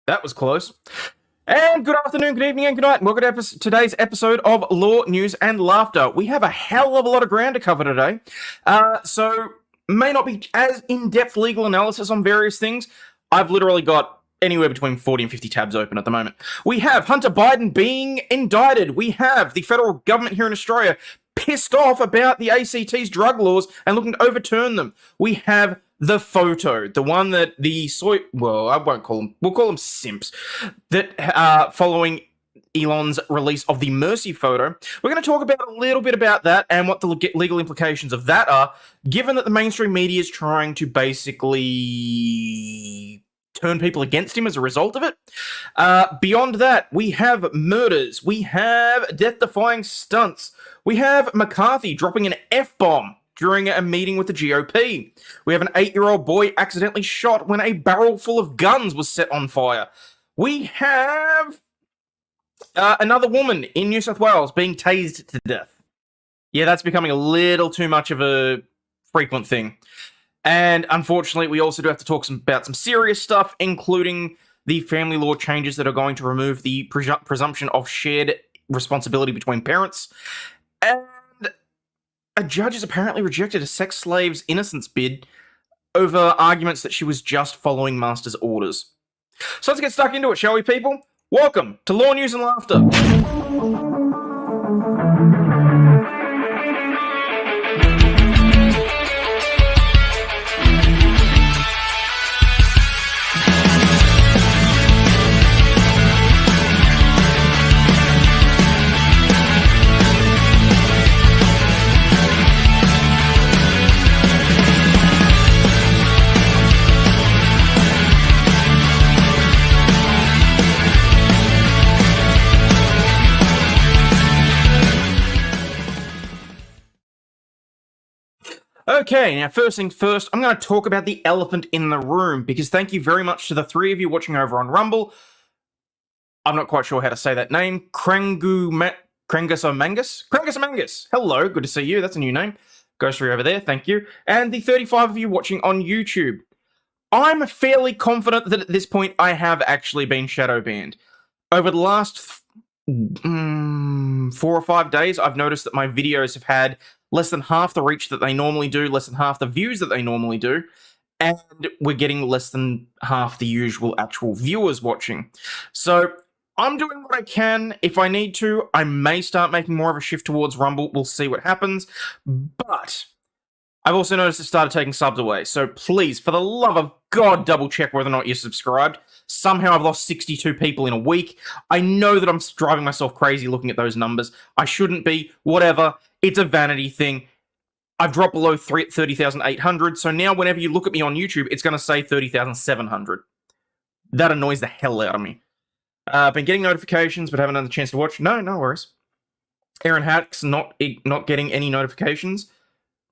That was close. And good afternoon, good evening, and good night. Welcome to today's episode of Law, News, and Laughter. We have a hell of a lot of ground to cover today. So may not be as in-depth legal analysis on various things. I've literally got anywhere between 40 and 50 tabs open at the moment. We have Hunter Biden being indicted. We have the federal government here in Australia pissed off about the ACT's drug laws and looking to overturn them. We have the photo, the one that I won't call them, we'll call them simps, that following Elon's release of the Mercy photo. We're going to talk about a little bit about that and what the legal implications of that are, given that the mainstream media is trying to basically turn people against him as a result of it. Beyond that, we have murders, we have death-defying stunts, we have McCarthy dropping an F-bomb during a meeting with the GOP. We have an 8-year-old boy accidentally shot when a barrel full of guns was set on fire. We have another woman in New South Wales being tased to death. Yeah, that's becoming a little too much of a frequent thing. And unfortunately, we also do have to talk about some serious stuff, including the family law changes that are going to remove the presumption of shared responsibility between parents. And a judge has apparently rejected a sex slave's innocence bid over arguments that she was just following master's orders. So let's get stuck into it, shall we, people? Welcome to Law, News, and Laughter. Okay, now first things first, I'm going to talk about the elephant in the room, because thank you very much to the three of you watching over on Rumble. I'm not quite sure how to say that name. Krangusomangus. Hello, good to see you. That's a new name. Ghostry over there, thank you. And the 35 of you watching on YouTube. I'm fairly confident that at this point I have actually been shadow banned. Over the last 4 or 5 days, I've noticed that my videos have had less than half the reach that they normally do, less than half the views that they normally do, and we're getting less than half the usual actual viewers watching. So I'm doing what I can. If I need to, I may start making more of a shift towards Rumble. We'll see what happens. But I've also noticed it started taking subs away. So please, for the love of God, double check whether or not you're subscribed. Somehow I've lost 62 people in a week. I know that I'm driving myself crazy looking at those numbers. I shouldn't be. Whatever. It's a vanity thing. I've dropped below 30,800, so now whenever you look at me on YouTube, it's going to say 30,700. That annoys the hell out of me. Been getting notifications, but haven't had the chance to watch. No worries. Aaron Hack's not getting any notifications.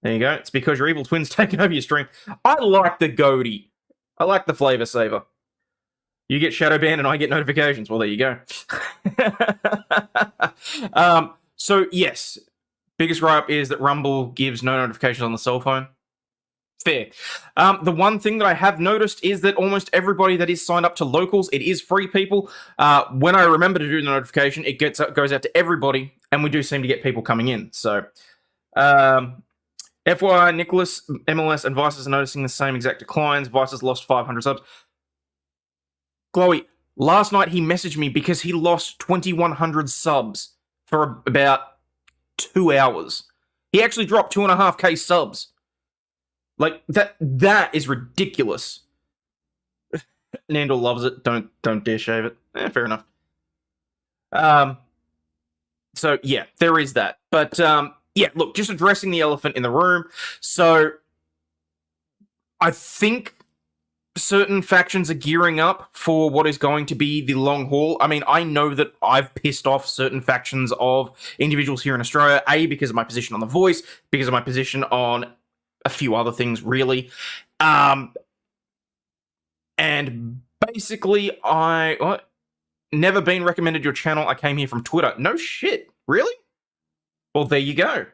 There you go. It's because your evil twin's taking over your stream. I like the goatee. I like the flavor saver. You get shadow banned and I get notifications. Well, there you go. So, yes. Biggest gripe is that Rumble gives no notifications on the cell phone. Fair. The one thing that I have noticed is that almost everybody that is signed up to locals, it is free people. When I remember to do the notification, it goes out to everybody, and we do seem to get people coming in. So, FYI, Nicholas, MLS, and Vices are noticing the same exact declines. Vices lost 500 subs. Chloe, last night he messaged me because he lost 2,100 subs for about 2 hours. He actually dropped 2.5k subs. Like, that is ridiculous. Nandor loves it. Don't dare shave it. Fair enough. So yeah, there is that. But yeah, look, just addressing the elephant in the room. So I think certain factions are gearing up for what is going to be the long haul. I mean, I know that I've pissed off certain factions of individuals here in Australia, A, because of my position on The Voice, because of my position on a few other things, really. And basically, never been recommended your channel. I came here from Twitter. No shit. Really? Well, there you go.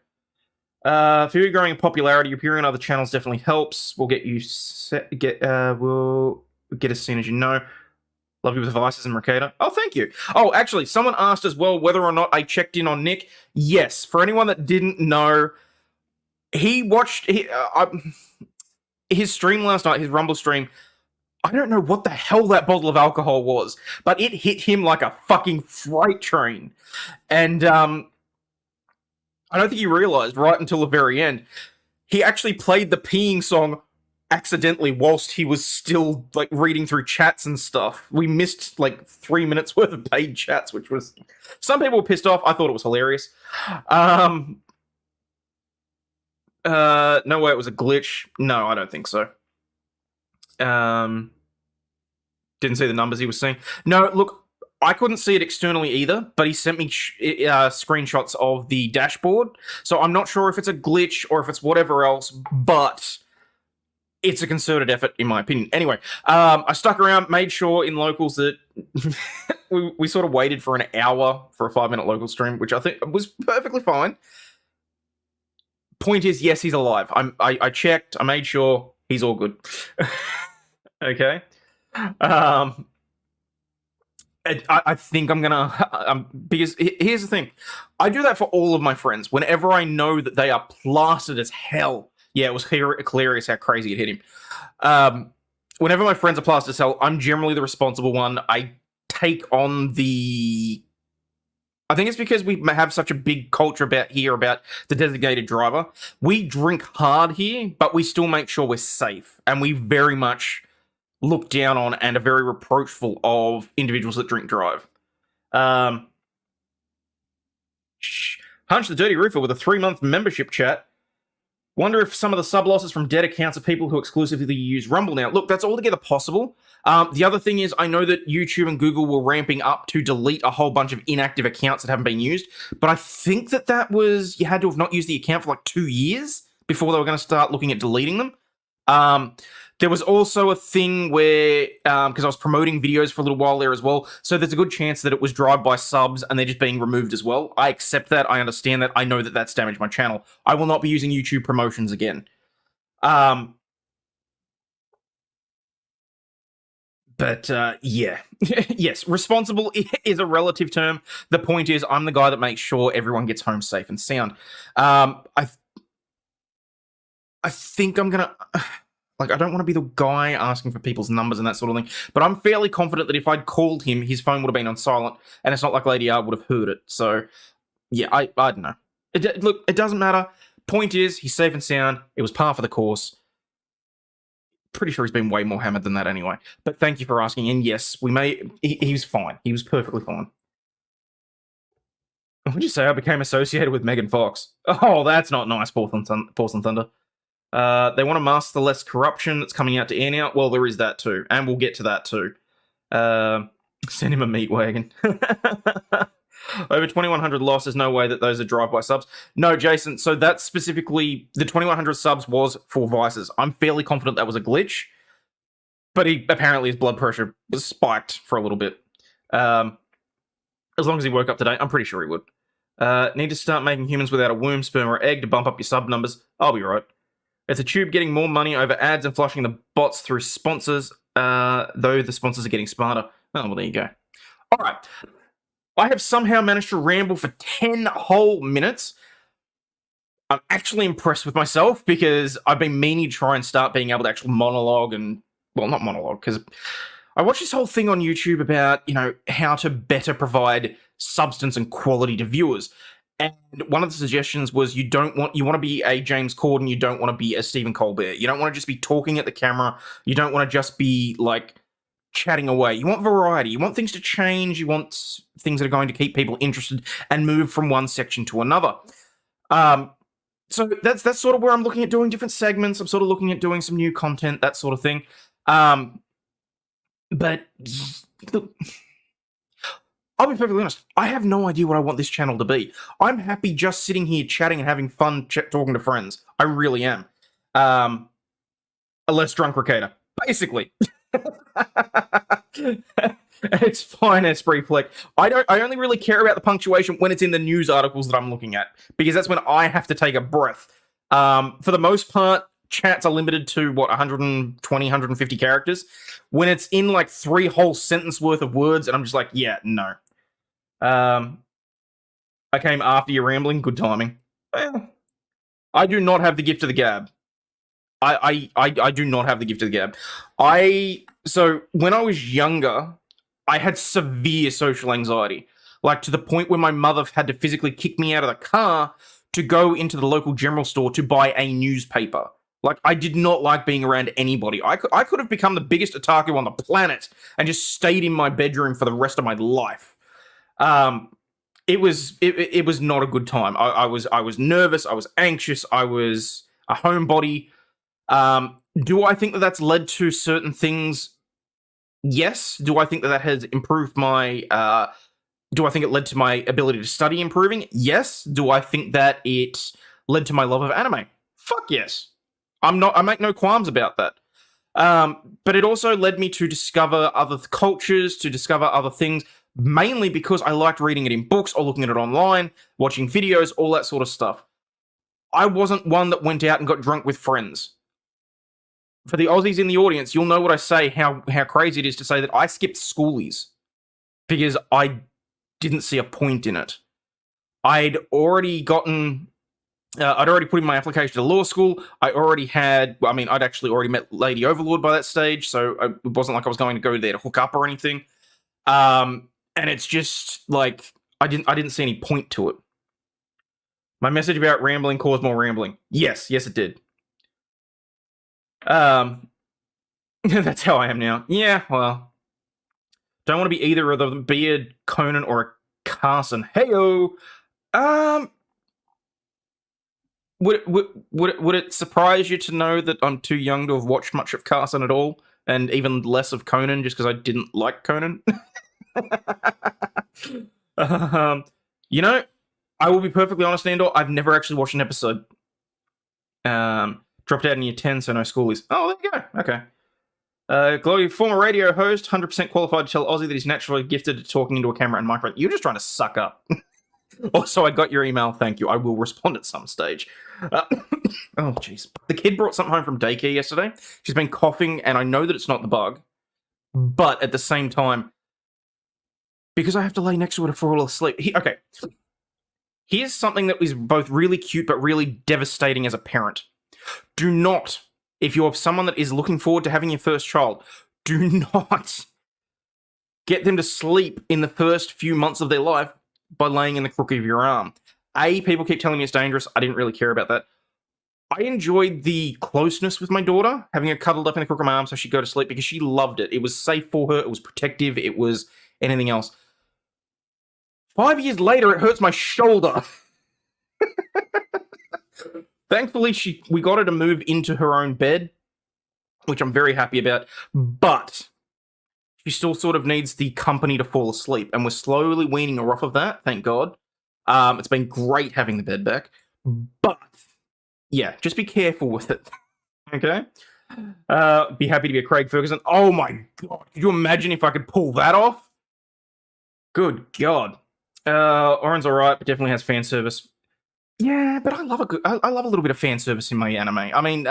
For you growing in popularity, appearing on other channels definitely helps. We'll get you we'll get as soon as you know. Love you with Vices and Mercator. Oh, thank you. Oh, actually, someone asked as well whether or not I checked in on Nick. Yes, for anyone that didn't know, he watched his stream last night, his Rumble stream. I don't know what the hell that bottle of alcohol was, but it hit him like a fucking freight train. And I don't think he realized right until the very end. He actually played the peeing song accidentally whilst he was still like reading through chats and stuff. We missed like 3 minutes worth of paid chats, which was, some people were pissed off. I thought it was hilarious. No way it was a glitch. No, I don't think so. Didn't see the numbers he was seeing. No, look, I couldn't see it externally either, but he sent me screenshots of the dashboard. So I'm not sure if it's a glitch or if it's whatever else, but it's a concerted effort, in my opinion. Anyway, I stuck around, made sure in locals that we sort of waited for an hour for a 5-minute local stream, which I think was perfectly fine. Point is, yes, he's alive. I checked, I made sure he's all good. Okay. I think I'm gonna, because here's the thing. I do that for all of my friends. Whenever I know that they are plastered as hell. Yeah, it was hilarious how crazy it hit him. Whenever my friends are plastered as hell, I'm generally the responsible one. I take on the... I think it's because we have such a big culture about the designated driver. We drink hard here, but we still make sure we're safe. And we very much look down on and are very reproachful of individuals that drink drive. Hunch the Dirty Roofer with a 3-month membership chat. Wonder if some of the sub losses from dead accounts are people who exclusively use Rumble now. Look, that's altogether possible. The other thing is, I know that YouTube and Google were ramping up to delete a whole bunch of inactive accounts that haven't been used, but I think that was, you had to have not used the account for like 2 years before they were going to start looking at deleting them. There was also a thing where, because I was promoting videos for a little while there as well, so there's a good chance that it was drive-by subs and they're just being removed as well. I accept that, I understand that, I know that that's damaged my channel. I will not be using YouTube promotions again. But, yeah. Yes, responsible is a relative term. The point is, I'm the guy that makes sure everyone gets home safe and sound. I think I'm gonna... Like, I don't want to be the guy asking for people's numbers and that sort of thing, but I'm fairly confident that if I'd called him, his phone would have been on silent, and it's not like Lady R would have heard it. So, yeah, I don't know. Look, it doesn't matter. Point is, he's safe and sound. It was par for the course. Pretty sure he's been way more hammered than that anyway. But thank you for asking, and yes, he was fine. He was perfectly fine. What would you say? I became associated with Megan Fox. Oh, that's not nice, Porcelain Thunder. They want to mask the less corruption that's coming out to air now. Well, there is that too, and we'll get to that too. Send him a meat wagon. Over 2,100 losses, no way that those are drive-by subs. No, Jason, so that's specifically, the 2,100 subs was for Vices. I'm fairly confident that was a glitch, but apparently his blood pressure was spiked for a little bit. As long as he woke up today, I'm pretty sure he would. Need to start making humans without a womb, sperm, or egg to bump up your sub numbers. I'll be right. It's a tube getting more money over ads and flushing the bots through sponsors, though the sponsors are getting smarter. Oh, well, there you go. All right. I have somehow managed to ramble for 10 whole minutes. I'm actually impressed with myself because I've been meaning to try and start being able to actually monologue and, well, not monologue, because I watched this whole thing on YouTube about, you know, how to better provide substance and quality to viewers. And one of the suggestions was you want to be a James Corden, you don't want to be a Stephen Colbert. You don't want to just be talking at the camera. You don't want to just be, like, chatting away. You want variety. You want things to change. You want things that are going to keep people interested and move from one section to another. So that's sort of where I'm looking at doing different segments. I'm sort of looking at doing some new content, that sort of thing. But look, I'll be perfectly honest. I have no idea what I want this channel to be. I'm happy just sitting here chatting and having fun talking to friends. I really am. A less drunk Ricada, basically. It's fine, Esprit Flick. I only really care about the punctuation when it's in the news articles that I'm looking at, because that's when I have to take a breath. For the most part, chats are limited to, what, 120, 150 characters? When it's in, like, 3 whole sentence worth of words, and I'm just like, yeah, no. I came after your rambling. Good timing. Well, I do not have the gift of the gab. I do not have the gift of the gab. So when I was younger, I had severe social anxiety, like to the point where my mother had to physically kick me out of the car to go into the local general store to buy a newspaper. Like, I did not like being around anybody. I could have become the biggest otaku on the planet and just stayed in my bedroom for the rest of my life. It was not a good time. I was nervous. I was anxious. I was a homebody. Do I think that that's led to certain things? Yes. Do I think that has improved my? Do I think it led to my ability to study improving? Yes. Do I think that it led to my love of anime? Fuck yes. I make no qualms about that. But it also led me to discover other cultures, to discover other things, mainly because I liked reading it in books or looking at it online, watching videos, all that sort of stuff. I wasn't one that went out and got drunk with friends. For the Aussies in the audience, you'll know what I say, how crazy it is to say that I skipped schoolies because I didn't see a point in it. I'd already put in my application to law school. I'd actually already met Lady Overlaw'd by that stage, so it wasn't like I was going to go there to hook up or anything. And it's just like I didn't see any point to it. My message about rambling caused more rambling. Yes, it did. That's how I am now. Yeah, well, don't want to be either of them. Be a Conan or a Carson. Heyo. Would it surprise you to know that I'm too young to have watched much of Carson at all, and even less of Conan, just because I didn't like Conan? I will be perfectly honest, Andor. I've never actually watched an episode. Dropped out in year 10, so no schoolies. Oh, there you go. Okay. Glowy, former radio host, 100% qualified to tell Aussie that he's naturally gifted at talking into a camera and microphone. You're just trying to suck up. Also, I got your email. Thank you. I will respond at some stage. Oh, jeez. The kid brought something home from daycare yesterday. She's been coughing, and I know that it's not the bug. But at the same time, because I have to lay next to her to fall asleep. Okay. Here's something that is both really cute but really devastating as a parent. Do not, if you're someone that is looking forward to having your first child, do not get them to sleep in the first few months of their life by laying in the crook of your arm. People keep telling me it's dangerous. I didn't really care about that. I enjoyed the closeness with my daughter, having her cuddled up in the crook of my arm so she'd go to sleep, because she loved it. It was safe for her. It was protective. It was anything else. 5 years later, it hurts my shoulder. Thankfully, we got her to move into her own bed, which I'm very happy about, but she still sort of needs the company to fall asleep, and we're slowly weaning her off of that, thank God. It's been great having the bed back, but yeah, just be careful with it, okay? Be happy to be a Craig Ferguson. Oh my God, could you imagine if I could pull that off? Good God. Oren's alright, but definitely has fan service. Yeah, but I love a little bit of fan service in my anime. I mean,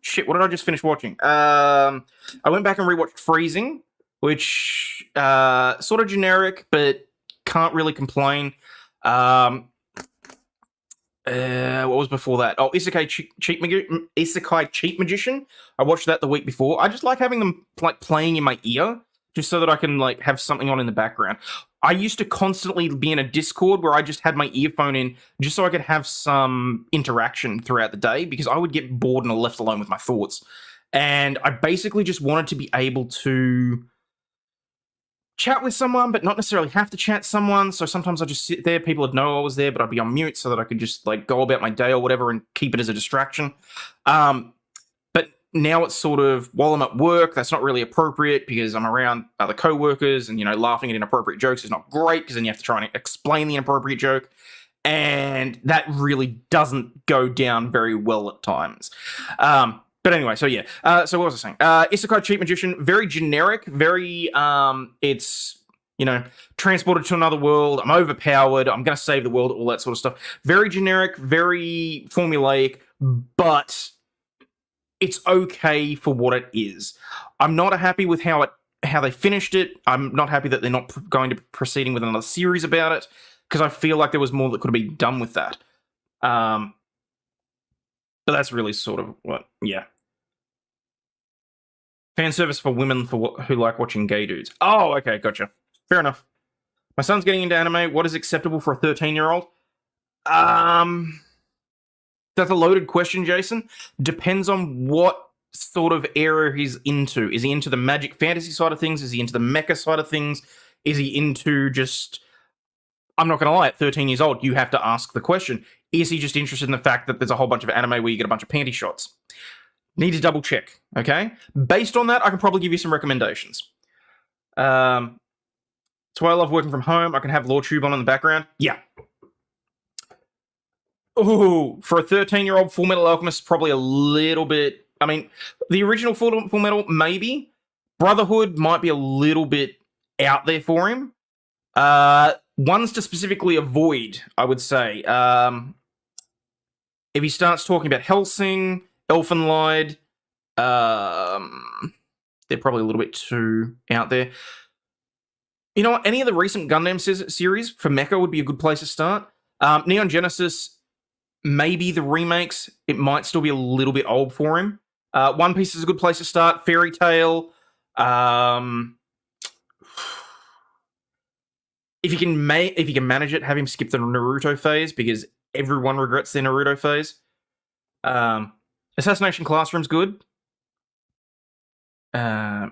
shit, what did I just finish watching? I went back and rewatched Freezing, which sort of generic, but can't really complain. What was before that? Oh, Isekai Cheat Magician. I watched that the week before. I just like having them like playing in my ear, just so that I can like have something on in the background. I used to constantly be in a Discord where I just had my earphone in just so I could have some interaction throughout the day, because I would get bored and left alone with my thoughts. And I basically just wanted to be able to chat with someone, but not necessarily have to chat someone. So sometimes I just sit there. People would know I was there, but I'd be on mute so that I could just like go about my day or whatever and keep it as a distraction. But now it's sort of, while I'm at work, that's not really appropriate because I'm around other co-workers, and, you know, laughing at inappropriate jokes is not great because then you have to try and explain the inappropriate joke. And that really doesn't go down very well at times. But anyway, so yeah. So what was I saying? Isekai Cheat Magician, very generic, very, it's, you know, transported to another world, I'm overpowered, I'm going to save the world, all that sort of stuff. Very generic, very formulaic, but it's okay for what it is. I'm not happy with how they finished it. I'm not happy that they're not going to be proceeding with another series about it, because I feel like there was more that could have been done with that. But that's really sort of what, yeah. Fan service for women who like watching gay dudes. Oh, okay, gotcha. Fair enough. My son's getting into anime. What is acceptable for a 13-year-old? That's a loaded question, Jason. Depends on what sort of area he's into. Is he into the magic fantasy side of things? Is he into the mecha side of things? Is he into just... I'm not going to lie, at 13 years old, you have to ask the question. Is he just interested in the fact that there's a whole bunch of anime where you get a bunch of panty shots? Need to double check, okay? Based on that, I can probably give you some recommendations. That's why I love working from home. I can have LawTube on in the background. Yeah. Ooh, for a 13-year-old, Full Metal Alchemist, probably a little bit... I mean, the original Full Metal, maybe. Brotherhood might be a little bit out there for him. Ones to specifically avoid, I would say. If he starts talking about Hellsing, Elfenlied, they're probably a little bit too out there. You know what? Any of the recent Gundam series for mecha would be a good place to start. Neon Genesis... Maybe the remakes, it might still be a little bit old for him. One Piece is a good place to start. Fairy Tail. If you can manage it, have him skip the Naruto phase, because everyone regrets their Naruto phase. Assassination Classroom's good. Oh,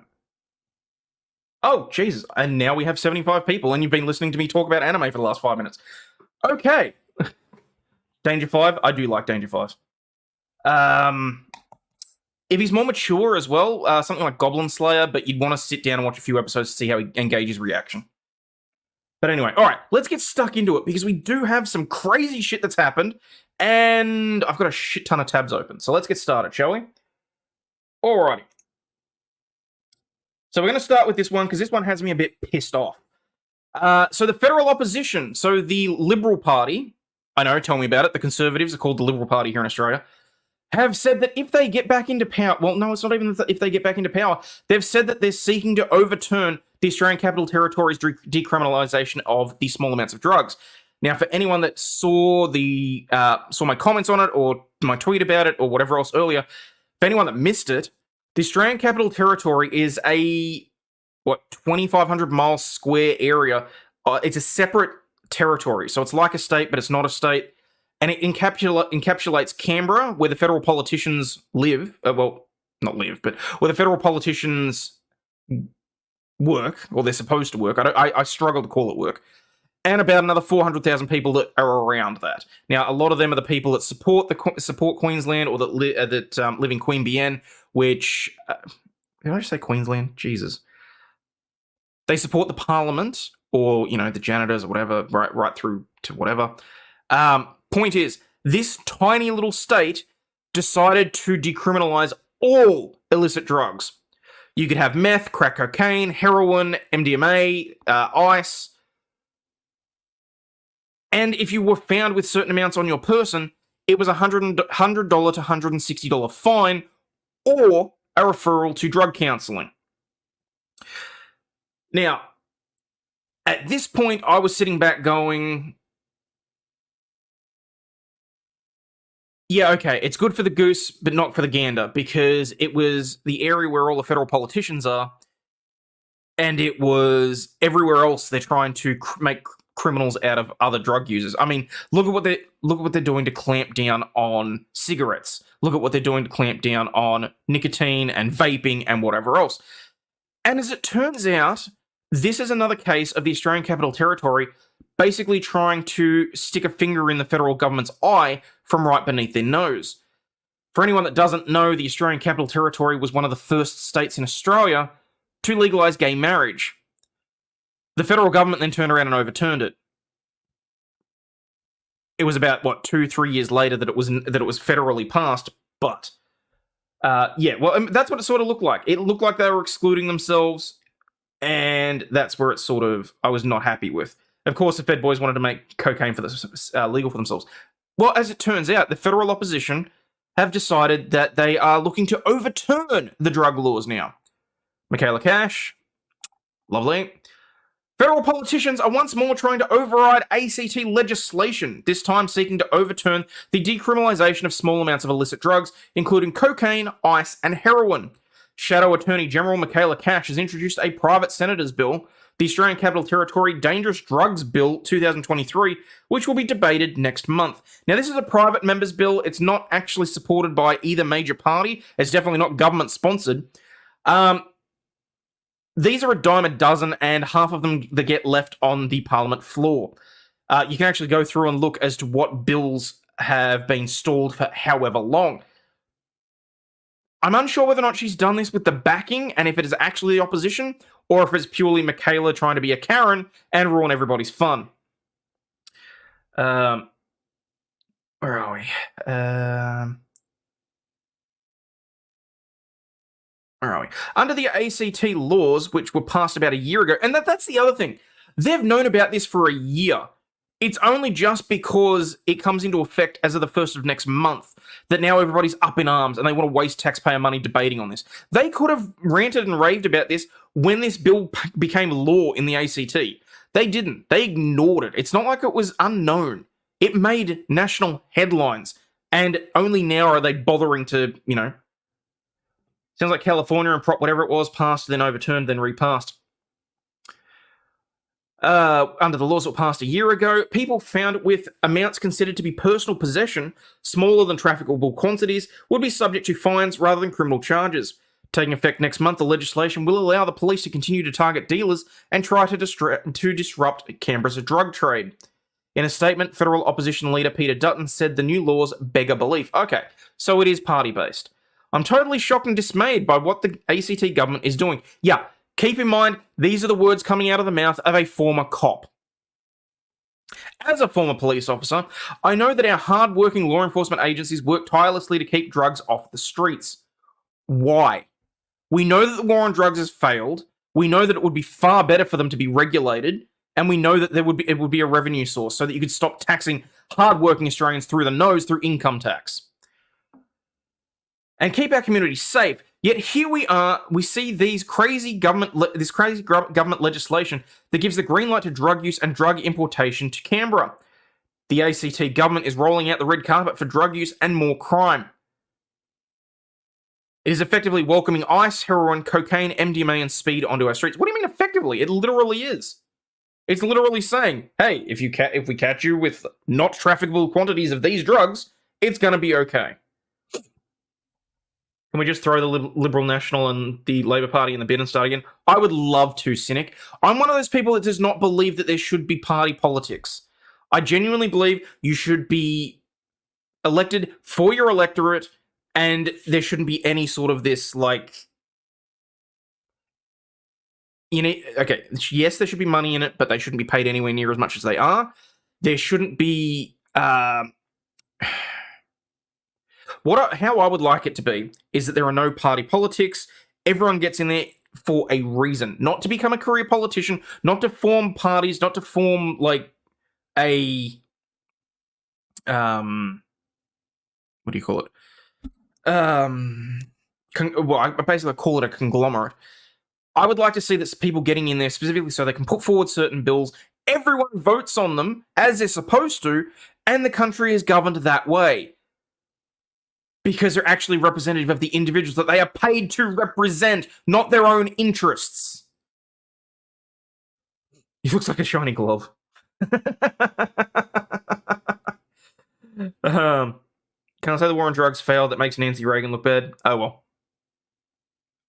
Jesus. And now we have 75 people, and you've been listening to me talk about anime for the last 5 minutes. Okay. Danger 5, I do like Danger 5. If he's more mature as well, something like Goblin Slayer, but you'd want to sit down and watch a few episodes to see how he engages reaction. But anyway, alright, let's get stuck into it, because we do have some crazy shit that's happened, and I've got a shit ton of tabs open. So let's get started, shall we? Alrighty. So we're going to start with this one, because this one has me a bit pissed off. So the federal opposition, so the Liberal Party... I know, tell me about it. The Conservatives are called the Liberal Party here in Australia. Have said that if they get back into power... Well, no, it's not even if they get back into power. They've said that they're seeking to overturn the Australian Capital Territory's decriminalisation of the small amounts of drugs. Now, for anyone that saw my comments on it, or my tweet about it, or whatever else earlier, for anyone that missed it, the Australian Capital Territory is a, 2,500 mile square area. It's a separate territory, so it's like a state, but it's not a state, and it encapsulates Canberra, where the federal politicians live. Well, not live, but where the federal politicians work, or they're supposed to work. I struggle to call it work. And about another 400,000 people that are around that. Now, a lot of them are the people that support Queensland, or that live in Queanbeyan, which did I just say Queensland? Jesus. They support the Parliament, or, the janitors or whatever, right through to whatever. Point is, this tiny little state decided to decriminalise all illicit drugs. You could have meth, crack cocaine, heroin, MDMA, ice. And if you were found with certain amounts on your person, it was a $100 to $160 fine, or a referral to drug counselling. Now, at this point, I was sitting back going, yeah, okay, it's good for the goose, but not for the gander, because it was the area where all the federal politicians are, and it was everywhere else they're trying to make criminals out of other drug users. I mean, look at what they're doing to clamp down on cigarettes. Look at what they're doing to clamp down on nicotine and vaping and whatever else. And as it turns out, this is another case of the Australian Capital Territory basically trying to stick a finger in the federal government's eye from right beneath their nose. For anyone that doesn't know, the Australian Capital Territory was one of the first states in Australia to legalise gay marriage. The federal government then turned around and overturned it. It was about, 2-3 years later that it was federally passed, but... that's what it sort of looked like. It looked like they were excluding themselves, and that's where it sort of, I was not happy with. Of course, the Fed boys wanted to make cocaine legal for themselves. Well, as it turns out, the federal opposition have decided that they are looking to overturn the drug laws now. Michaela Cash, lovely. Federal politicians are once more trying to override ACT legislation, this time seeking to overturn the decriminalisation of small amounts of illicit drugs, including cocaine, ice, and heroin. Shadow Attorney General Michaela Cash has introduced a private senator's bill, the Australian Capital Territory Dangerous Drugs Bill 2023, which will be debated next month. Now, this is a private member's bill. It's not actually supported by either major party. It's definitely not government-sponsored. These are a dime a dozen, and half of them that get left on the Parliament floor. You can actually go through and look as to what bills have been stalled for however long. I'm unsure whether or not she's done this with the backing, and if it is actually the opposition, or if it's purely Michaela trying to be a Karen and ruin everybody's fun. Where are we? Where are we? Under the ACT laws, which were passed about a year ago, and that's the other thing. They've known about this for a year. It's only just because it comes into effect as of the 1st of next month that now everybody's up in arms and they want to waste taxpayer money debating on this. They could have ranted and raved about this when this bill became law in the ACT. They didn't. They ignored it. It's not like it was unknown. It made national headlines, and only now are they bothering to, sounds like California and Prop whatever it was passed, then overturned, then repassed. Under the laws that were passed a year ago, people found with amounts considered to be personal possession, smaller than trafficable quantities, would be subject to fines rather than criminal charges. Taking effect next month, the legislation will allow the police to continue to target dealers and try to disrupt Canberra's drug trade. In a statement, federal opposition leader Peter Dutton said the new laws beg a belief. Okay, so it is party-based. I'm totally shocked and dismayed by what the ACT government is doing. Yeah, keep in mind, these are the words coming out of the mouth of a former cop. As a former police officer, I know that our hard-working law enforcement agencies work tirelessly to keep drugs off the streets. Why? We know that the war on drugs has failed. We know that it would be far better for them to be regulated, and we know that it would be a revenue source so that you could stop taxing hard-working Australians through the nose through income tax. And keep our communities safe. Yet here we are, we see this crazy government legislation that gives the green light to drug use and drug importation to Canberra. The ACT government is rolling out the red carpet for drug use and more crime. It is effectively welcoming ice, heroin, cocaine, MDMA, and speed onto our streets. What do you mean effectively? It literally is. It's literally saying, hey, if we catch you with not trafficable quantities of these drugs, it's going to be okay. Can we just throw the Liberal National and the Labor Party in the bin and start again? I would love to, Cynic. I'm one of those people that does not believe that there should be party politics. I genuinely believe you should be elected for your electorate, and there shouldn't be any sort of this, okay, yes, there should be money in it, but they shouldn't be paid anywhere near as much as they are. There shouldn't be... how I would like it to be is that there are no party politics. Everyone gets in there for a reason, not to become a career politician, not to form parties, not to form a what do you call it? I basically call it a conglomerate. I would like to see that people getting in there specifically so they can put forward certain bills. Everyone votes on them as they're supposed to, and the country is governed that way. Because they're actually representative of the individuals that they are paid to represent, not their own interests. He looks like a shiny glove. Can I say the war on drugs failed? That makes Nancy Reagan look bad? Oh, well.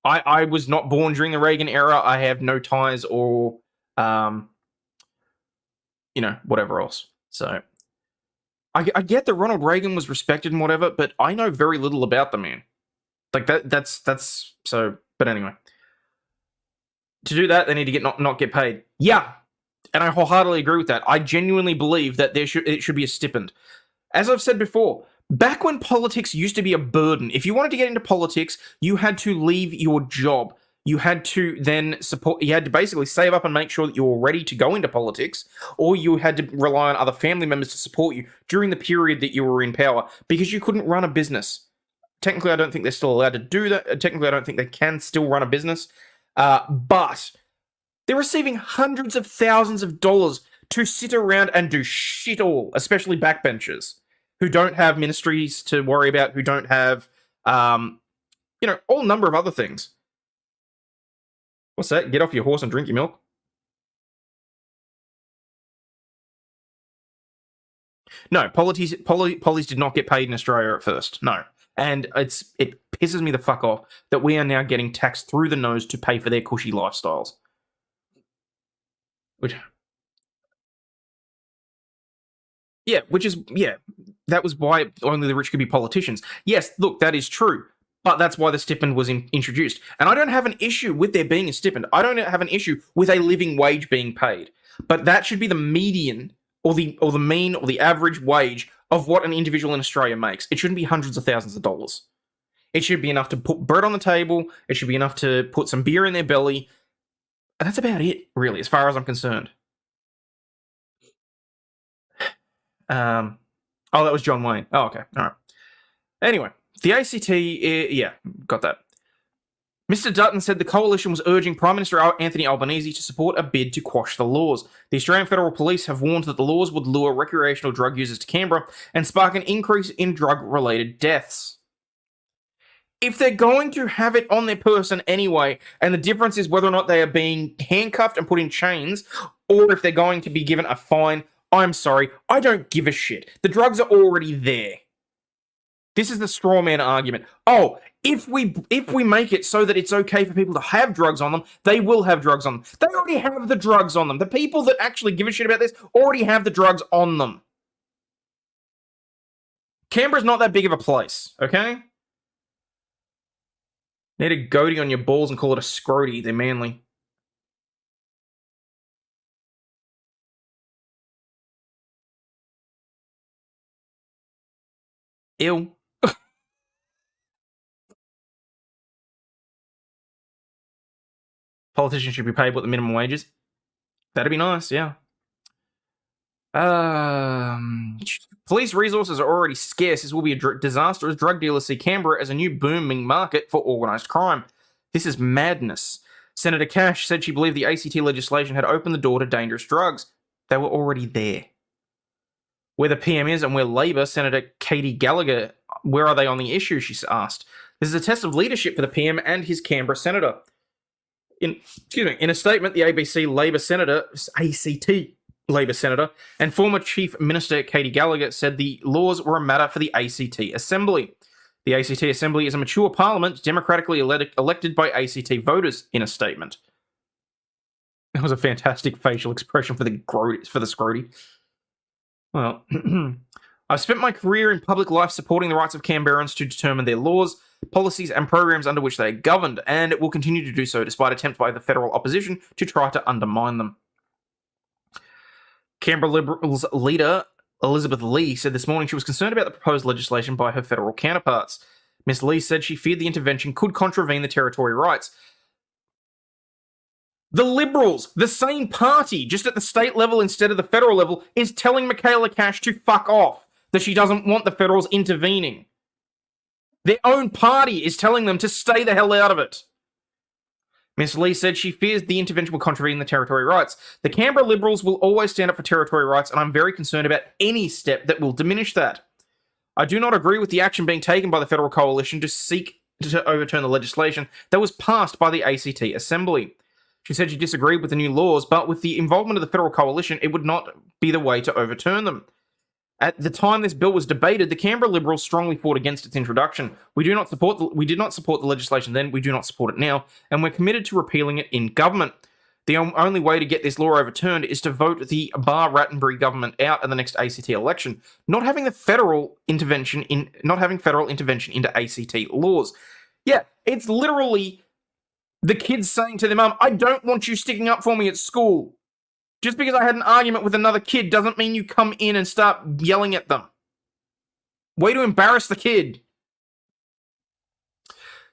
I was not born during the Reagan era. I have no ties or, whatever else. So... I get that Ronald Reagan was respected and whatever, but I know very little about the man. That's so. But anyway, to do that, they need to not get paid. Yeah, and I wholeheartedly agree with that. I genuinely believe that it should be a stipend. As I've said before, back when politics used to be a burden, if you wanted to get into politics, you had to leave your job. You had to then you had to basically save up and make sure that you were ready to go into politics, or you had to rely on other family members to support you during the period that you were in power, because you couldn't run a business. Technically, I don't think they're still allowed to do that. Technically, I don't think they can still run a business. But they're receiving hundreds of thousands of dollars to sit around and do shit all, especially backbenchers who don't have ministries to worry about, who don't have, all number of other things. What's that? Get off your horse and drink your milk? No, pollies did not get paid in Australia at first. No. And it pisses me the fuck off that we are now getting taxed through the nose to pay for their cushy lifestyles. That was why only the rich could be politicians. Yes, look, that is true. But that's why the stipend was introduced. And I don't have an issue with there being a stipend. I don't have an issue with a living wage being paid. But that should be the median or the mean or the average wage of what an individual in Australia makes. It shouldn't be hundreds of thousands of dollars. It should be enough to put bread on the table. It should be enough to put some beer in their belly. And that's about it, really, as far as I'm concerned. Oh, that was John Wayne. Oh, okay. All right. Anyway, the ACT, yeah, got that. Mr. Dutton said the coalition was urging Prime Minister Anthony Albanese to support a bid to quash the laws. The Australian Federal Police have warned that the laws would lure recreational drug users to Canberra and spark an increase in drug-related deaths. If they're going to have it on their person anyway, and the difference is whether or not they are being handcuffed and put in chains, or if they're going to be given a fine, I'm sorry, I don't give a shit. The drugs are already there. This is the straw man argument. Oh, if we make it so that it's okay for people to have drugs on them, they will have drugs on them. They already have the drugs on them. The people that actually give a shit about this already have the drugs on them. Canberra's not that big of a place, okay? Need a goatee on your balls and call it a scroty. They're manly. Ew. Politicians should be paid what the minimum wage is. That'd be nice, yeah. Police resources are already scarce. This will be a disaster as drug dealers see Canberra as a new booming market for organised crime. This is madness. Senator Cash said she believed the ACT legislation had opened the door to dangerous drugs. They were already there. Where the PM is and where Labor, Senator Katie Gallagher, where are they on the issue, she asked. This is a test of leadership for the PM and his Canberra senator. In a statement, the ABC Labor Senator, ACT Labor Senator, and former Chief Minister Katie Gallagher said the laws were a matter for the ACT Assembly. The ACT Assembly is a mature parliament democratically elected by ACT voters, in a statement. That was a fantastic facial expression for the scroty. Well, I've spent my career in public life supporting the rights of Canberrans to determine their laws, policies and programs under which they are governed, and it will continue to do so despite attempts by the federal opposition to try to undermine them. Canberra Liberals leader Elizabeth Lee said this morning she was concerned about the proposed legislation by her federal counterparts. Ms. Lee said she feared the intervention could contravene the territory rights. The Liberals, the same party, just at the state level instead of the federal level, is telling Michaela Cash to fuck off, that she doesn't want the federals intervening. Their own party is telling them to stay the hell out of it. Ms. Lee said she fears the intervention will contravene the territory rights. The Canberra Liberals will always stand up for territory rights, and I'm very concerned about any step that will diminish that. I do not agree with the action being taken by the federal coalition to seek to overturn the legislation that was passed by the ACT Assembly. She said she disagreed with the new laws, but with the involvement of the federal coalition, it would not be the way to overturn them. At the time this bill was debated, the Canberra Liberals strongly fought against its introduction. We did not support the legislation then, we do not support it now, and we're committed to repealing it in government. The only way to get this law overturned is to vote the Barr-Rattenbury government out at the next ACT election, not having federal intervention into ACT laws. Yeah, it's literally the kids saying to their mum, I don't want you sticking up for me at school. Just because I had an argument with another kid doesn't mean you come in and start yelling at them. Way to embarrass the kid.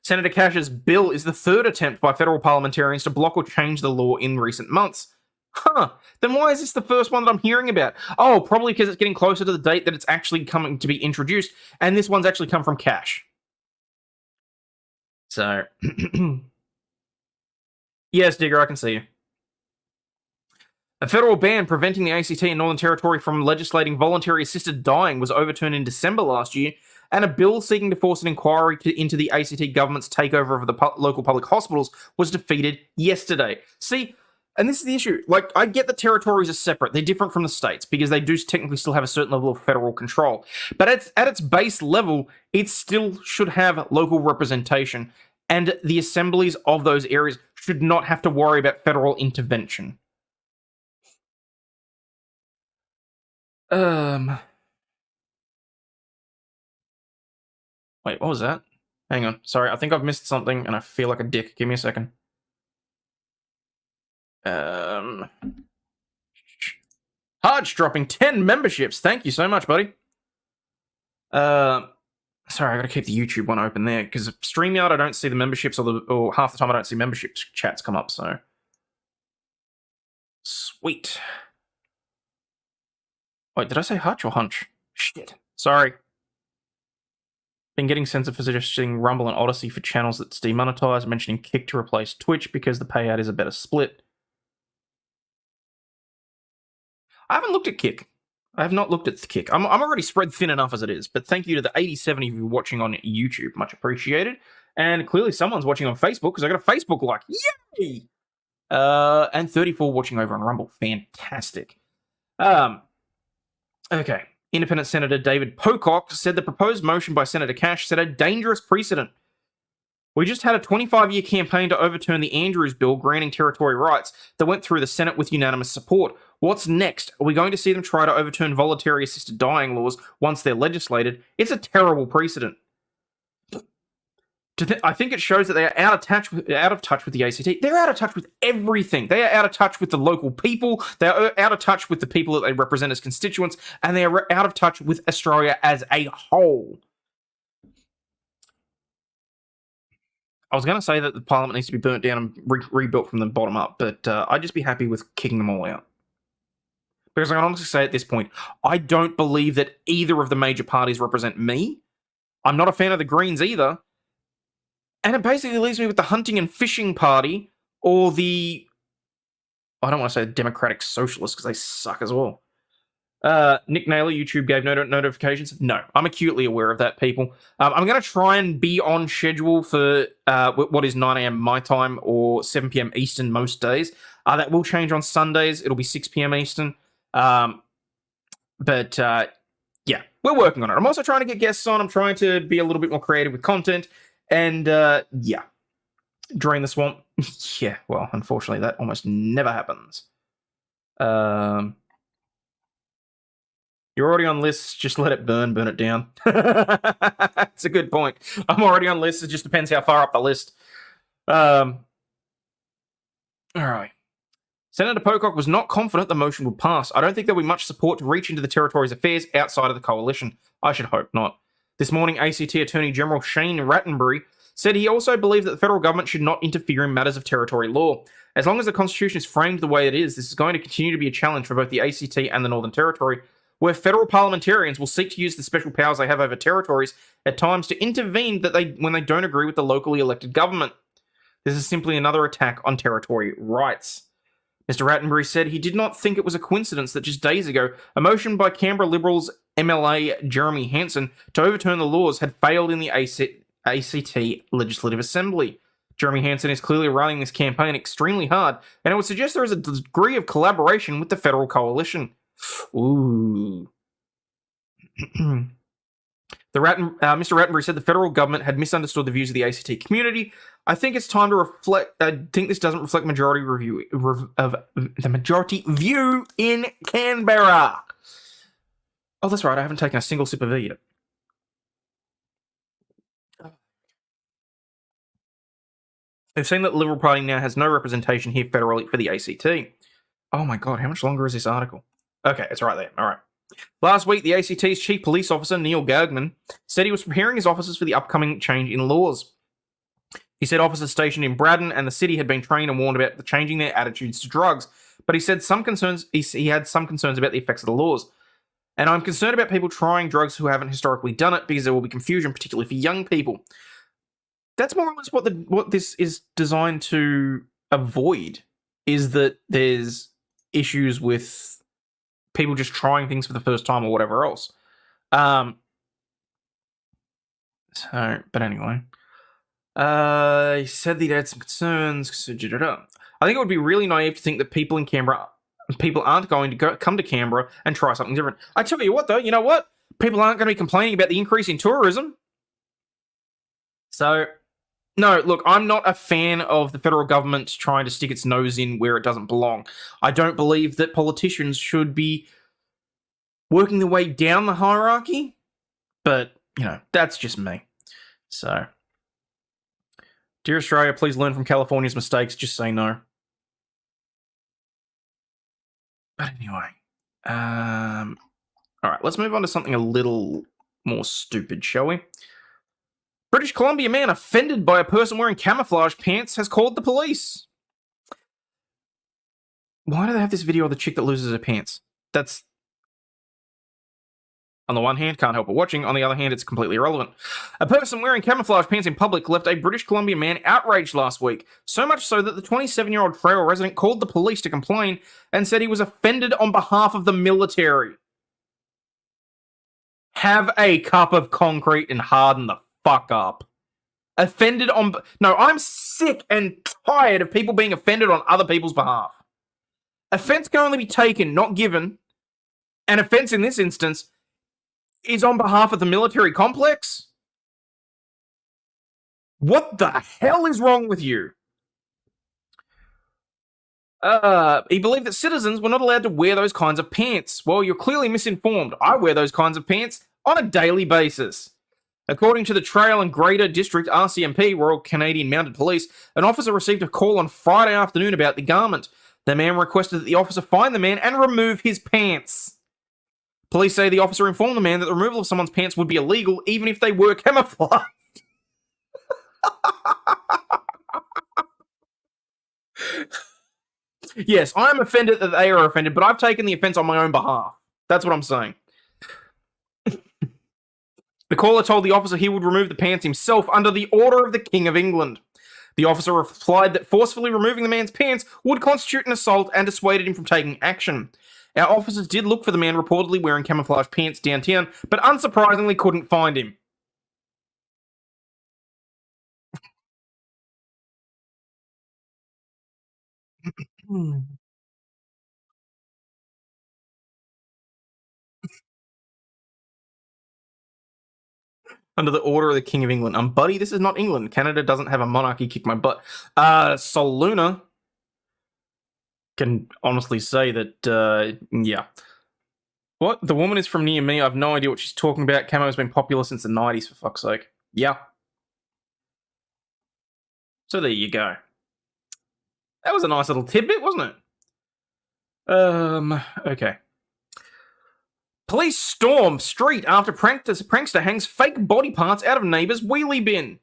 Senator Cash's bill is the third attempt by federal parliamentarians to block or change the law in recent months. Huh, then why is this the first one that I'm hearing about? Oh, probably because it's getting closer to the date that it's actually coming to be introduced, and this one's actually come from Cash. So, yes, Digger, I can see you. A federal ban preventing the ACT and Northern Territory from legislating voluntary assisted dying was overturned in December last year, and a bill seeking to force an inquiry into the ACT government's takeover of the local public hospitals was defeated yesterday. See, and this is the issue. Like, I get that territories are separate. They're different from the states because they do technically still have a certain level of federal control. But at its base level, it still should have local representation, and the assemblies of those areas should not have to worry about federal intervention. Wait, what was that? Hang on. Sorry, I think I've missed something and I feel like a dick. Give me a second. Hodge dropping 10 memberships. Thank you so much, buddy. Sorry, I gotta keep the YouTube one open there because StreamYard I don't see the memberships or half the time I don't see membership chats come up, so. Sweet. Wait, did I say Hutch or Hunch? Shit. Sorry. Been getting censored for suggesting Rumble and Odyssey for channels that's demonetized, mentioning Kick to replace Twitch because the payout is a better split. I haven't looked at Kick. I have not looked at the Kick. I'm already spread thin enough as it is, but thank you to the 87 of you watching on YouTube. Much appreciated. And clearly someone's watching on Facebook because I got a Facebook like. Yay! And 34 watching over on Rumble. Fantastic. Okay. Independent Senator David Pocock said the proposed motion by Senator Cash set a dangerous precedent. We just had a 25-year campaign to overturn the Andrews bill granting territory rights that went through the Senate with unanimous support. What's next? Are we going to see them try to overturn voluntary assisted dying laws once they're legislated? It's a terrible precedent. I think it shows that they are out of touch with the ACT. They're out of touch with everything. They are out of touch with the local people. They are out of touch with the people that they represent as constituents, and they are out of touch with Australia as a whole. I was going to say that the parliament needs to be burnt down and rebuilt from the bottom up, but I'd just be happy with kicking them all out. Because I can honestly say at this point, I don't believe that either of the major parties represent me. I'm not a fan of the Greens either. And it basically leaves me with the hunting and fishing party or the... I don't want to say Democratic Socialists because they suck as well. Nick Naylor, YouTube gave notifications. No, I'm acutely aware of that, people. I'm going to try and be on schedule for what is 9 a.m. my time or 7 p.m. Eastern most days. That will change on Sundays. It'll be 6 p.m. Eastern. Yeah, we're working on it. I'm also trying to get guests on. I'm trying to be a little bit more creative with content. And, yeah. Drain the swamp. Yeah, well, unfortunately, that almost never happens. You're already on lists, just let it burn it down. That's a good point. I'm already on lists, it just depends how far up the list. Alright. Senator Pocock was not confident the motion would pass. I don't think there'll be much support to reach into the territory's affairs outside of the coalition. I should hope not. This morning, ACT Attorney General Shane Rattenbury said he also believed that the federal government should not interfere in matters of territory law. As long as the Constitution is framed the way it is, this is going to continue to be a challenge for both the ACT and the Northern Territory, where federal parliamentarians will seek to use the special powers they have over territories at times to intervene when they don't agree with the locally elected government. This is simply another attack on territory rights. Mr. Rattenbury said he did not think it was a coincidence that just days ago, a motion by Canberra Liberals MLA Jeremy Hanson to overturn the laws had failed in the ACT Legislative Assembly. Jeremy Hanson is clearly running this campaign extremely hard, and it would suggest there is a degree of collaboration with the federal coalition. Ooh. Mr. Rattenbury said the federal government had misunderstood the views of the ACT community. I think it's time to reflect. I think this doesn't reflect the majority view in Canberra. Oh, that's right. I haven't taken a single sip of it yet. They've seen that the Liberal Party now has no representation here federally for the ACT. Oh my god, how much longer is this article? Okay, it's right there. All right. Last week, the ACT's Chief Police Officer, Neil Gagman, said he was preparing his officers for the upcoming change in laws. He said officers stationed in Braddon and the city had been trained and warned about changing their attitudes to drugs, but he said he had some concerns about the effects of the laws. And I'm concerned about people trying drugs who haven't historically done it because there will be confusion, particularly for young people. That's more or less what this is designed to avoid, is that there's issues with people just trying things for the first time or whatever else. But anyway. He said that he had some concerns. I think it would be really naive to think that people in Canberra, people aren't going to come to Canberra and try something different. I tell you what, though, you know what? People aren't going to be complaining about the increase in tourism. So, no, look, I'm not a fan of the federal government trying to stick its nose in where it doesn't belong. I don't believe that politicians should be working their way down the hierarchy, but, that's just me. So, dear Australia, please learn from California's mistakes. Just say no. But anyway, all right, let's move on to something a little more stupid, shall we? British Columbia man offended by a person wearing camouflage pants has called the police. Why do they have this video of the chick that loses her pants? That's, on the one hand, can't help but watching. On the other hand, it's completely irrelevant. A person wearing camouflage pants in public left a British Columbia man outraged last week, so much so that the 27-year-old Trail resident called the police to complain and said he was offended on behalf of the military. Have a cup of concrete and harden the fuck up. Offended on... No, I'm sick and tired of people being offended on other people's behalf. Offense can only be taken, not given. And offense in this instance is on behalf of the military complex? What the hell is wrong with you? He believed that citizens were not allowed to wear those kinds of pants. Well, you're clearly misinformed. I wear those kinds of pants on a daily basis. According to the Trail and Greater District RCMP, Royal Canadian Mounted Police, an officer received a call on Friday afternoon about the garment. The man requested that the officer find the man and remove his pants. Police say the officer informed the man that the removal of someone's pants would be illegal even if they were camouflaged. Yes, I'm offended that they are offended, but I've taken the offense on my own behalf. That's what I'm saying. The caller told the officer he would remove the pants himself under the order of the King of England. The officer replied that forcefully removing the man's pants would constitute an assault and dissuaded him from taking action. Our officers did look for the man reportedly wearing camouflage pants downtown, but unsurprisingly couldn't find him. Under the order of the King of England. Buddy, this is not England. Canada doesn't have a monarchy. Kick my butt. Sol Luna can honestly say that, yeah. What? The woman is from near me. I have no idea what she's talking about. Camo has been popular since the 90s, for fuck's sake. Yeah. So there you go. That was a nice little tidbit, wasn't it? Okay. Police storm street after prankster hangs fake body parts out of neighbour's wheelie bin.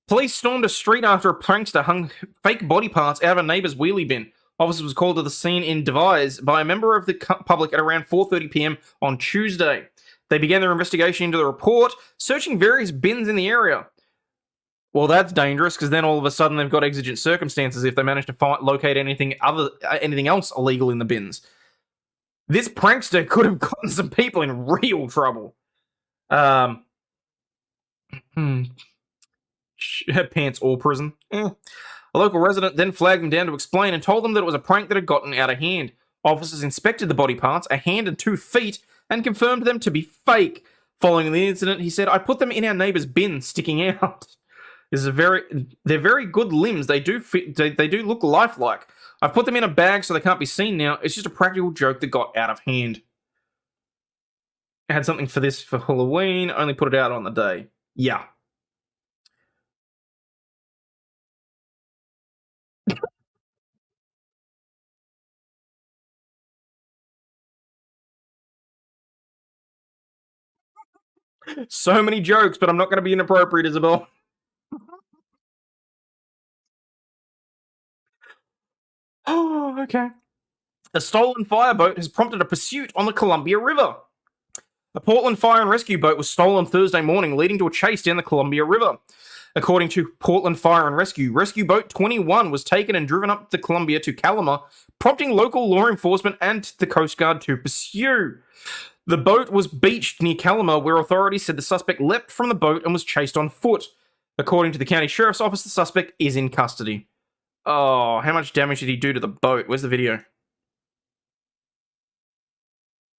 Police stormed a street after a prankster hung fake body parts out of a neighbour's wheelie bin. Officers was called to the scene in Devise by a member of the public at around 4:30 p.m. on Tuesday. They began their investigation into the report, searching various bins in the area. Well, that's dangerous, because then all of a sudden they've got exigent circumstances if they manage to locate anything else illegal in the bins. This prankster could have gotten some people in real trouble. Pants or prison. A local resident then flagged them down to explain and told them that it was a prank that had gotten out of hand. Officers inspected the body parts, a hand and 2 feet, and confirmed them to be fake. Following the incident, he said, "I put them in our neighbour's bin, sticking out. They're very good limbs. They do fit. They do look lifelike. I've put them in a bag so they can't be seen now. It's just a practical joke that got out of hand. I had something for this for Halloween. Only put it out on the day." Yeah. So many jokes, but I'm not going to be inappropriate, Isabel. Oh, okay. A stolen fireboat has prompted a pursuit on the Columbia River. A Portland fire and rescue boat was stolen Thursday morning, leading to a chase down the Columbia River. According to Portland Fire and Rescue, Rescue Boat 21 was taken and driven up the Columbia to Kalama, prompting local law enforcement and the Coast Guard to pursue. The boat was beached near Kalama, where authorities said the suspect leapt from the boat and was chased on foot. According to the county sheriff's office, the suspect is in custody. Oh, how much damage did he do to the boat? Where's the video?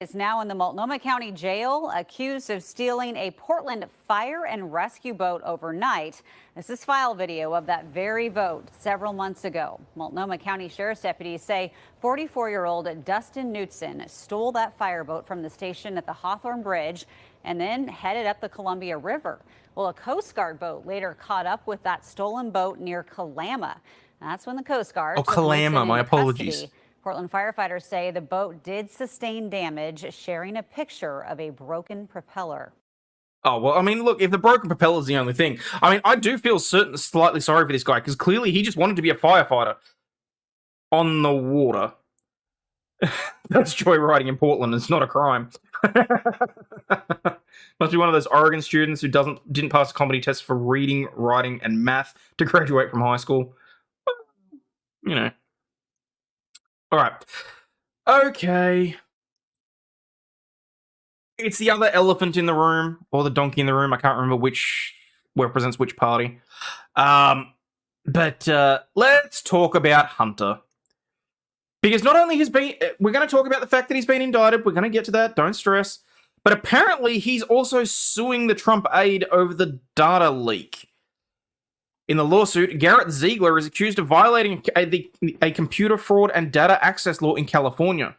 Is now in the Multnomah County Jail, accused of stealing a Portland fire and rescue boat overnight. This is file video of that very boat several months ago. Multnomah County Sheriff's deputies say 44-year-old Dustin Knutson stole that fireboat from the station at the Hawthorne Bridge and then headed up the Columbia River. Well, a Coast Guard boat later caught up with that stolen boat near Kalama. That's when the Coast Guard took Kalama, my apologies. Custody. Portland firefighters say the boat did sustain damage, sharing a picture of a broken propeller. Oh, well, I mean, look, if the broken propeller is the only thing, I mean, I do feel slightly sorry for this guy, because clearly he just wanted to be a firefighter on the water. That's joyriding in Portland. It's not a crime. Must be one of those Oregon students who didn't pass a comedy test for reading, writing, and math to graduate from high school. You know. All right. Okay. It's the other elephant in the room, or the donkey in the room. I can't remember which represents which party. But let's talk about Hunter. Because not only we're going to talk about the fact that he's been indicted. We're going to get to that. Don't stress. But apparently he's also suing the Trump aide over the data leak. In the lawsuit, Garrett Ziegler is accused of violating a computer fraud and data access law in California.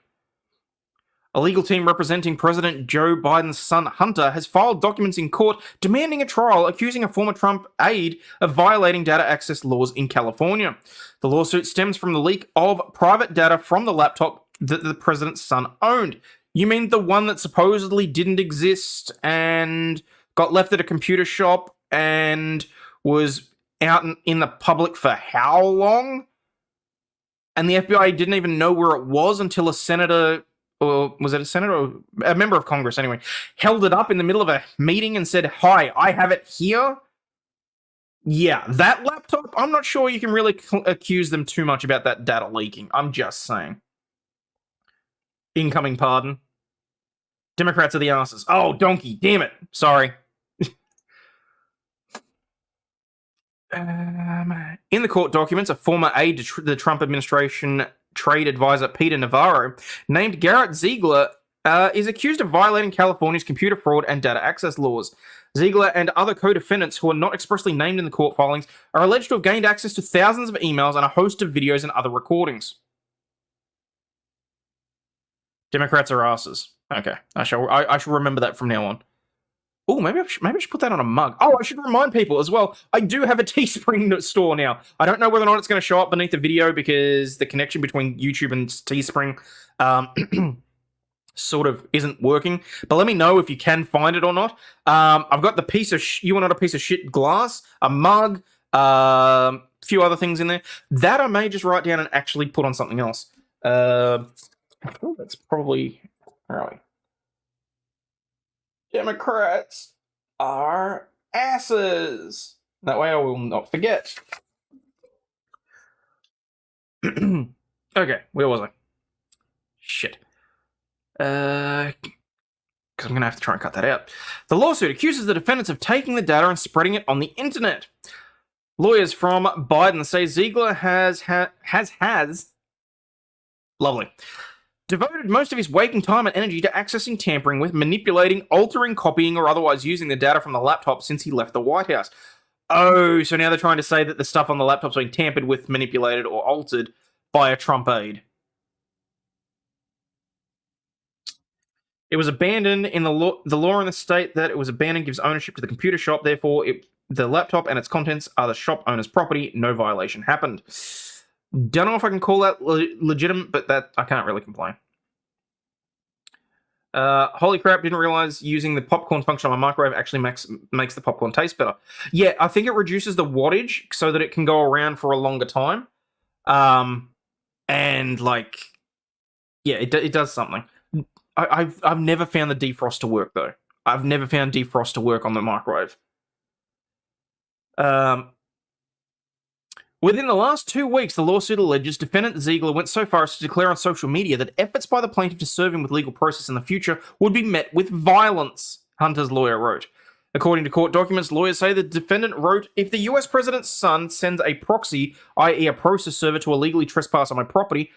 A legal team representing President Joe Biden's son Hunter has filed documents in court demanding a trial, accusing a former Trump aide of violating data access laws in California. The lawsuit stems from the leak of private data from the laptop that the president's son owned. You mean the one that supposedly didn't exist and got left at a computer shop and was out in the public for how long? And the FBI didn't even know where it was until a senator, or was it a senator or a member of Congress anyway, held it up in the middle of a meeting and said, "Hi, I have it here." Yeah, that laptop, I'm not sure you can really accuse them too much about that data leaking. I'm just saying. Incoming pardon. Democrats are the asses. Oh, donkey, damn it. Sorry. In the court documents, a former aide to the Trump administration trade advisor Peter Navarro, named Garrett Ziegler, is accused of violating California's computer fraud and data access laws. Ziegler and other co-defendants who are not expressly named in the court filings are alleged to have gained access to thousands of emails and a host of videos and other recordings. Democrats are asses. Okay, I shall remember that from now on. Oh, maybe I should put that on a mug. Oh, I should remind people as well, I do have a Teespring store now. I don't know whether or not it's going to show up beneath the video because the connection between YouTube and Teespring sort of isn't working. But let me know if you can find it or not. I've got the piece of you are not a piece of shit glass, a mug, a few other things in there. That I may just write down and actually put on something else. That's probably... Where are we? Democrats are asses. That way I will not forget. Okay, where was I? Shit. Because I'm going to have to try and cut that out. The lawsuit accuses the defendants of taking the data and spreading it on the internet. Lawyers from Biden say Ziegler has lovely. Devoted most of his waking time and energy to accessing, tampering with, manipulating, altering, copying, or otherwise using the data from the laptop since he left the White House. Oh, so now they're trying to say that the stuff on the laptop's been tampered with, manipulated, or altered by a Trump aide. It was abandoned in the law in the state that it was abandoned gives ownership to the computer shop. Therefore, the laptop and its contents are the shop owner's property. No violation happened. Don't know if I can call that legitimate, but that I can't really complain. Holy crap, didn't realize using the popcorn function on my microwave actually makes the popcorn taste better. Yeah, I think it reduces the wattage so that it can go around for a longer time. And like, yeah, it does something. I've never found the defrost to work though. I've never found defrost to work on the microwave. Within the last 2 weeks, the lawsuit alleges defendant Ziegler went so far as to declare on social media that efforts by the plaintiff to serve him with legal process in the future would be met with violence, Hunter's lawyer wrote. According to court documents, lawyers say the defendant wrote, "If the US president's son sends a proxy, i.e. a process server, to illegally trespass on my property..."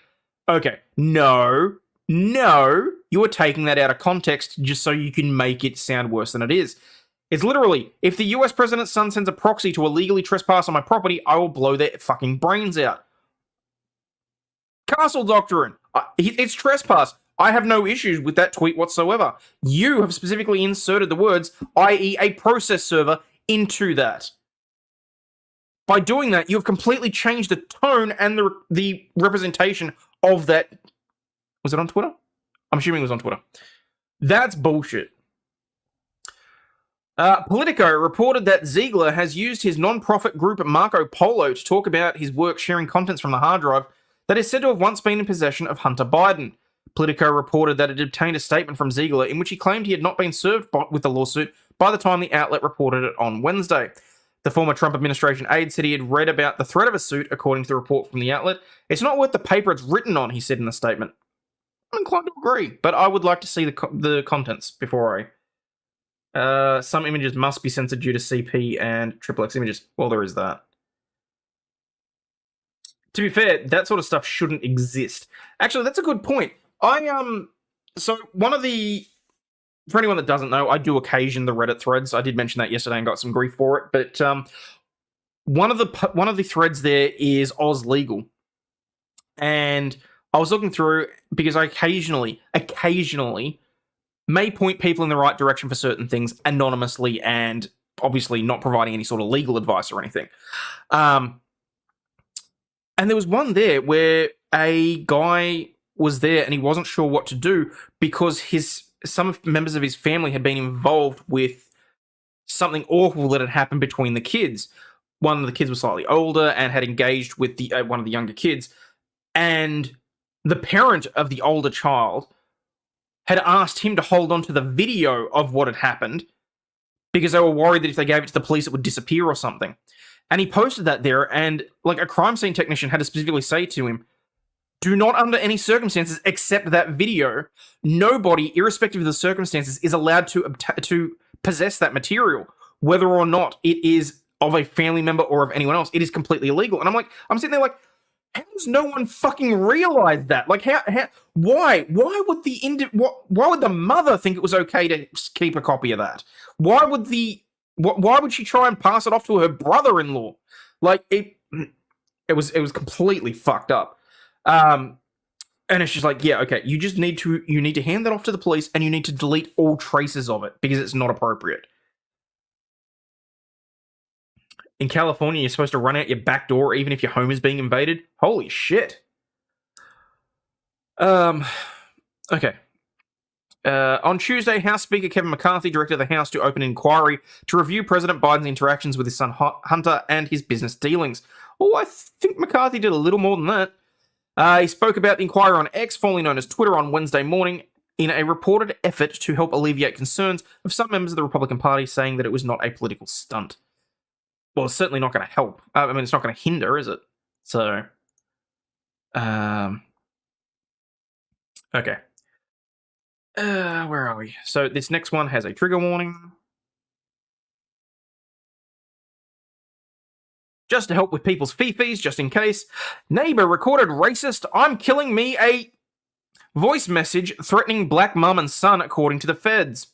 Okay, no, you are taking that out of context just so you can make it sound worse than it is. It's literally, if the US president's son sends a proxy to illegally trespass on my property, I will blow their fucking brains out. Castle doctrine. It's trespass. I have no issues with that tweet whatsoever. You have specifically inserted the words, i.e. a process server, into that. By doing that, you have completely changed the tone and the representation of that. Was it on Twitter? I'm assuming it was on Twitter. That's bullshit. Politico reported that Ziegler has used his non-profit group Marco Polo to talk about his work sharing contents from the hard drive that is said to have once been in possession of Hunter Biden. Politico reported that it obtained a statement from Ziegler in which he claimed he had not been served with the lawsuit by the time the outlet reported it on Wednesday. The former Trump administration aide said he had read about the threat of a suit, according to the report from the outlet. "It's not worth the paper it's written on," he said in the statement. I'm inclined to agree, but I would like to see the contents before I... some images must be censored due to CP and XXX images. Well, there is that. To be fair, that sort of stuff shouldn't exist. Actually, that's a good point. So one of the... For anyone that doesn't know, I do occasion the Reddit threads. I did mention that yesterday and got some grief for it, but one of the threads there is Oz Legal. And I was looking through because I occasionally may point people in the right direction for certain things anonymously and obviously not providing any sort of legal advice or anything. And there was one there where a guy was there and he wasn't sure what to do because some members of his family had been involved with something awful that had happened between the kids. One of the kids was slightly older and had engaged with one of the younger kids. And the parent of the older child had asked him to hold on to the video of what had happened because they were worried that if they gave it to the police, it would disappear or something. And he posted that there, and like a crime scene technician had to specifically say to him, do not under any circumstances accept that video. Nobody, irrespective of the circumstances, is allowed to possess that material, whether or not it is of a family member or of anyone else. It is completely illegal. And I'm sitting there like, how does no one fucking realize that? Like, why would the mother think it was okay to keep a copy of that? Why would she try and pass it off to her brother-in-law? Like, it was completely fucked up. And it's just like, yeah, okay, you need to hand that off to the police and you need to delete all traces of it because it's not appropriate. In California, you're supposed to run out your back door even if your home is being invaded. Holy shit. Okay. On Tuesday, House Speaker Kevin McCarthy directed the House to open an inquiry to review President Biden's interactions with his son Hunter and his business dealings. Oh, I think McCarthy did a little more than that. He spoke about the inquiry on X, formerly known as Twitter, on Wednesday morning in a reported effort to help alleviate concerns of some members of the Republican Party, saying that it was not a political stunt. Well, it's certainly not going to help. I mean, it's not going to hinder, is it? So, okay. Where are we? So this next one has a trigger warning. Just to help with people's fifis, just in case. Neighbor recorded racist "I'm killing me" a voice message threatening black mum and son, according to the feds.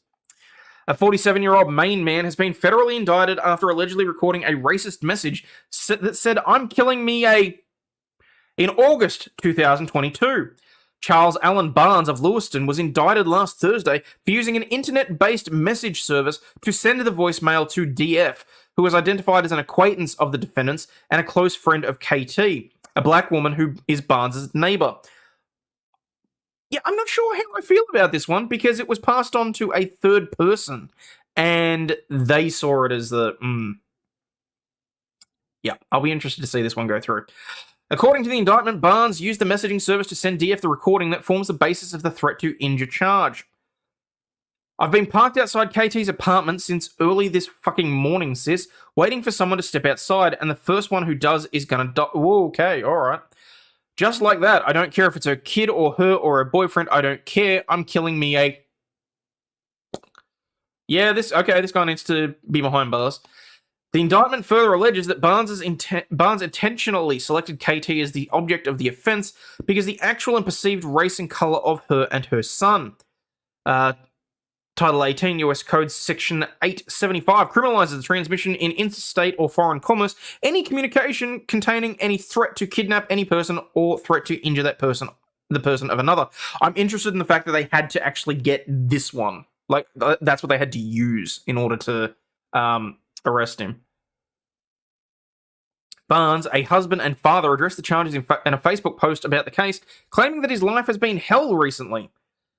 A 47-year-old Maine man has been federally indicted after allegedly recording a racist message that said, "I'm killing me a..." in August 2022. Charles Allen Barnes of Lewiston was indicted last Thursday for using an internet-based message service to send the voicemail to DF, who was identified as an acquaintance of the defendants and a close friend of KT, a black woman who is Barnes' neighbor. Yeah, I'm not sure how I feel about this one because it was passed on to a third person and they saw it as the... Yeah, I'll be interested to see this one go through. According to the indictment, Barnes used the messaging service to send DF the recording that forms the basis of the threat to injure charge. I've been parked outside KT's apartment since early this fucking morning, sis, waiting for someone to step outside, and the first one who does is gonna die. Whoa, okay, alright. Just like that, I don't care if it's her kid or her or her boyfriend, I don't care. I'm killing me a... Yeah, this guy needs to be behind bars. The indictment further alleges that Barnes intentionally selected KT as the object of the offence because the actual and perceived race and colour of her and her son. Title 18 US Code Section 875 criminalizes the transmission in interstate or foreign commerce any communication containing any threat to kidnap any person or threat to injure that person, the person of another. I'm interested in the fact that they had to actually get this one. Like, that's what they had to use in order to arrest him. Barnes, a husband and father, addressed the charges in a Facebook post about the case, claiming that his life has been hell recently.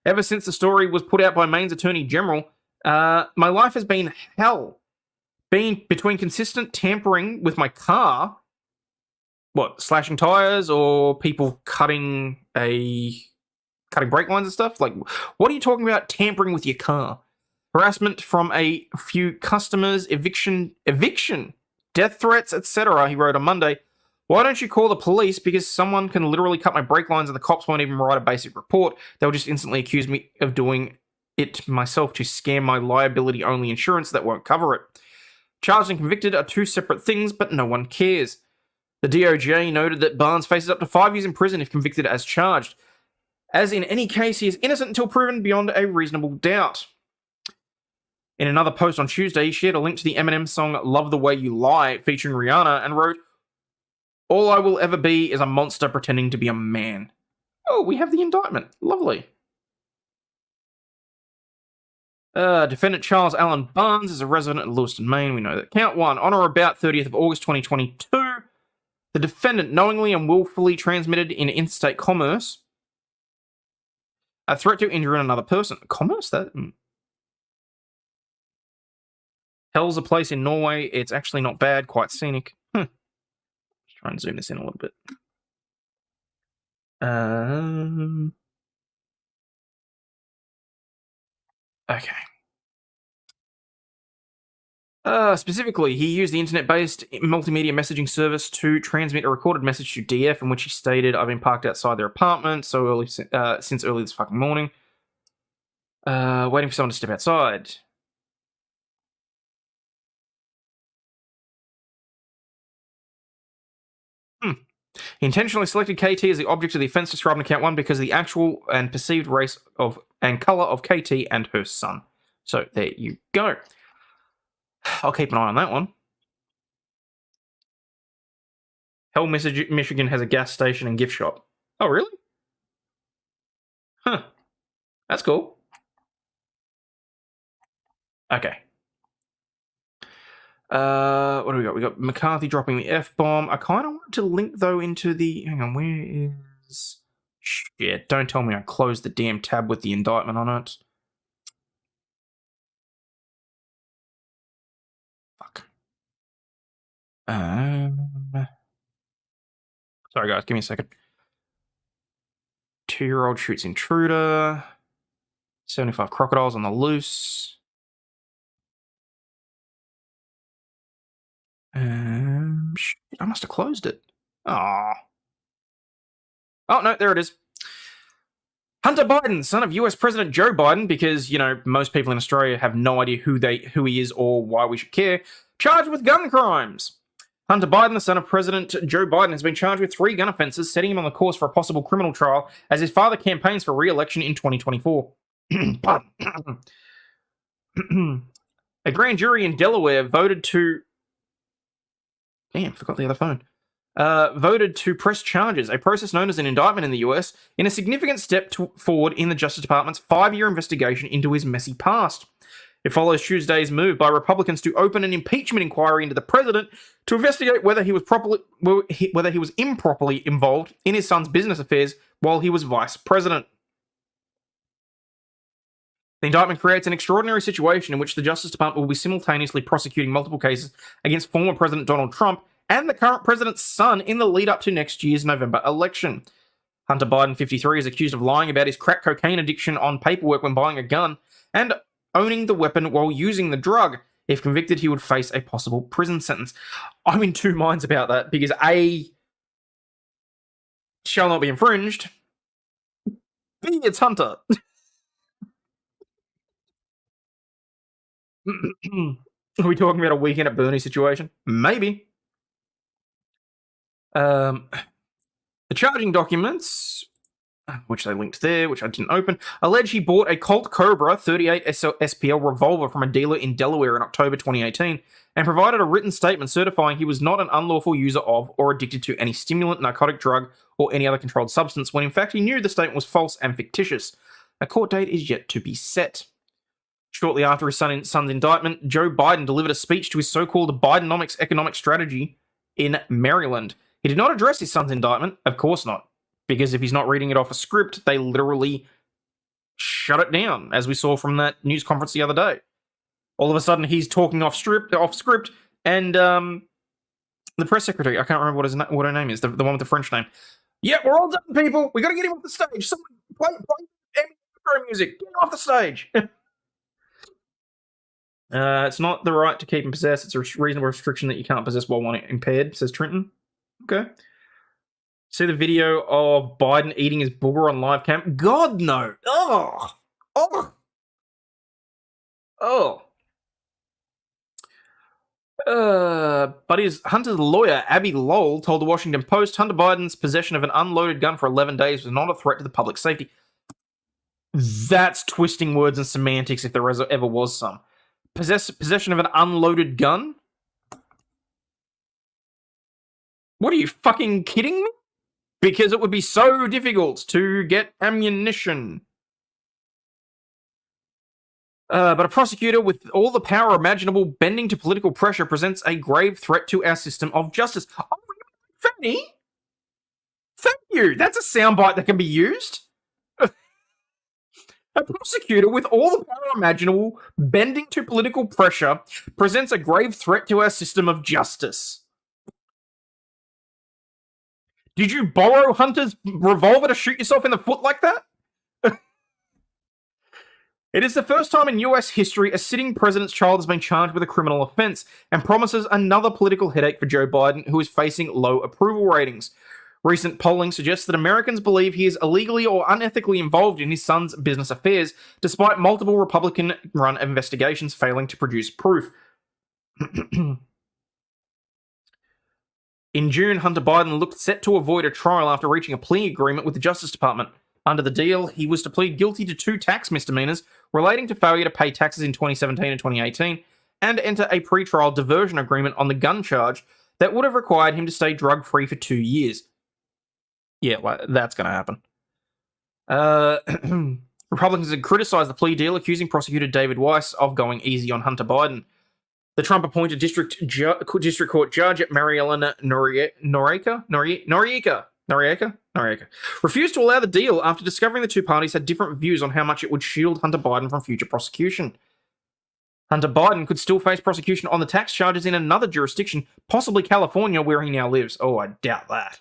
Ever since the story was put out by Maine's Attorney General, my life has been hell. Being between consistent tampering with my car, slashing tires or people cutting brake lines and stuff? Like, what are you talking about tampering with your car? Harassment from a few customers, eviction, death threats, etc., he wrote on Monday. Why don't you call the police? Because someone can literally cut my brake lines and the cops won't even write a basic report. They'll just instantly accuse me of doing it myself to scam my liability-only insurance that won't cover it. Charged and convicted are two separate things, but no one cares. The DOJ noted that Barnes faces up to 5 years in prison if convicted as charged. As in any case, he is innocent until proven beyond a reasonable doubt. In another post on Tuesday, he shared a link to the Eminem song Love the Way You Lie featuring Rihanna and wrote, "All I will ever be is a monster pretending to be a man." Oh, we have the indictment. Lovely. Defendant Charles Allen Barnes is a resident of Lewiston, Maine. We know that. Count 1. On or about 30th of August 2022, the defendant knowingly and willfully transmitted in interstate commerce a threat to injure another person. Commerce? Hell's a place in Norway. It's actually not bad, quite scenic. Let's try and zoom this in a little bit. Okay. Specifically, he used the internet-based multimedia messaging service to transmit a recorded message to DF in which he stated, "I've been parked outside their apartment since early this fucking morning, waiting for someone to step outside." He intentionally selected KT as the object of the offence described in Count 1 because of the actual and perceived race and colour of KT and her son. So there you go. I'll keep an eye on that one. Hell, Michigan has a gas station and gift shop. Oh, really? Huh. That's cool. Okay. What do we got? We got McCarthy dropping the F-bomb. I kind of want to link, though, into the... Hang on, where is... Shit, don't tell me I closed the damn tab with the indictment on it. Fuck. Sorry, guys, give me a second. 2-year-old shoots intruder. 75 crocodiles on the loose. I must have closed it. Oh, no, there it is. Hunter Biden, son of US President Joe Biden, because, you know, most people in Australia have no idea who he is or why we should care, charged with gun crimes. Hunter Biden, the son of President Joe Biden, has been charged with 3 gun offences, setting him on the course for a possible criminal trial as his father campaigns for re-election in 2024. A grand jury in Delaware voted to... Damn, forgot the other phone. Voted to press charges, a process known as an indictment in the US, in a significant step forward in the Justice Department's 5-year investigation into his messy past. It follows Tuesday's move by Republicans to open an impeachment inquiry into the president to investigate whether he was improperly involved in his son's business affairs while he was vice president. The indictment creates an extraordinary situation in which the Justice Department will be simultaneously prosecuting multiple cases against former President Donald Trump and the current president's son in the lead up to next year's November election. Hunter Biden, 53, is accused of lying about his crack cocaine addiction on paperwork when buying a gun, and owning the weapon while using the drug. If convicted, he would face a possible prison sentence. I'm in two minds about that because A, shall not be infringed. B, it's Hunter. Are we talking about a weekend at Bernie situation? Maybe. The charging documents, which they linked there, which I didn't open, allege he bought a Colt Cobra 38 SPL revolver from a dealer in Delaware in October 2018 and provided a written statement certifying he was not an unlawful user of or addicted to any stimulant, narcotic drug, or any other controlled substance, when in fact he knew the statement was false and fictitious. A court date is yet to be set. Shortly after his son's indictment, Joe Biden delivered a speech to his so-called Bidenomics economic strategy in Maryland. He did not address his son's indictment, of course not, because if he's not reading it off a script, they literally shut it down, as we saw from that news conference the other day. All of a sudden, he's talking off script, and the press secretary, I can't remember what her name is, the one with the French name. Yeah, we're all done, people. We got to get him off the stage. Someone play Emmy music. Get him off the stage. It's not the right to keep and possess. It's a reasonable restriction that you can't possess while one impaired, says Trenton. Okay. See the video of Biden eating his booger on live cam? God, no. Oh. But Hunter's lawyer, Abby Lowell, told the Washington Post Hunter Biden's possession of an unloaded gun for 11 days was not a threat to the public safety. That's twisting words and semantics if there ever was some. Possession of an unloaded gun? What, are you fucking kidding me? Because it would be so difficult to get ammunition. But a prosecutor with all the power imaginable bending to political pressure presents a grave threat to our system of justice. Oh, Fanny! Thank you! That's a soundbite that can be used. A prosecutor with all the power imaginable bending to political pressure presents a grave threat to our system of justice. Did you borrow Hunter's revolver to shoot yourself in the foot like that? It is the first time in US history a sitting president's child has been charged with a criminal offense and promises another political headache for Joe Biden, who is facing low approval ratings. Recent polling suggests that Americans believe he is illegally or unethically involved in his son's business affairs, despite multiple Republican-run investigations failing to produce proof. In June, Hunter Biden looked set to avoid a trial after reaching a plea agreement with the Justice Department. Under the deal, he was to plead guilty to 2 tax misdemeanors relating to failure to pay taxes in 2017 and 2018, and enter a pre-trial diversion agreement on the gun charge that would have required him to stay drug-free for 2 years. Yeah, well, that's going to happen. Republicans had criticized the plea deal, accusing prosecutor David Weiss of going easy on Hunter Biden. The Trump-appointed district court judge at Maryland Noriega refused to allow the deal after discovering the two parties had different views on how much it would shield Hunter Biden from future prosecution. Hunter Biden could still face prosecution on the tax charges in another jurisdiction, possibly California, where he now lives. Oh, I doubt that.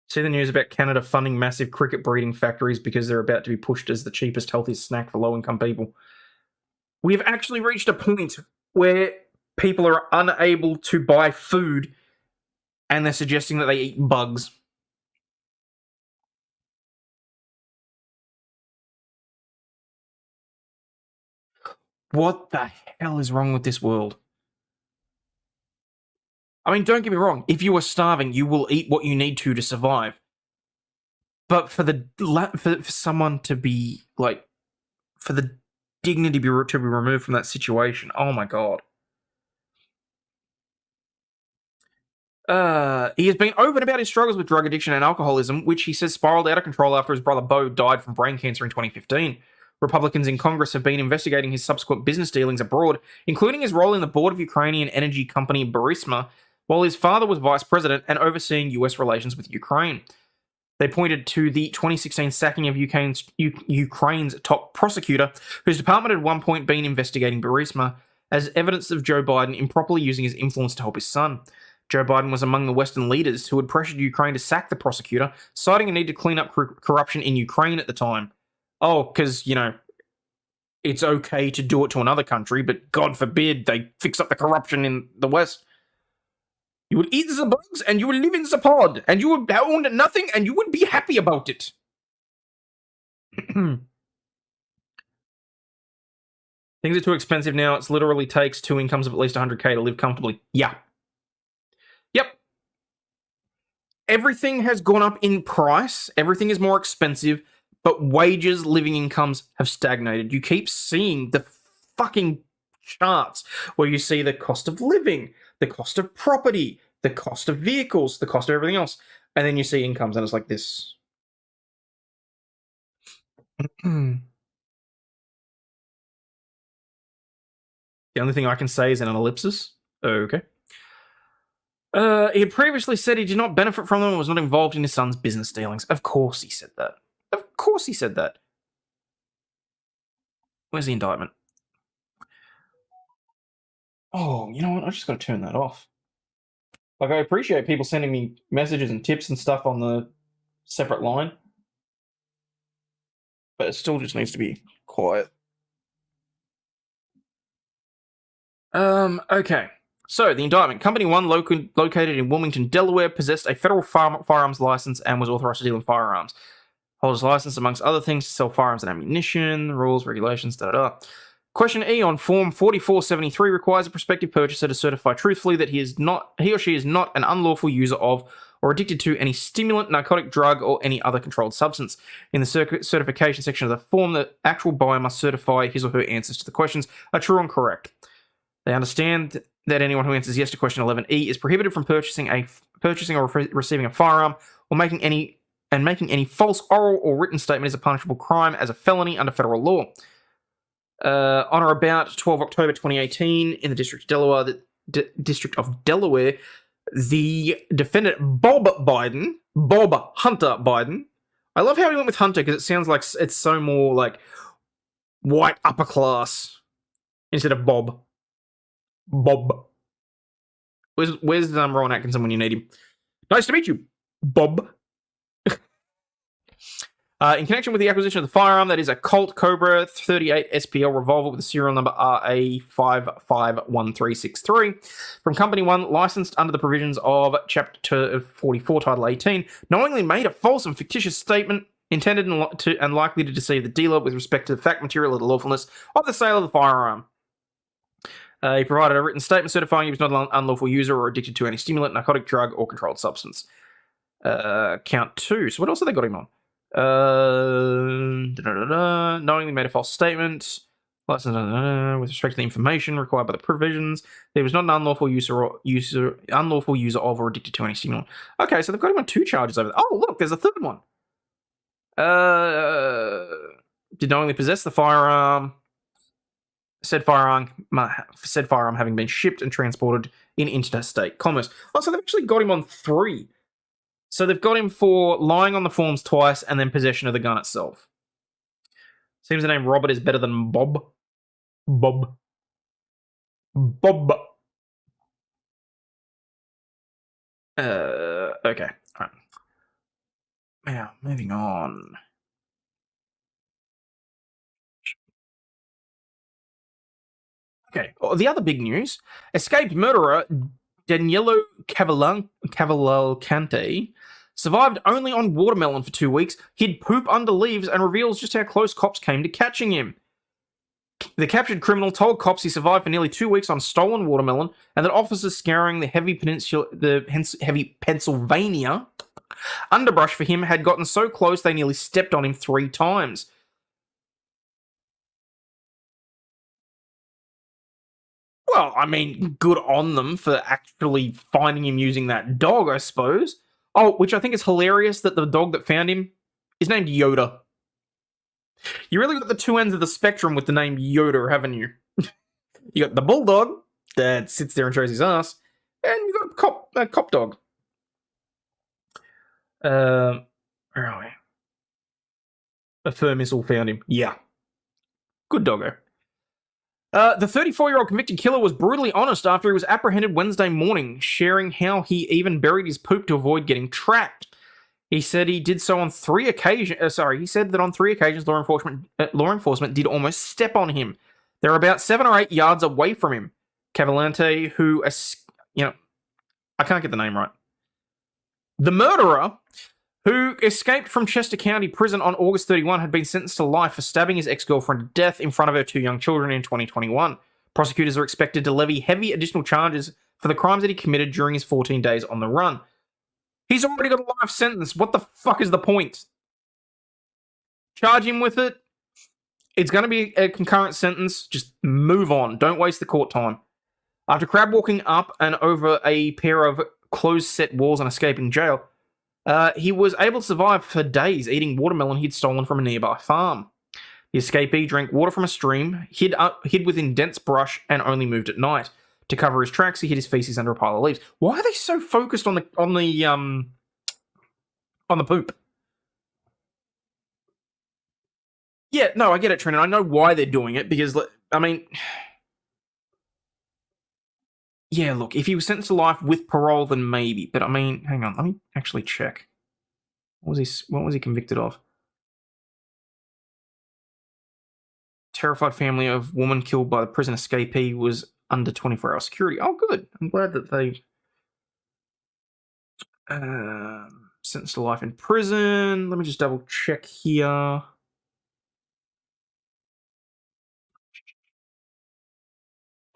See the news about Canada funding massive cricket breeding factories because they're about to be pushed as the cheapest, healthiest snack for low-income people. We have actually reached a point where people are unable to buy food and they're suggesting that they eat bugs. What the hell is wrong with this world? I mean, don't get me wrong. If you are starving, you will eat what you need to survive. But for someone to be like, for the dignity to be removed from that situation, oh my god. He has been open about his struggles with drug addiction and alcoholism, which he says spiraled out of control after his brother Beau died from brain cancer in 2015. Republicans in Congress have been investigating his subsequent business dealings abroad, including his role in the board of Ukrainian energy company Burisma, while his father was vice president and overseeing US relations with Ukraine. They pointed to the 2016 sacking of Ukraine's top prosecutor, whose department had at one point been investigating Burisma, as evidence of Joe Biden improperly using his influence to help his son. Joe Biden was among the Western leaders who had pressured Ukraine to sack the prosecutor, citing a need to clean up corruption in Ukraine at the time. Oh, because, it's okay to do it to another country, but God forbid they fix up the corruption in the West. You would eat the bugs, and you would live in the pod, and you would own nothing, and you would be happy about it. Things are too expensive now. It literally takes 2 incomes of at least 100K to live comfortably. Yeah. Yep. Everything has gone up in price. Everything is more expensive, but wages, living incomes have stagnated. You keep seeing the fucking charts where you see the cost of living, the cost of property, the cost of vehicles, the cost of everything else, and then you see incomes, and it's like this. The only thing I can say is an ellipsis. Okay. He had previously said he did not benefit from them and was not involved in his son's business dealings. Of course he said that. Of course he said that. Where's the indictment? Oh, you know what? I just got to turn that off. Like, I appreciate people sending me messages and tips and stuff on the separate line, but it still just needs to be quiet. Okay. So, the indictment. Company 1, located in Wilmington, Delaware, possessed a federal firearms license and was authorized to deal in firearms. Holds a license, amongst other things, to sell firearms and ammunition, rules, regulations, da-da-da. Question E on Form 4473 requires a prospective purchaser to certify truthfully that he or she is not an unlawful user of or addicted to any stimulant, narcotic, drug, or any other controlled substance. In the certification section of the form, the actual buyer must certify his or her answers to the questions are true and correct. They understand that anyone who answers yes to question 11E is prohibited from purchasing or receiving a firearm or making any false oral or written statement is a punishable crime as a felony under federal law. On or about 12 October 2018, in the District of Delaware, the defendant Bob Hunter Biden. I love how he went with Hunter because it sounds like it's so more like white upper class instead of Bob. Where's Rowan Atkinson when you need him? Nice to meet you, Bob. In connection with the acquisition of the firearm, that is a Colt Cobra 38 SPL revolver with a serial number RA551363 from Company 1, licensed under the provisions of Chapter 44, Title 18, knowingly made a false and fictitious statement intended and likely to deceive the dealer with respect to the fact, material, or the lawfulness of the sale of the firearm. He provided a written statement certifying he was not an unlawful user or addicted to any stimulant, narcotic, drug, or controlled substance. Count 2. So what else have they got him on? Knowingly made a false statement with respect to the information required by the provisions. He was not an unlawful user of or addicted to any stimulant. Okay, so they've got him on 2 charges over there. Oh, look, there's a third one. Did knowingly possess the firearm. Said firearm having been shipped and transported in interstate commerce. Oh, so they've actually got him on 3. So they've got him for lying on the forms twice and then possession of the gun itself. Seems the name Robert is better than Bob. Bob. Okay. All right. Now, moving on. Okay. The other big news: escaped murderer Daniello Cavalcante survived only on watermelon for 2 weeks, hid poop under leaves, and reveals just how close cops came to catching him. The captured criminal told cops he survived for nearly 2 weeks on stolen watermelon, and that officers scouring the heavy Pennsylvania underbrush for him had gotten so close they nearly stepped on him 3 times. Well, I mean, good on them for actually finding him using that dog, I suppose. Oh, which I think is hilarious that the dog that found him is named Yoda. You really got the 2 ends of the spectrum with the name Yoda, haven't you? You got the bulldog that sits there and shows his ass, and you got a cop dog. Where are we? A fur missile found him. Yeah. Good doggo. The 34-year-old convicted killer was brutally honest after he was apprehended Wednesday morning, sharing how he even buried his poop to avoid getting tracked. He said he did so on 3 occasions. He said that on 3 occasions law enforcement did almost step on him. They're about 7 or 8 yards away from him. Cavalante, who, I can't get the name right. The murderer, who escaped from Chester County Prison on August 31, had been sentenced to life for stabbing his ex-girlfriend to death in front of her 2 young children in 2021. Prosecutors are expected to levy heavy additional charges for the crimes that he committed during his 14 days on the run. He's already got a life sentence. What the fuck is the point? Charge him with it. It's going to be a concurrent sentence. Just move on. Don't waste the court time. After crab walking up and over a pair of closed-set walls and escaping jail, he was able to survive for days eating watermelon he'd stolen from a nearby farm. The escapee drank water from a stream, hid within dense brush, and only moved at night. To cover his tracks, he hid his feces under a pile of leaves. Why are they so focused on the poop? Yeah, no, I get it, Trent. I know why they're doing it because, I mean, yeah, look, if he was sentenced to life with parole, then maybe. But I mean, hang on, let me actually check. What was he convicted of? Terrified family of woman killed by the prison escapee was under 24-hour security. Oh, good. I'm glad that they sentenced to life in prison. Let me just double check here.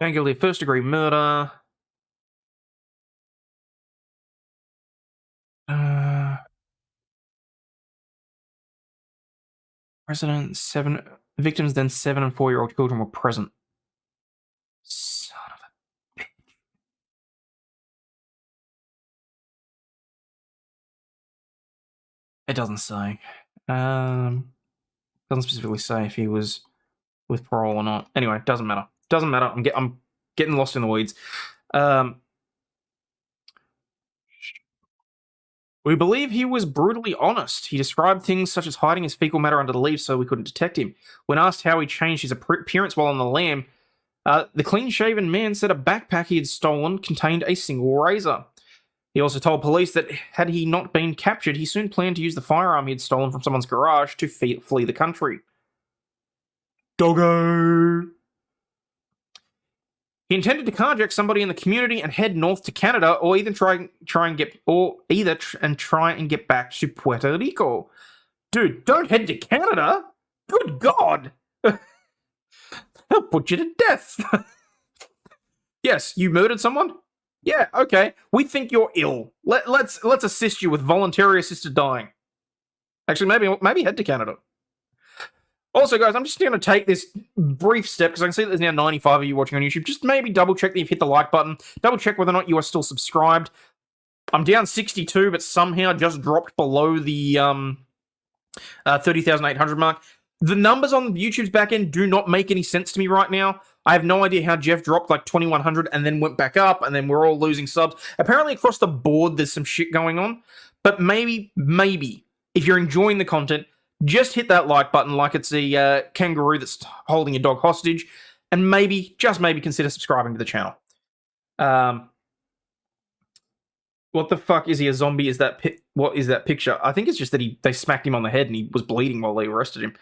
Found guilty of first-degree murder. Victims, then 7 and 4-year-old children were present. Son of a bitch. It doesn't say. Doesn't specifically say if he was with parole or not. Anyway, doesn't matter. Doesn't matter. I'm getting lost in the weeds. We believe he was brutally honest. He described things such as hiding his fecal matter under the leaves so we couldn't detect him. When asked how he changed his appearance while on the lam, the clean-shaven man said a backpack he had stolen contained a single razor. He also told police that had he not been captured, he soon planned to use the firearm he had stolen from someone's garage to flee the country. Doggo! He intended to carjack somebody in the community and head north to Canada, or either try and get back to Puerto Rico. Dude, don't head to Canada. Good God, they'll put you to death. Yes, you murdered someone. Yeah, okay. We think you're ill. Let's assist you with voluntary assisted dying. Actually, maybe head to Canada. Also, guys, I'm just going to take this brief step because I can see that there's now 95 of you watching on YouTube. Just maybe double check that you've hit the like button. Double check whether or not you are still subscribed. I'm down 62, but somehow just dropped below the 30,800 mark. The numbers on YouTube's back end do not make any sense to me right now. I have no idea how Jeff dropped like 2,100 and then went back up, and then we're all losing subs. Apparently, across the board, there's some shit going on. But maybe, if you're enjoying the content, just hit that like button like it's a kangaroo that's holding your dog hostage, and just maybe consider subscribing to the channel. What the fuck is he, a zombie? What is that picture? I think it's just that they smacked him on the head and he was bleeding while they arrested him.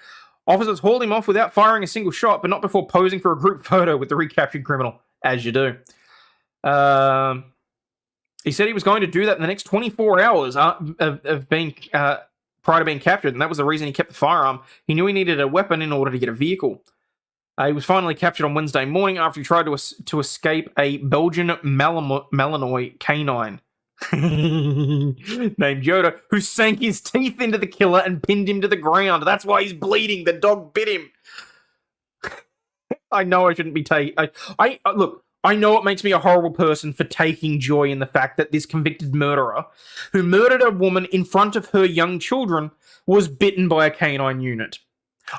Officers hauled him off without firing a single shot, but not before posing for a group photo with the recaptured criminal, as you do. He said he was going to do that in the next 24 hours of being prior to being captured, and that was the reason he kept the firearm. He knew he needed a weapon in order to get a vehicle. He was finally captured on Wednesday morning after he tried to escape a Belgian Malinois canine named Yoda, who sank his teeth into the killer and pinned him to the ground. That's why he's bleeding. The dog bit him. I know I shouldn't be look, I know it makes me a horrible person for taking joy in the fact that this convicted murderer, who murdered a woman in front of her young children, was bitten by a canine unit.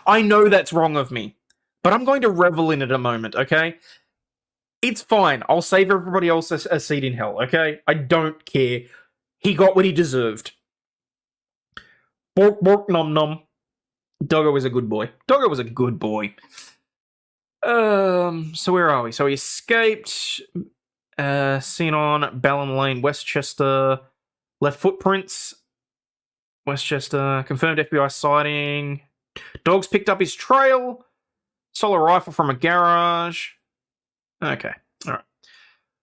I know that's wrong of me, but I'm going to revel in it a moment, okay? It's fine. I'll save everybody else a seat in hell, okay? I don't care. He got what he deserved. Bork, bork, nom, nom. Doggo was a good boy. Doggo was a good boy. So where are we? So he escaped. Seen on Ballon Lane, Westchester. Left footprints. Westchester. Confirmed FBI sighting. Dogs picked up his trail. Stole a rifle from a garage. Okay. All right.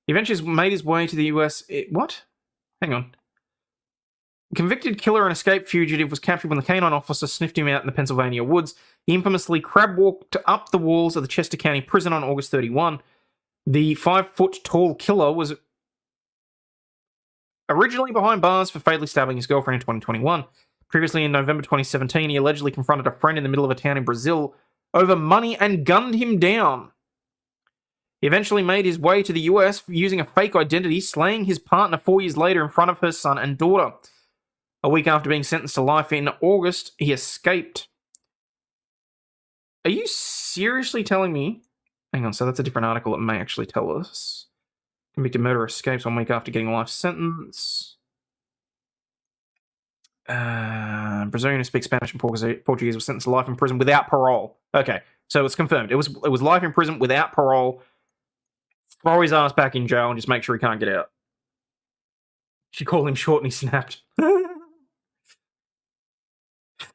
He eventually made his way to the US. What? Hang on. Convicted killer and escaped fugitive was captured when the canine officer sniffed him out in the Pennsylvania woods. He infamously crab walked up the walls of the Chester County Prison on August 31. The 5-foot-tall killer was originally behind bars for fatally stabbing his girlfriend in 2021. Previously, in November 2017, he allegedly confronted a friend in the middle of a town in Brazil over money and gunned him down. He eventually made his way to the US using a fake identity, slaying his partner 4 years later in front of her son and daughter. A week after being sentenced to life in August, he escaped. Are you seriously telling me? Hang on, so that's a different article that may actually tell us. Convicted murderer escapes 1 week after getting a life sentence. Brazilian who speaks Spanish and Portuguese was sentenced to life in prison without parole. Okay, so it's confirmed. It was life in prison without parole. Throw his ass back in jail and just make sure he can't get out. She called him short and he snapped.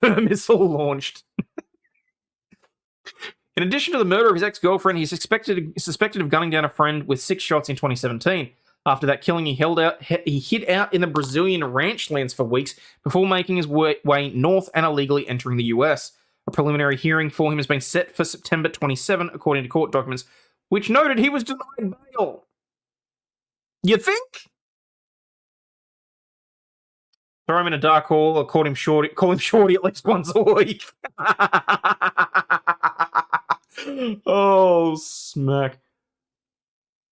Missile launched. In addition to the murder of his ex-girlfriend, he's suspected of gunning down a friend with 6 shots in 2017. After that killing, he hid out in the Brazilian ranch lands for weeks before making his way north and illegally entering the US. A preliminary hearing for him has been set for September 27, according to court documents, which noted he was denied bail. You think? Throw him in a dark hall or call him shorty at least once a week. Oh, smack.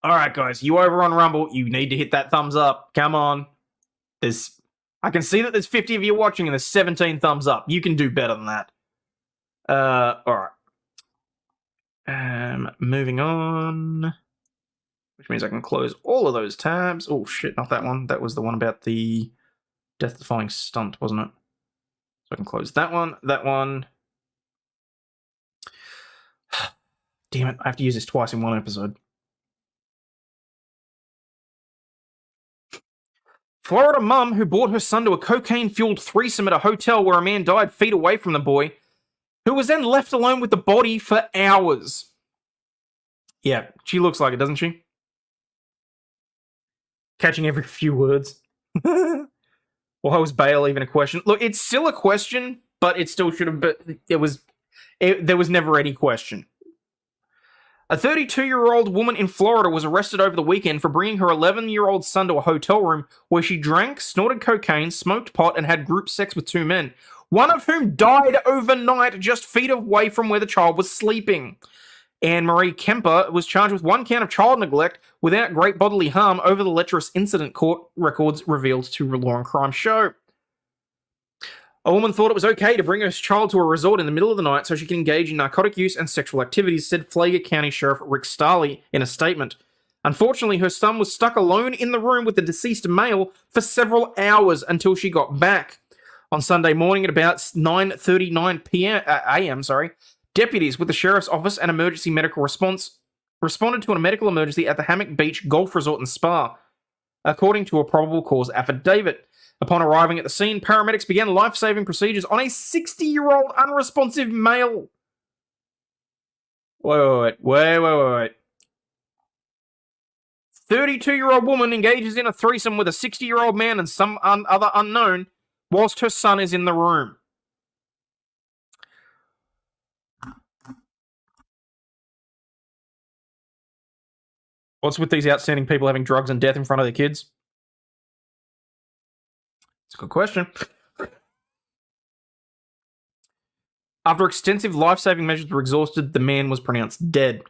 Alright, guys, you over on Rumble, you need to hit that thumbs up. Come on. I can see that there's 50 of you watching and there's 17 thumbs up. You can do better than that. Alright. Moving on. Which means I can close all of those tabs. Oh, shit, not that one. That was the one about the death-defying stunt, wasn't it? So I can close that one, that one. Damn it, I have to use this twice in one episode. Florida mum who brought her son to a cocaine-fueled threesome at a hotel where a man died feet away from the boy, who was then left alone with the body for hours. Yeah, she looks like it, doesn't she? Catching every few words. Why was bail even a question? Look, it's still a question, but it still should have been. There was never any question. A 32-year-old woman in Florida was arrested over the weekend for bringing her 11-year-old son to a hotel room where she drank, snorted cocaine, smoked pot, and had group sex with 2 men, one of whom died overnight just feet away from where the child was sleeping. Anne Marie Kemper was charged with 1 count of child neglect without great bodily harm over the lecherous incident, court records revealed to Law and Crime Show. A woman thought it was okay to bring her child to a resort in the middle of the night so she could engage in narcotic use and sexual activities, said Flagler County Sheriff Rick Starley in a statement. Unfortunately, her son was stuck alone in the room with the deceased male for several hours until she got back. On Sunday morning at about 9:39 a.m., deputies with the sheriff's office and emergency medical response responded to a medical emergency at the Hammock Beach Golf Resort and Spa, according to a probable cause affidavit. Upon arriving at the scene, paramedics began life-saving procedures on a 60-year-old unresponsive male. Wait. 32-year-old woman engages in a threesome with a 60-year-old man and some other unknown whilst her son is in the room. What's with these outstanding people having drugs and death in front of their kids? It's a good question. After extensive life-saving measures were exhausted, the man was pronounced dead.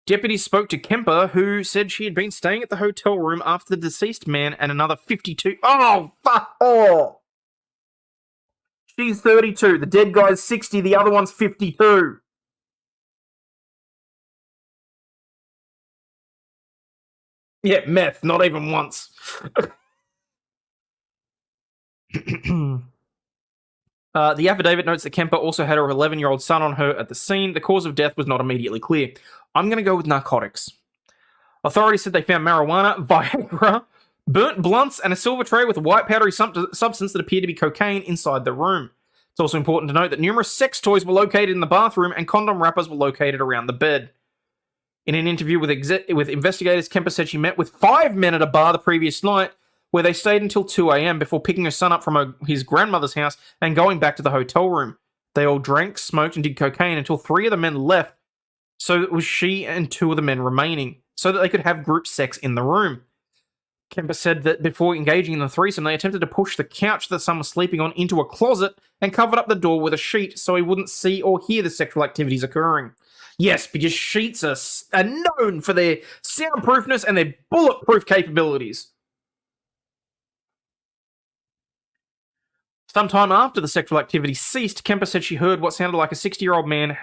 Deputies spoke to Kemper, who said she had been staying at the hotel room after the deceased man and another 52... Oh, fuck! Oh! She's 32. The dead guy's 60. The other one's 52. Yeah, meth. Not even once. The affidavit notes that Kemper also had her 11-year-old son on her at the scene. The cause of death was not immediately clear. I'm going to go with narcotics. Authorities said they found marijuana, Viagra, burnt blunts, and a silver tray with a white powdery substance that appeared to be cocaine inside the room. It's also important to note that numerous sex toys were located in the bathroom and condom wrappers were located around the bed. In an interview with investigators, Kemper said she met with 5 men at a bar the previous night, where they stayed until 2 a.m. before picking her son up from his grandmother's house and going back to the hotel room. They all drank, smoked, and did cocaine until 3 of the men left, so it was she and 2 of the men remaining, so that they could have group sex in the room. Kemper said that before engaging in the threesome, they attempted to push the couch that son was sleeping on into a closet and covered up the door with a sheet so he wouldn't see or hear the sexual activities occurring. Yes, because sheets are known for their soundproofness and their bulletproof capabilities. Sometime after the sexual activity ceased, Kemper said she heard what sounded like a 60-year-old man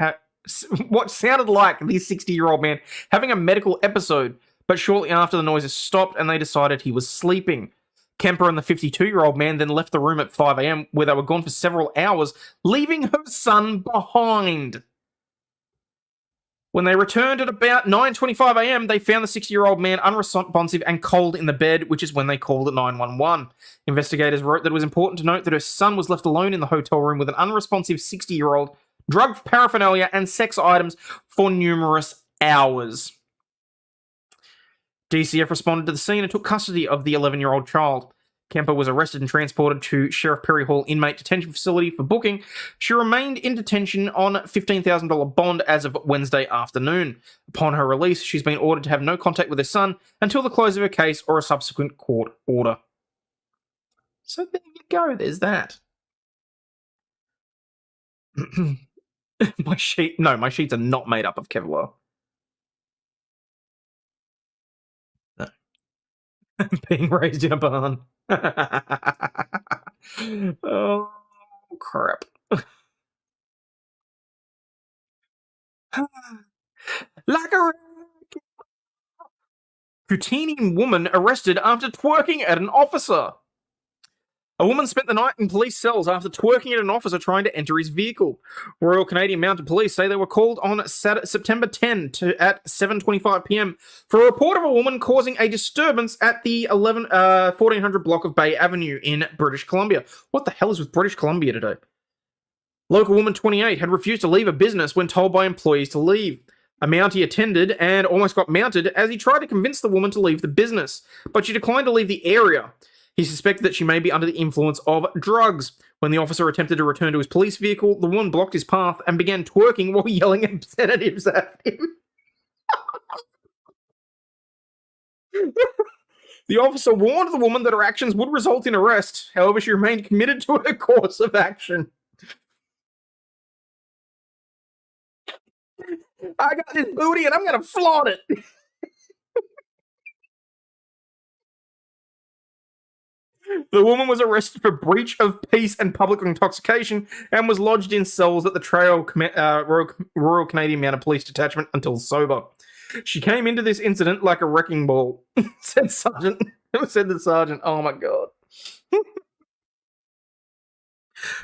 having a medical episode, but shortly after the noises stopped and they decided he was sleeping. Kemper and the 52-year-old man then left the room at 5 a.m. where they were gone for several hours, leaving her son behind. When they returned at about 9:25 a.m., they found the 60-year-old man unresponsive and cold in the bed, which is when they called 911. Investigators wrote that it was important to note that her son was left alone in the hotel room with an unresponsive 60-year-old, drug paraphernalia, and sex items for numerous hours. DCF responded to the scene and took custody of the 11-year-old child. Kemper was arrested and transported to Sheriff Perry Hall Inmate Detention Facility for booking. She remained in detention on $15,000 bond as of Wednesday afternoon. Upon her release, she's been ordered to have no contact with her son until the close of her case or a subsequent court order. So there you go, there's that. My sheets are not made up of Kevlar. No. Being raised in a barn. Oh, crap. Like a Putinian woman arrested after twerking at an officer. A woman spent the night in police cells after twerking at an officer trying to enter his vehicle. Royal Canadian Mounted Police say they were called on September 10 at 7:25 p.m. for a report of a woman causing a disturbance at the 1400 block of Bay Avenue in British Columbia. What the hell is with British Columbia today? Local woman 28 had refused to leave a business when told by employees to leave. A Mountie attended and almost got mounted as he tried to convince the woman to leave the business, but she declined to leave the area. He suspected that she may be under the influence of drugs. When the officer attempted to return to his police vehicle, the woman blocked his path and began twerking while yelling obscenities at him. The officer warned the woman that her actions would result in arrest. However, she remained committed to her course of action. I got this booty and I'm going to flaunt it. The woman was arrested for breach of peace and public intoxication and was lodged in cells at the Royal Canadian Mounted Police Detachment until sober. She came into this incident like a wrecking ball, said the sergeant. Oh my god.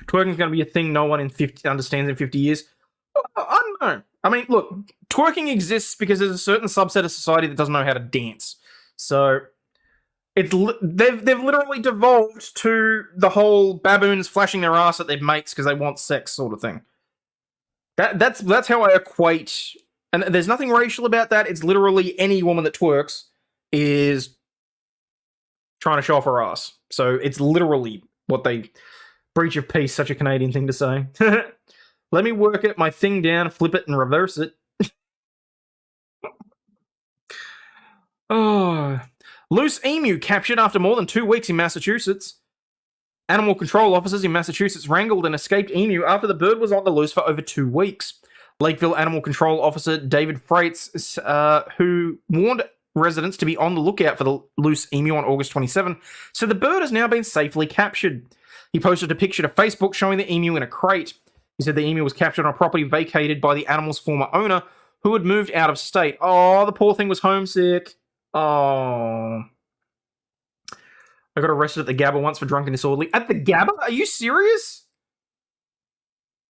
Twerking is going to be a thing no one understands in 50 years. I don't know. I mean, look, twerking exists because there's a certain subset of society that doesn't know how to dance. So they've literally devolved to the whole baboons flashing their ass at their mates because they want sex sort of thing. That's how I equate, and there's nothing racial about that. It's literally any woman that twerks is trying to show off her ass. So it's literally what they breach of peace. Such a Canadian thing to say. Let me work it, my thing down, flip it, and reverse it. Oh. Loose emu captured after more than 2 weeks in Massachusetts. Animal control officers in Massachusetts wrangled an escaped emu after the bird was on the loose for over 2 weeks. Lakeville Animal Control Officer David Freites, who warned residents to be on the lookout for the loose emu on August 27, said the bird has now been safely captured. He posted a picture to Facebook showing the emu in a crate. He said the emu was captured on a property vacated by the animal's former owner, who had moved out of state. Oh, the poor thing was homesick. Oh. I got arrested at the Gabba once for drunk and disorderly. At the Gabba? Are you serious?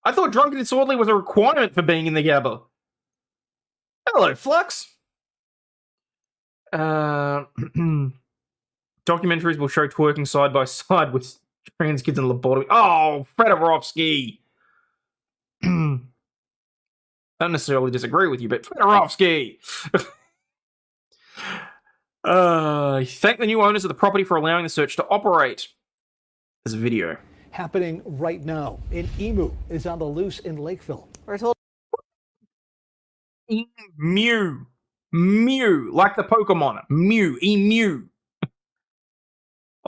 I thought drunk and disorderly was a requirement for being in the Gabba. Hello, Flux. Documentaries will show twerking side by side with trans kids in lobotomy. Oh, Fedorovsky. I don't necessarily disagree with you, but Fedorovsky. Thank the new owners of the property for allowing the search to operate. There's a video. Happening right now. An emu is on the loose in Lakeville. We're told Mew. Mew. Like the Pokemon. Mew. Emu.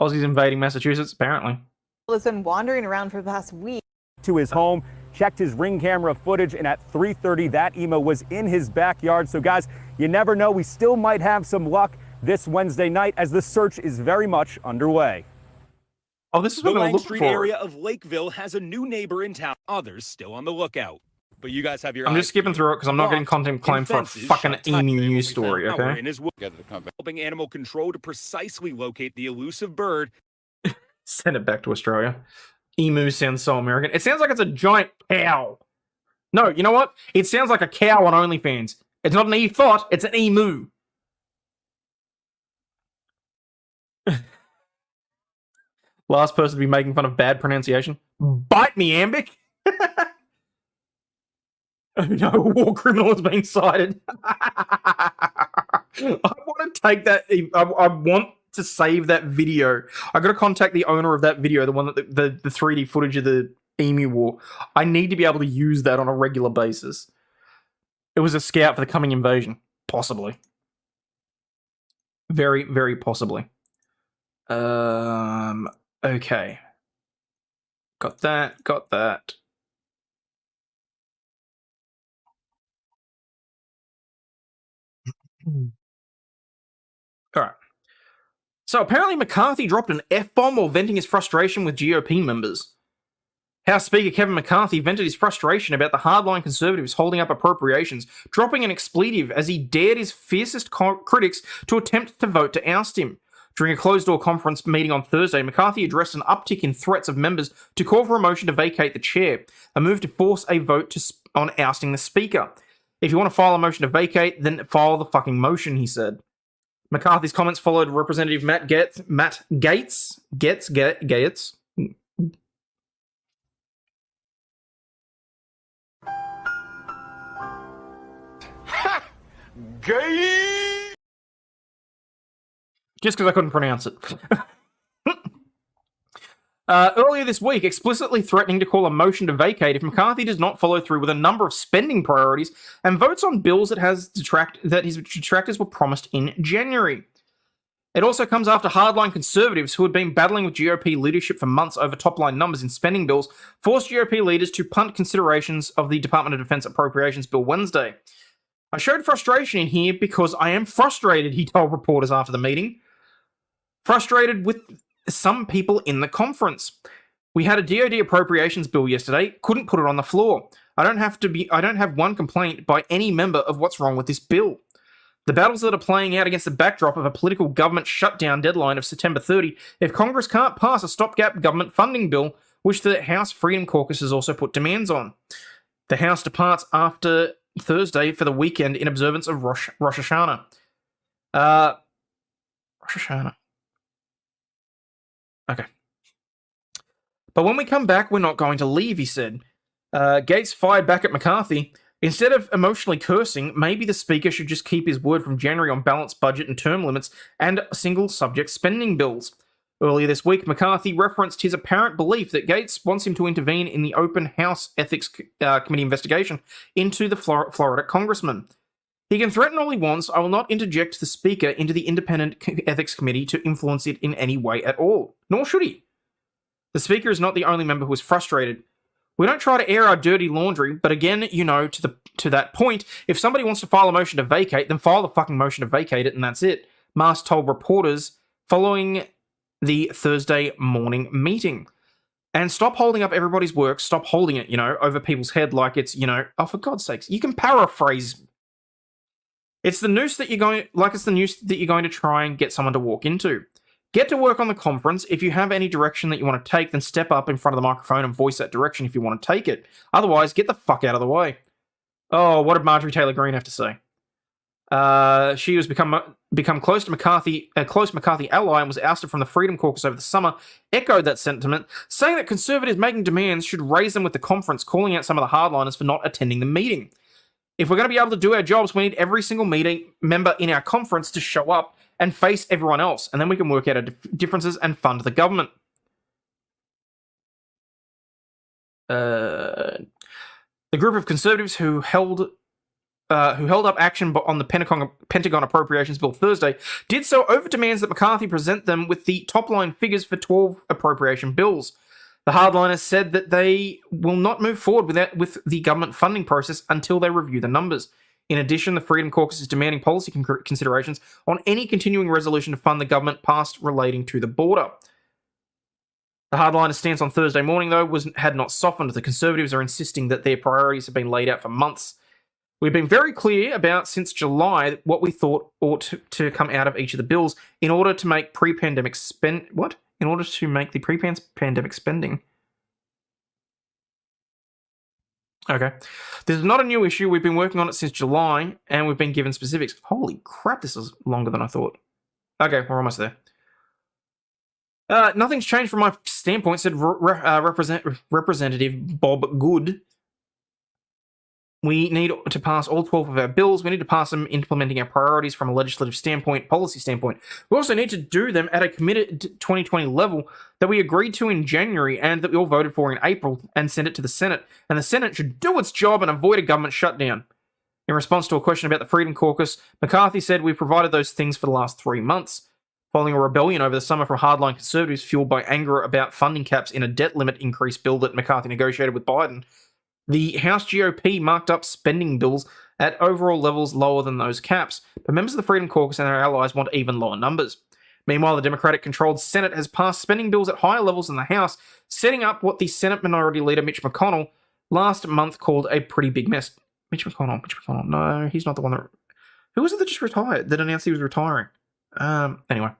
Aussies invading Massachusetts, apparently. Has been wandering around for the past week. To his home, checked his Ring camera footage, and at 3:30, that emo was in his backyard. So, guys, you never know. We still might have some luck this Wednesday night as the search is very much underway. Oh, this is what The I'm Lang looking Street for. area of Lakeville has a new neighbor in town. Others still on the lookout. But you guys have your I'm just skipping through it because I'm not getting content claimed for a fucking emu news story, okay? Helping animal control to precisely locate the elusive bird. Send it back to Australia. Emu sounds so American. It sounds like it's a giant cow. No, you know what? It sounds like a cow on OnlyFans. It's not an e-thought, it's an emu. Last person to be making fun of bad pronunciation. Bite me, Ambic. No, war criminal is being cited. I want to take that. I want to save that video. I got to contact the owner of that video, the one that the 3D footage of the Emu War. I need to be able to use that on a regular basis. It was a scout for the coming invasion, possibly. Very, very possibly. Okay. Got that. Got that. All right. So apparently McCarthy dropped an F-bomb while venting his frustration with GOP members. House Speaker Kevin McCarthy vented his frustration about the hardline Conservatives holding up appropriations, dropping an expletive as he dared his fiercest critics to attempt to vote to oust him. During a closed-door conference meeting on Thursday, McCarthy addressed an uptick in threats of members to call for a motion to vacate the chair, a move to force a vote on ousting the Speaker. If you want to file a motion to vacate, then file the fucking motion, he said. McCarthy's comments followed Representative Matt Gaetz. Gay! Just because I couldn't pronounce it. Earlier this week, explicitly threatening to call a motion to vacate if McCarthy does not follow through with a number of spending priorities and votes on bills that his detractors were promised in January. It also comes after hardline Conservatives who had been battling with GOP leadership for months over top-line numbers in spending bills forced GOP leaders to punt considerations of the Department of Defense Appropriations Bill Wednesday. I showed frustration in here because I am frustrated, he told reporters after the meeting. Frustrated with some people in the conference. We had a DoD appropriations bill yesterday, couldn't put it on the floor. I don't have one complaint by any member of what's wrong with this bill. The battles that are playing out against the backdrop of a political government shutdown deadline of September 30, if Congress can't pass a stopgap government funding bill, which the House Freedom Caucus has also put demands on. The House departs after Thursday for the weekend in observance of Rosh Hashanah. Rosh Hashanah. Okay. But when we come back, we're not going to leave, he said. Gates fired back at McCarthy. Instead of emotionally cursing, maybe the Speaker should just keep his word from January on balanced budget and term limits and single-subject spending bills. Earlier this week, McCarthy referenced his apparent belief that Gates wants him to intervene in the open House Ethics Committee investigation into the Florida congressman. He can threaten all he wants. I will not interject the Speaker into the Independent Ethics Committee to influence it in any way at all. Nor should he. The Speaker is not the only member who is frustrated. We don't try to air our dirty laundry, but again, you know, to that point, if somebody wants to file a motion to vacate, then file the fucking motion to vacate it, and that's it. Mast told reporters following the Thursday morning meeting. And stop holding up everybody's work, stop holding it, you know, over people's head like it's, you know, oh, for God's sakes, you can paraphrase. It's the noose that you're going to try and get someone to walk into. Get to work on the conference. If you have any direction that you want to take, then step up in front of the microphone and voice that direction if you want to take it. Otherwise, get the fuck out of the way. Oh, what did Marjorie Taylor Greene have to say? She has become close to McCarthy, a close McCarthy ally, and was ousted from the Freedom Caucus over the summer, echoed that sentiment, saying that conservatives making demands should raise them with the conference, calling out some of the hardliners for not attending the meeting. If we're going to be able to do our jobs, we need every single member in our conference to show up and face everyone else, and then we can work out our differences and fund the government. The group of conservatives who held up action on the Pentagon Appropriations Bill Thursday did so over demands that McCarthy present them with the top-line figures for 12 appropriation bills. The hardliners said that they will not move forward with the government funding process until they review the numbers. In addition, the Freedom Caucus is demanding policy considerations on any continuing resolution to fund the government passed relating to the border. The hardliners' stance on Thursday morning, though, had not softened. The Conservatives are insisting that their priorities have been laid out for months. We've been very clear about since July what we thought ought to come out of each of the bills in order to make pre-pandemic In order to make the pre-pandemic spending. Okay. This is not a new issue. We've been working on it since July, and we've been given specifics. Holy crap, this is longer than I thought. Okay, we're almost there. Nothing's changed from my standpoint, said Representative Bob Good. We need to pass all 12 of our bills. We need to pass them implementing our priorities from a legislative standpoint, policy standpoint. We also need to do them at a committed 2020 level that we agreed to in January and that we all voted for in April and send it to the Senate. And the Senate should do its job and avoid a government shutdown. In response to a question about the Freedom Caucus, McCarthy said we've provided those things for the last 3 months. Following a rebellion over the summer from hardline conservatives fueled by anger about funding caps in a debt limit increase bill that McCarthy negotiated with Biden, the House GOP marked up spending bills at overall levels lower than those caps, but members of the Freedom Caucus and their allies want even lower numbers. Meanwhile, the Democratic-controlled Senate has passed spending bills at higher levels than the House, setting up what the Senate Minority Leader Mitch McConnell last month called a pretty big mess. Mitch McConnell. No, he's not the one that... Who was it that just retired, that announced he was retiring? Anyway.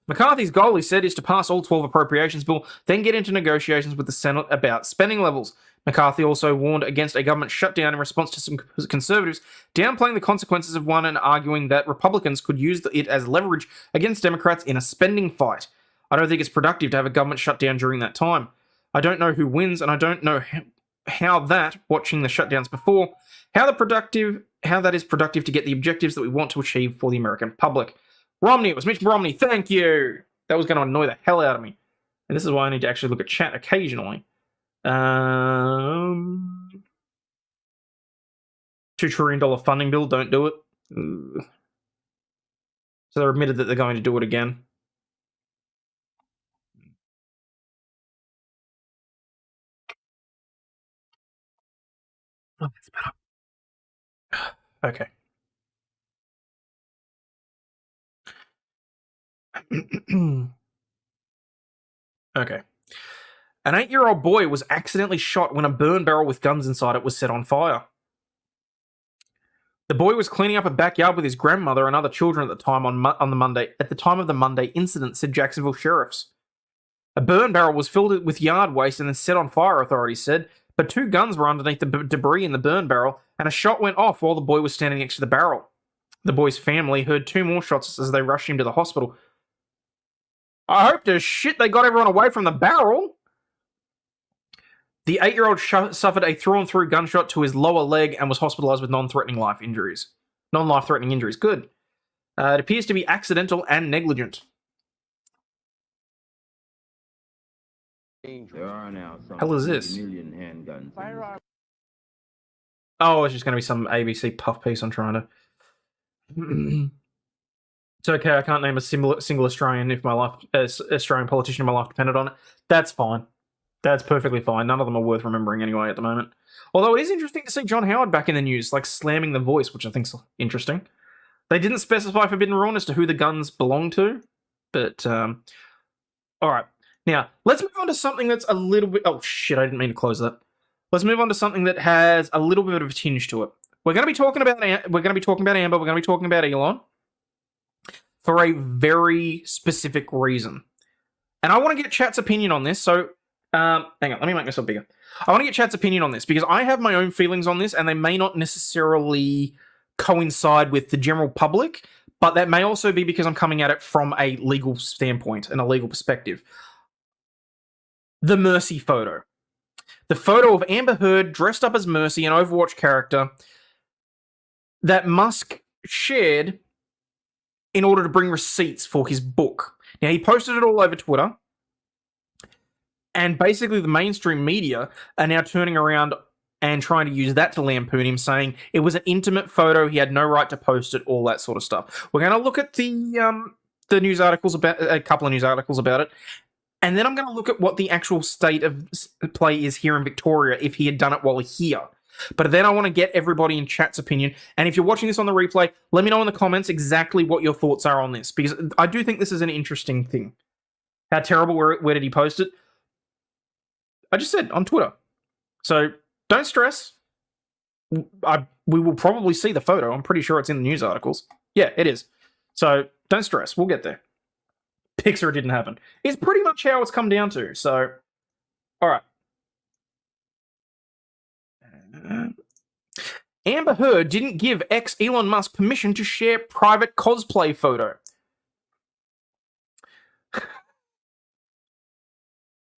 McCarthy's goal, he said, is to pass all 12 appropriations bill, then get into negotiations with the Senate about spending levels. McCarthy also warned against a government shutdown in response to some conservatives downplaying the consequences of one and arguing that Republicans could use it as leverage against Democrats in a spending fight. I don't think it's productive to have a government shutdown during that time. I don't know who wins, and I don't know how that, watching the shutdowns before, how that is productive to get the objectives that we want to achieve for the American public. Romney, it was Mitch Romney, thank you! That was going to annoy the hell out of me. And this is why I need to actually look at chat occasionally. $2 trillion funding bill, don't do it. Ugh. So they're admitted that they're going to do it again. Oh, that's better. Okay. Okay. An 8-year-old boy was accidentally shot when a burn barrel with guns inside it was set on fire. The boy was cleaning up a backyard with his grandmother and other children at the time at the time of the Monday incident, said Jacksonville sheriffs. A burn barrel was filled with yard waste and then set on fire, authorities said, but 2 guns were underneath the debris in the burn barrel, and a shot went off while the boy was standing next to the barrel. The boy's family heard 2 more shots as they rushed him to the hospital. I hope to shit they got everyone away from the barrel. The 8-year-old suffered a through-and-through gunshot to his lower leg and was hospitalized with non-life-threatening injuries. Good. It appears to be accidental and negligent. There are now some Hell is this? million handguns. Oh, it's just going to be some ABC puff piece I'm trying to... It's okay, I can't name a single Australian Australian politician if my life depended on it. That's fine. That's perfectly fine. None of them are worth remembering anyway at the moment. Although it is interesting to see John Howard back in the news, like slamming the voice, which I think's interesting. They didn't specify Forbidden Rule as to who the guns belong to, but alright. Now, let's move on to something that's a little bit... Oh shit, I didn't mean to close that. Let's move on to something that has a little bit of a tinge to it. We're going to be talking about Amber, we're going to be talking about Elon. for a very specific reason. And I want to get chat's opinion on this, so hang on, let me make myself bigger. I want to get chat's opinion on this, because I have my own feelings on this, and they may not necessarily coincide with the general public, but that may also be because I'm coming at it from a legal standpoint and a legal perspective. The Mercy photo. The photo of Amber Heard dressed up as Mercy, an Overwatch character, that Musk shared in order to bring receipts for his book. Now, he posted it all over Twitter, and basically the mainstream media are now turning around and trying to use that to lampoon him, saying it was an intimate photo, he had no right to post it, all that sort of stuff. We're going to look at the news articles about a couple of news articles about it, and then I'm going to look at what the actual state of play is here in Victoria if he had done it while here. But then I want to get everybody in chat's opinion, and if you're watching this on the replay, let me know in the comments exactly what your thoughts are on this, because I do think this is an interesting thing. How terrible, where did he post it? I just said on Twitter. So don't stress. We will probably see the photo. I'm pretty sure it's in the news articles. Yeah, it is. So don't stress. We'll get there. Pixar didn't happen. It's pretty much how it's come down to. So, all right. Amber Heard didn't give Elon Musk permission to share private cosplay photo.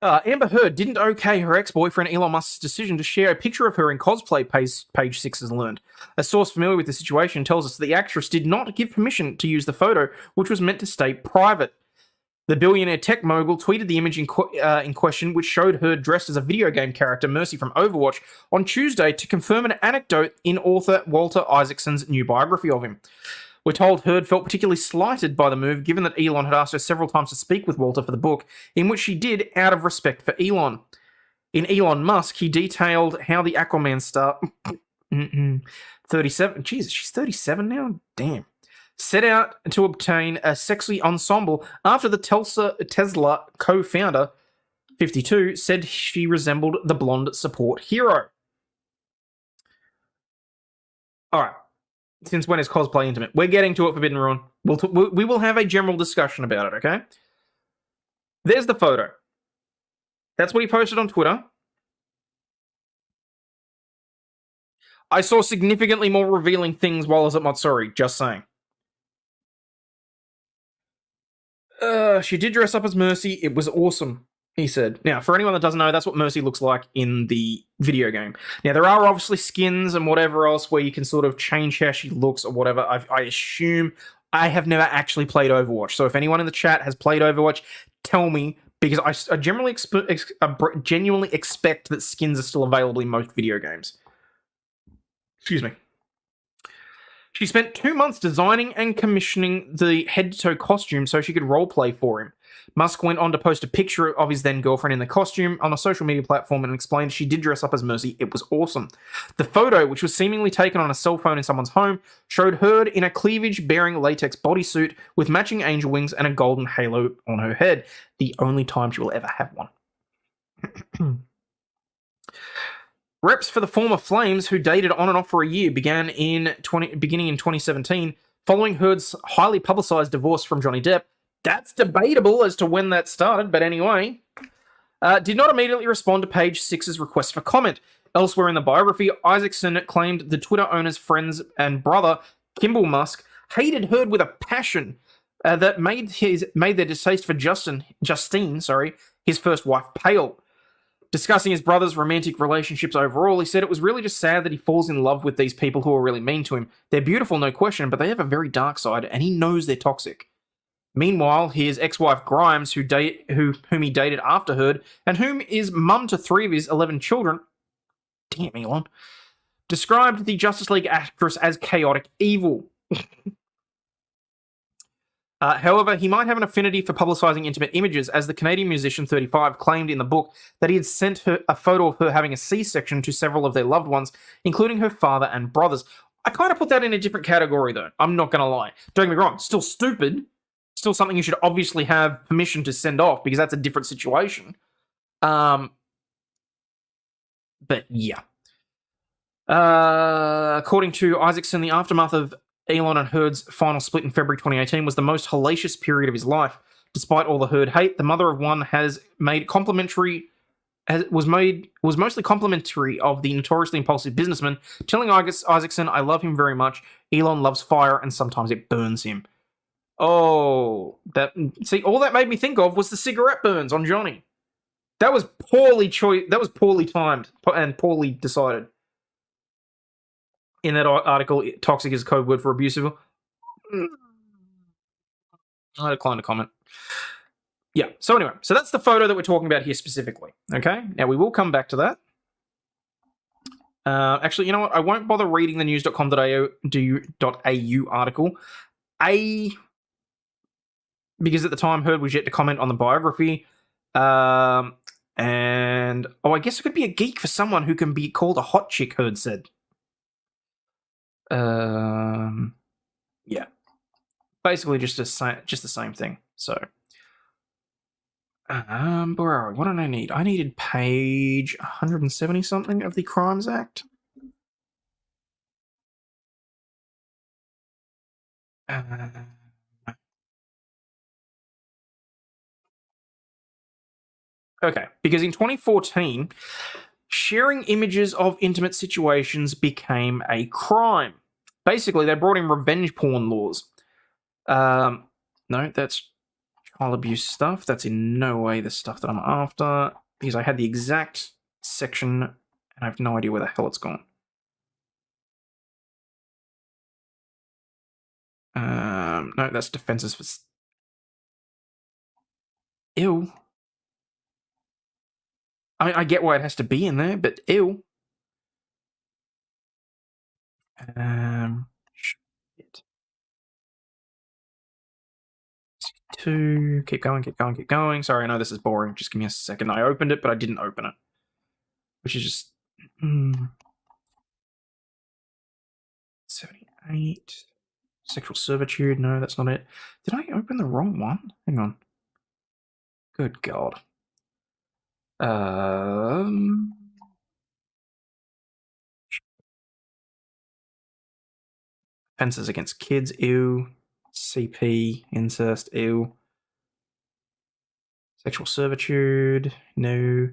Amber Heard didn't okay her ex-boyfriend Elon Musk's decision to share a picture of her in cosplay, page 6 has learned. A source familiar with the situation tells us that the actress did not give permission to use the photo, which was meant to stay private. The billionaire tech mogul tweeted the image in question, which showed Heard dressed as a video game character, Mercy from Overwatch, on Tuesday to confirm an anecdote in author Walter Isaacson's new biography of him. We're told Heard felt particularly slighted by the move, given that Elon had asked her several times to speak with Walter for the book, in which she did out of respect for Elon. In Elon Musk, he detailed how the Aquaman star... 37... Jesus, she's 37 now? Damn. Set out to obtain a sexy ensemble after the Tesla co-founder, 52, said she resembled the blonde support hero. Alright. Since when is cosplay intimate? We're getting to it, Forbidden Ruin. We will have a general discussion about it, okay? There's the photo. That's what he posted on Twitter. I saw significantly more revealing things while I was at Matsuri, just saying. She did dress up as Mercy. It was awesome, he said. Now, for anyone that doesn't know, that's what Mercy looks like in the video game. Now, there are obviously skins and whatever else where you can sort of change how she looks or whatever. I assume... I have never actually played Overwatch, so if anyone in the chat has played Overwatch, tell me, because I genuinely expect that skins are still available in most video games. Excuse me. She spent 2 months designing and commissioning the head-to-toe costume so she could roleplay for him. Musk went on to post a picture of his then-girlfriend in the costume on a social media platform and explained she did dress up as Mercy. It was awesome. The photo, which was seemingly taken on a cell phone in someone's home, showed Heard in a cleavage-bearing latex bodysuit with matching angel wings and a golden halo on her head. The only time she will ever have one. Reps for the former Flames, who dated on and off for a year, beginning in 2017, following Heard's highly publicized divorce from Johnny Depp. That's debatable as to when that started, but anyway. Did not immediately respond to page 6's request for comment. Elsewhere in the biography, Isaacson claimed the Twitter owner's friends and brother, Kimball Musk, hated Heard with a passion that made their distaste for Justine, his first wife, pale. Discussing his brother's romantic relationships overall, he said it was really just sad that he falls in love with these people who are really mean to him. They're beautiful, no question, but they have a very dark side, and he knows they're toxic. Meanwhile, his ex-wife Grimes, whom he dated after Heard, and whom is mum to 3 of his 11 children, damn Elon, described the Justice League actress as chaotic evil. However, he might have an affinity for publicising intimate images, as the Canadian musician 35 claimed in the book that he had sent her a photo of her having a C-section to several of their loved ones, including her father and brothers. I kind of put that in a different category, though. I'm not going to lie. Don't get me wrong. Still stupid. Still something you should obviously have permission to send off, because that's a different situation. But yeah. According to Isaacson, the aftermath of Elon and Heard's final split in February 2018 was the most hellacious period of his life. Despite all the Heard hate, the mother of one was mostly complimentary of the notoriously impulsive businessman, telling Isaacson, "I love him very much. Elon loves fire, and sometimes it burns him." Oh, all that made me think of was the cigarette burns on Johnny. That was poorly timed and poorly decided. In that article, toxic is a code word for abusive. I decline to comment. Yeah, so anyway, so that's the photo that we're talking about here specifically, okay? Now, we will come back to that. Actually, you know what? I won't bother reading the news.com.au article. Because at the time, Heard was yet to comment on the biography. I guess it could be a geek for someone who can be called a hot chick, Heard said. Yeah. Basically just the same thing, so... where are we? What did I need? I needed page 170-something of the Crimes Act. Okay, because in 2014, sharing images of intimate situations became a crime. Basically, they brought in revenge porn laws. No, that's child abuse stuff. That's in no way the stuff that I'm after, because I had the exact section and I have no idea where the hell it's gone. No, that's defenses for... Ew. I mean, I get why it has to be in there, but ew. Shit. Keep going. Sorry, I know this is boring. Just give me a second. I opened it, but I didn't open it. Which is just... 78. Sexual servitude. No, that's not it. Did I open the wrong one? Hang on. Good God. Offenses against kids. Ew. CP. Incest. Ew. Sexual servitude. No.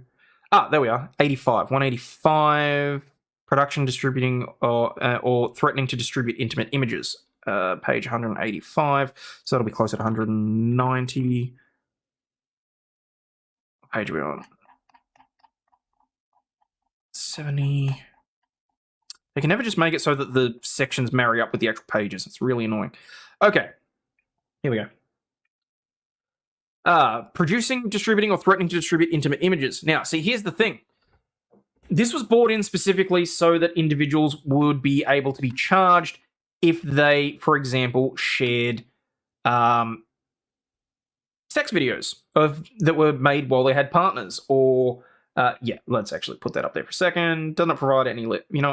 There we are. 85. 185. Production, distributing, or threatening to distribute intimate images. Page 185. So that'll be closer to 190. What page are we on? 70. They can never just make it so that the sections marry up with the actual pages. It's really annoying. Okay. Here we go. Producing, distributing, or threatening to distribute intimate images. Now, see, here's the thing. This was brought in specifically so that individuals would be able to be charged if they, for example, shared sex videos that were made while they had partners. Or, yeah, let's actually put that up there for a second. Doesn't provide any...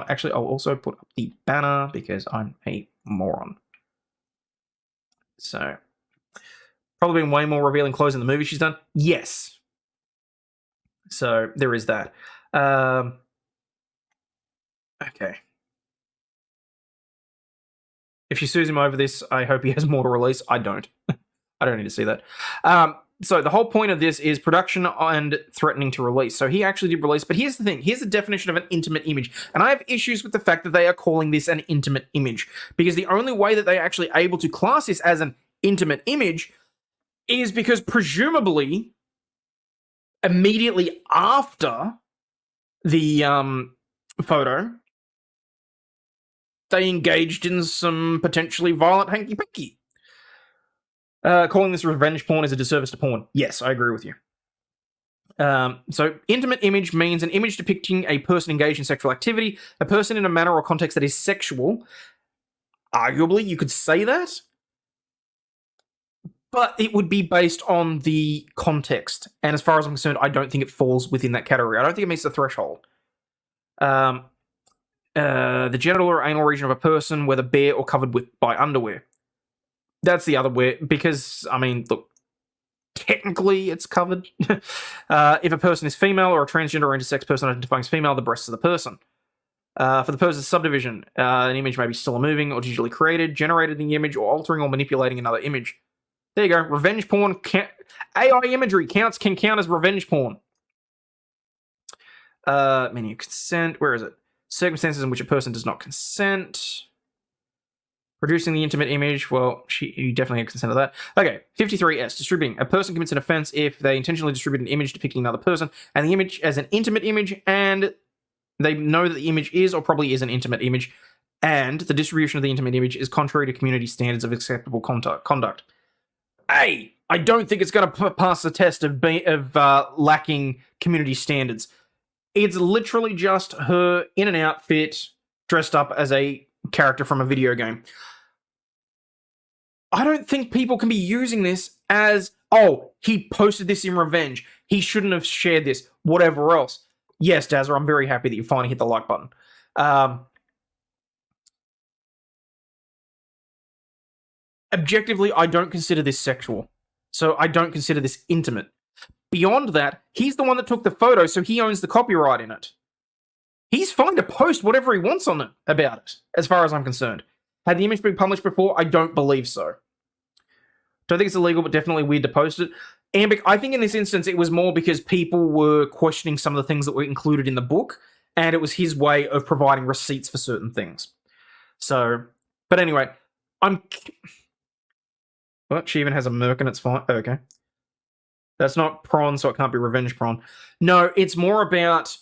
actually, I'll also put up the banner because I'm a moron. So... Probably been way more revealing clothes in the movie she's done. Yes. So there is that. Okay. If she sues him over this, I hope he has more to release. I don't. I don't need to see that. So the whole point of this is production and threatening to release. So he actually did release, but here's the thing. Here's the definition of an intimate image. And I have issues with the fact that they are calling this an intimate image, because the only way that they're actually able to class this as an intimate image is because presumably immediately after the photo, they engaged in some potentially violent hanky-panky. Calling this revenge porn is a disservice to porn. Yes, I agree with you. So intimate image means an image depicting a person engaged in sexual activity, a person in a manner or context that is sexual. Arguably, you could say that. But it would be based on the context. And as far as I'm concerned, I don't think it falls within that category. I don't think it meets the threshold. The genital or anal region of a person, whether bare or covered by underwear. That's the other way, because, I mean, look, technically it's covered. If a person is female or a transgender or intersex person identifying as female, the breasts of the person. For the purpose of subdivision, an image may be still moving or digitally created, generated in the image, or altering or manipulating another image. There you go. Revenge porn. AI imagery can count as revenge porn. Menu consent. Where is it? Circumstances in which a person does not consent. Producing the intimate image. Well, you definitely have consent to that. Okay. 53S. Distributing. A person commits an offense if they intentionally distribute an image depicting another person and the image as an intimate image, and they know that the image is or probably is an intimate image, and the distribution of the intimate image is contrary to community standards of acceptable conduct. Hey, I don't think it's going to pass the test of lacking community standards. It's literally just her in an outfit, dressed up as a character from a video game. I don't think people can be using this as, oh, he posted this in revenge, he shouldn't have shared this, whatever else. Yes, Dazza, I'm very happy that you finally hit the like button. Objectively, I don't consider this sexual. So I don't consider this intimate. Beyond that, he's the one that took the photo, so he owns the copyright in it. He's fine to post whatever he wants on it about it, as far as I'm concerned. Had the image been published before? I don't believe so. Don't think it's illegal, but definitely weird to post it. Ambic, I think in this instance, it was more because people were questioning some of the things that were included in the book, and it was his way of providing receipts for certain things. So, but anyway, well, she even has a merc and it's fine. Okay. That's not prawn, so it can't be revenge prawn. No, it's more about,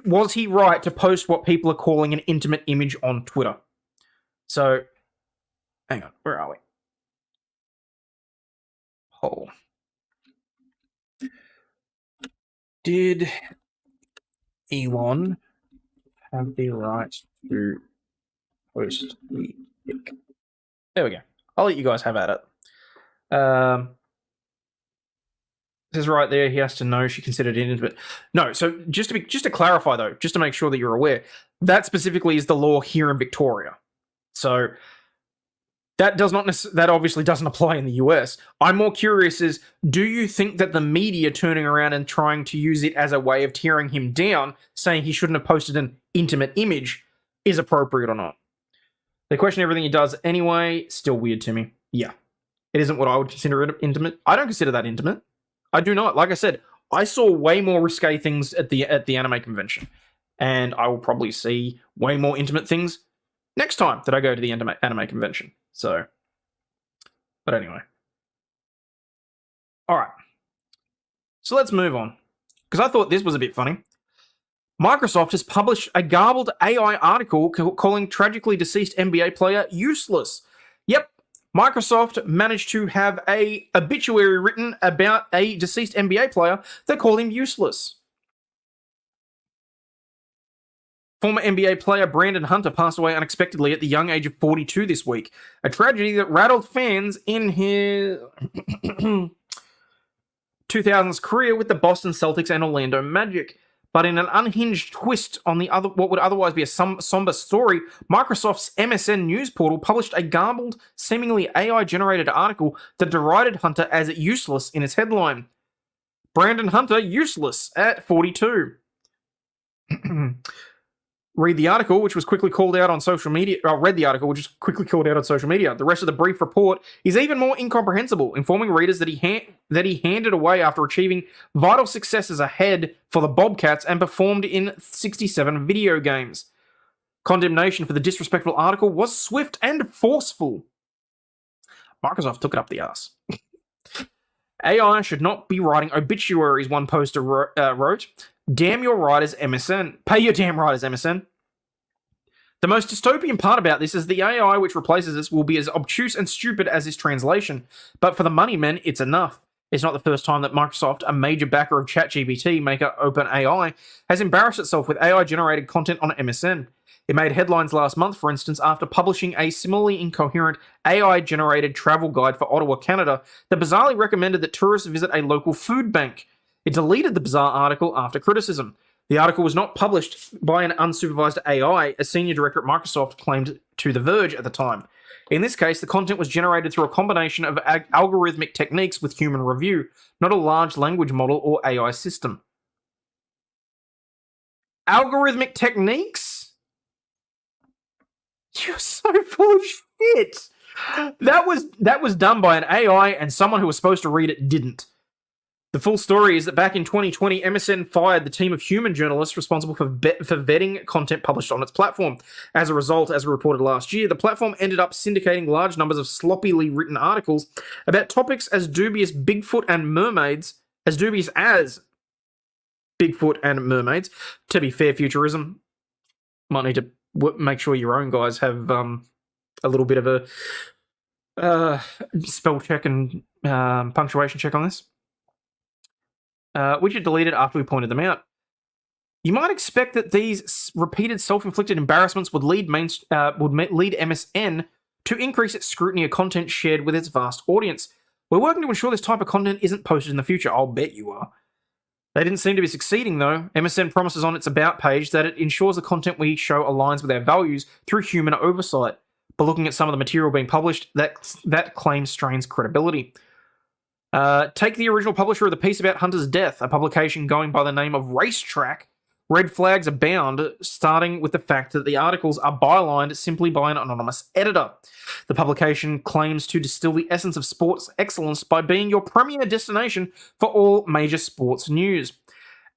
was he right to post what people are calling an intimate image on Twitter? So, hang on, where are we? Oh. Did Elon have the right to post the pic? There we go. I'll let you guys have at it. This is right there. He has to know she considered it intimate. No, so just to clarify though, just to make sure that you're aware, that specifically is the law here in Victoria. So that obviously doesn't apply in the US. I'm more curious is, do you think that the media turning around and trying to use it as a way of tearing him down, saying he shouldn't have posted an intimate image, is appropriate or not? They question everything he does anyway. Still weird to me. Yeah. It isn't what I would consider intimate. I don't consider that intimate. I do not. Like I said, I saw way more risque things at the anime convention. And I will probably see way more intimate things next time that I go to the anime convention. So, but anyway. Alright. So let's move on. Because I thought this was a bit funny. Microsoft has published a garbled AI article calling tragically deceased NBA player useless. Yep, Microsoft managed to have a obituary written about a deceased NBA player that called him useless. Former NBA player Brandon Hunter passed away unexpectedly at the young age of 42 this week, a tragedy that rattled fans in his 2000s career with the Boston Celtics and Orlando Magic. But in an unhinged twist on what would otherwise be a somber story, Microsoft's MSN news portal published a garbled, seemingly AI-generated article that derided Hunter as useless in its headline. Brandon Hunter useless at 42. Read the article, which was quickly called out on social media. Read the article, which was quickly called out on social media. The rest of the brief report is even more incomprehensible, informing readers that he handed away after achieving vital successes ahead for the Bobcats and performed in 67 video games. Condemnation for the disrespectful article was swift and forceful. Microsoft took it up the arse. AI should not be writing obituaries, one poster wrote. Damn your writers, MSN. Pay your damn writers, MSN. The most dystopian part about this is the AI which replaces us will be as obtuse and stupid as this translation. But for the money men, it's enough. It's not the first time that Microsoft, a major backer of ChatGPT maker OpenAI, has embarrassed itself with AI-generated content on MSN. It made headlines last month, for instance, after publishing a similarly incoherent AI-generated travel guide for Ottawa, Canada, that bizarrely recommended that tourists visit a local food bank. It deleted the bizarre article after criticism. The article was not published by an unsupervised AI, a senior director at Microsoft claimed to The Verge at the time. In this case, the content was generated through a combination of algorithmic techniques with human review, not a large language model or AI system. Algorithmic techniques? You're so full of shit. That was done by an AI, and someone who was supposed to read it didn't. The full story is that back in 2020, MSN fired the team of human journalists responsible for vetting content published on its platform. As a result, as reported last year, the platform ended up syndicating large numbers of sloppily written articles about topics as dubious as Bigfoot and mermaids. To be fair, futurism might need to make sure your own guys have a little bit of a spell check and punctuation check on this. Which are deleted after we pointed them out. You might expect that these repeated self-inflicted embarrassments would lead MSN to increase its scrutiny of content shared with its vast audience. We're working to ensure this type of content isn't posted in the future. I'll bet you are. They didn't seem to be succeeding, though. MSN promises on its About page that it ensures the content we show aligns with our values through human oversight. But looking at some of the material being published, that claim strains credibility. Take the original publisher of the piece about Hunter's death, a publication going by the name of Racetrack. Red flags abound, starting with the fact that the articles are bylined simply by an anonymous editor. The publication claims to distill the essence of sports excellence by being your premier destination for all major sports news.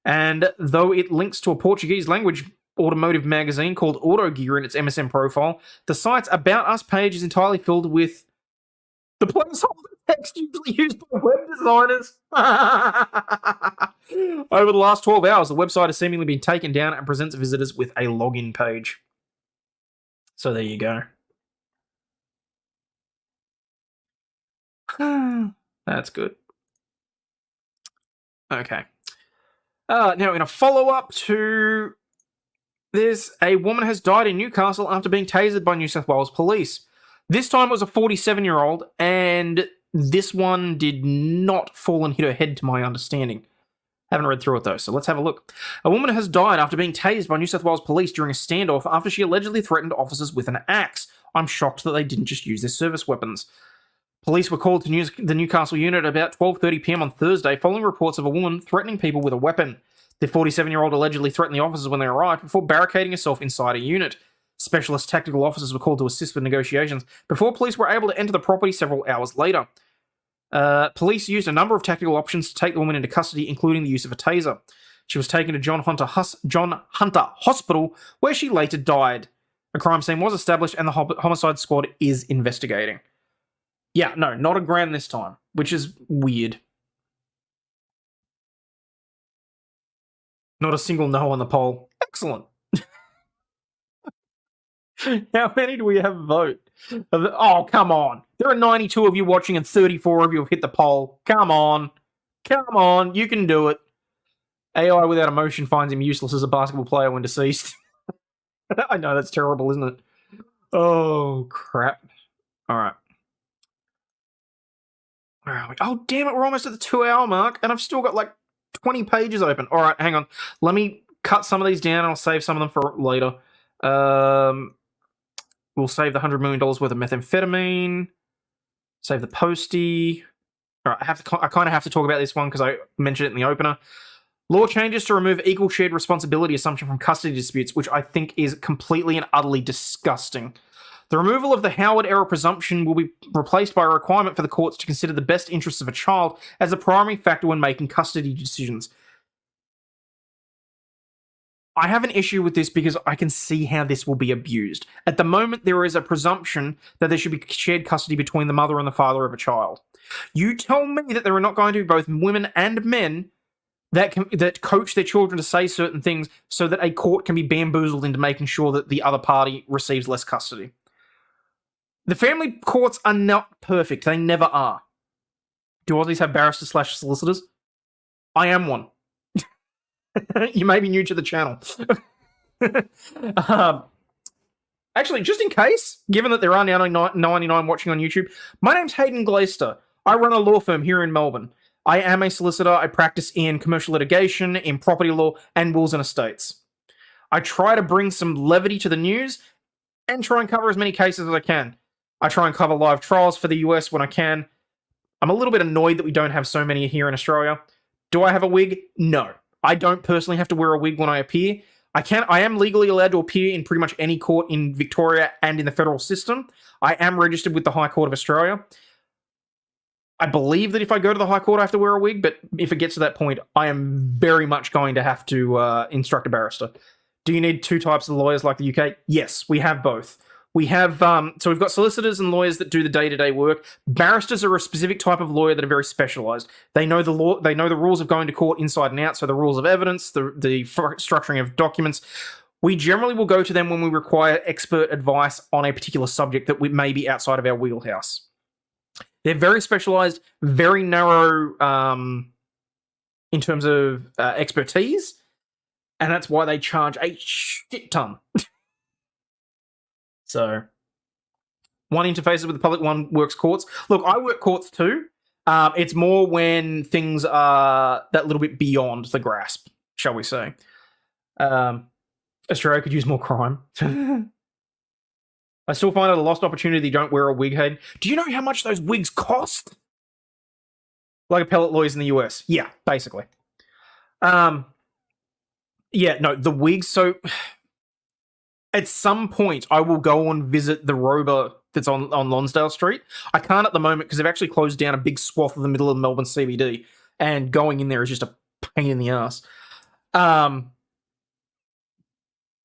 And though it links to a Portuguese language automotive magazine called Auto Gear in its MSN profile, the site's About Us page is entirely filled with the placeholder text usually used by web designers. Over the last 12 hours, the website has seemingly been taken down and presents visitors with a login page. So there you go. That's good. Okay. Now, in a follow-up to this, a woman has died in Newcastle after being tasered by New South Wales police. This time it was a 47-year-old, and this one did not fall and hit her head, to my understanding. Haven't read through it, though, so let's have a look. A woman has died after being tased by New South Wales police during a standoff after she allegedly threatened officers with an axe. I'm shocked that they didn't just use their service weapons. Police were called to the Newcastle unit at about 12:30 p.m. on Thursday following reports of a woman threatening people with a weapon. The 47-year-old allegedly threatened the officers when they arrived before barricading herself inside a unit. Specialist tactical officers were called to assist with negotiations before police were able to enter the property several hours later. Police used a number of tactical options to take the woman into custody, including the use of a taser. She was taken to John Hunter Hospital, where she later died. A crime scene was established and the homicide squad is investigating. Yeah, no, not a grand this time, which is weird. Not a single no on the poll. Excellent. How many do we have vote? Oh, come on. There are 92 of you watching and 34 of you have hit the poll. Come on. Come on. You can do it. AI without emotion finds him useless as a basketball player when deceased. I know, that's terrible, isn't it? Oh, crap. All right. Where are we? Oh, damn it. We're almost at the 2-hour mark, and I've still got like 20 pages open. All right, hang on. Let me cut some of these down, and I'll save some of them for later. We'll save the $100 million worth of methamphetamine. Save the postie. All right, I kind of have to talk about this one because I mentioned it in the opener. Law changes to remove equal shared responsibility assumption from custody disputes, which I think is completely and utterly disgusting. The removal of the Howard-era presumption will be replaced by a requirement for the courts to consider the best interests of a child as a primary factor when making custody decisions. I have an issue with this because I can see how this will be abused. At the moment, there is a presumption that there should be shared custody between the mother and the father of a child. You tell me that there are not going to be both women and men that coach their children to say certain things so that a court can be bamboozled into making sure that the other party receives less custody. The family courts are not perfect. They never are. Do Aussies have barristers/solicitors? I am one. You may be new to the channel. Actually, just in case, given that there are now 99 watching on YouTube, my name's Hayden Glaister. I run a law firm here in Melbourne. I am a solicitor. I practice in commercial litigation, in property law, and wills and estates. I try to bring some levity to the news and try and cover as many cases as I can. I try and cover live trials for the US when I can. I'm a little bit annoyed that we don't have so many here in Australia. Do I have a wig? No. I don't personally have to wear a wig when I appear. I am legally allowed to appear in pretty much any court in Victoria and in the federal system. I am registered with the High Court of Australia. I believe that if I go to the High Court, I have to wear a wig, but if it gets to that point, I am very much going to have to instruct a barrister. Do you need two types of lawyers like the UK? Yes, we have both. We have, so we've got solicitors and lawyers that do the day-to-day work. Barristers are a specific type of lawyer that are very specialised. They know the law, they know the rules of going to court inside and out, so the rules of evidence, the structuring of documents. We generally will go to them when we require expert advice on a particular subject that may be outside of our wheelhouse. They're very specialised, very narrow in terms of expertise, and that's why they charge a shit ton. So, one interfaces with the public, one works courts. Look, I work courts too. It's more when things are that little bit beyond the grasp, shall we say. Australia could use more crime. I still find it a lost opportunity you don't wear a wig, Hayden. Do you know how much those wigs cost? Like appellate lawyers in the US. Yeah, basically. Yeah, no, the wigs, so... At some point, I will go and visit the Rover that's on Lonsdale Street. I can't at the moment because they've actually closed down a big swath of the middle of Melbourne CBD, and going in there is just a pain in the ass. But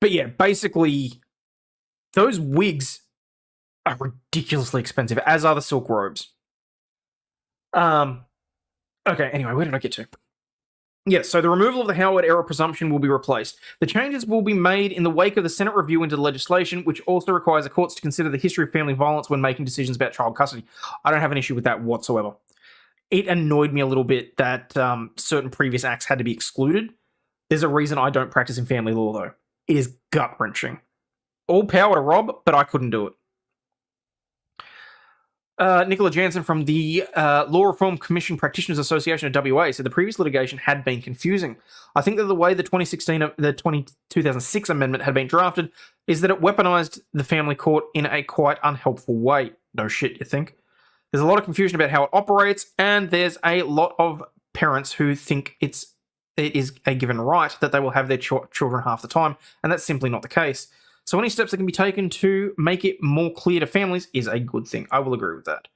yeah, basically, those wigs are ridiculously expensive, as are the silk robes. Okay, anyway, where did I get to? Yes, so the removal of the Howard-era presumption will be replaced. The changes will be made in the wake of the Senate review into the legislation, which also requires the courts to consider the history of family violence when making decisions about child custody. I don't have an issue with that whatsoever. It annoyed me a little bit that certain previous acts had to be excluded. There's a reason I don't practice in family law, though. It is gut-wrenching. All power to Rob, but I couldn't do it. Nicola Jansen from the Law Reform Commission Practitioners Association of WA said the previous litigation had been confusing. I think that the way the 2006 amendment had been drafted is that it weaponized the family court in a quite unhelpful way. No shit, you think? There's a lot of confusion about how it operates, and there's a lot of parents who think it is a given right that they will have their children half the time, and that's simply not the case. So any steps that can be taken to make it more clear to families is a good thing. I will agree with that.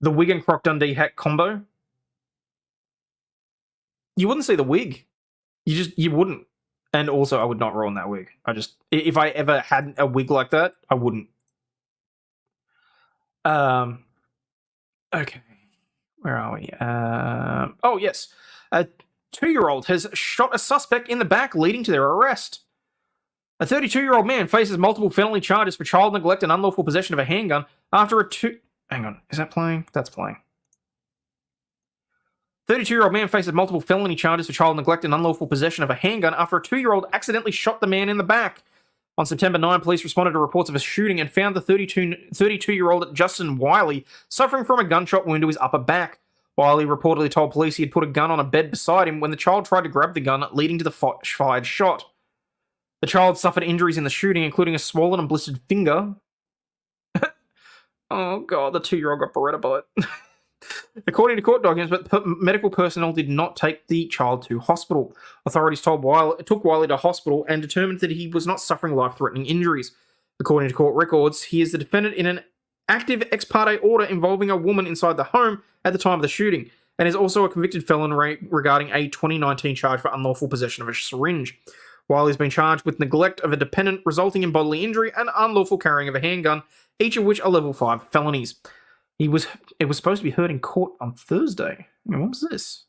The wig and Croc Dundee hat combo. You wouldn't see the wig. You wouldn't. And also, I would not roll in that wig. If I ever had a wig like that, I wouldn't. Okay. Where are we? Oh, yes. A 2-year-old has shot a suspect in the back, leading to their arrest. A 32-year-old man faces multiple felony charges for child neglect and unlawful possession of a handgun after a Hang on, is that playing? That's playing. 32-year-old man faces multiple felony charges for child neglect and unlawful possession of a handgun after a 2-year-old accidentally shot the man in the back. On September 9, police responded to reports of a shooting and found the 32-year-old Justin Wiley suffering from a gunshot wound to his upper back. Wiley reportedly told police he had put a gun on a bed beside him when the child tried to grab the gun, leading to the fired shot. The child suffered injuries in the shooting, including a swollen and blistered finger. Oh god, the 2-year-old got Beretta bullet. According to court documents, but medical personnel did not take the child to hospital. Authorities took Wiley to hospital and determined that he was not suffering life-threatening injuries. According to court records, he is the defendant in an active ex parte order involving a woman inside the home at the time of the shooting, and is also a convicted felon regarding a 2019 charge for unlawful possession of a syringe. Wiley's been charged with neglect of a dependent resulting in bodily injury and unlawful carrying of a handgun, each of which are level 5 felonies. It was supposed to be heard in court on Thursday. I mean, what was this?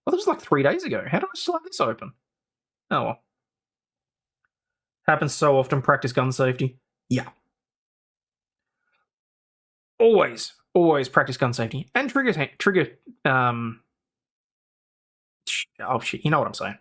Well, that was like 3 days ago. How do I still have this open? Oh well. Happens so often. Practice gun safety. Yeah. Always practice gun safety. And trigger, oh shit, you know what I'm saying.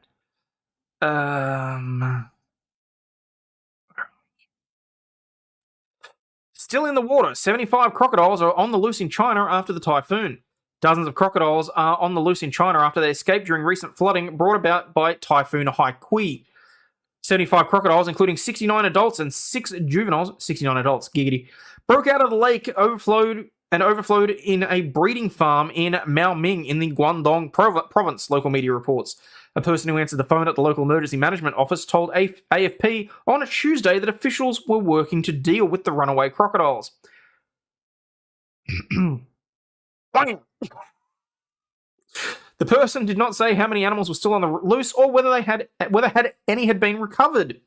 Still in the water, 75 crocodiles are on the loose in China after the typhoon. Dozens of crocodiles are on the loose in China after they escaped during recent flooding brought about by Typhoon Haikui. 75 crocodiles, including 69 adults and 6 juveniles, 69 adults, giggity, broke out of the lake, overflowed and overflowed in a breeding farm in Maoming in the Guangdong province, local media reports. A person who answered the phone at the local emergency management office told AFP on a Tuesday that officials were working to deal with the runaway crocodiles. The person did not say how many animals were still on the loose or whether any had been recovered.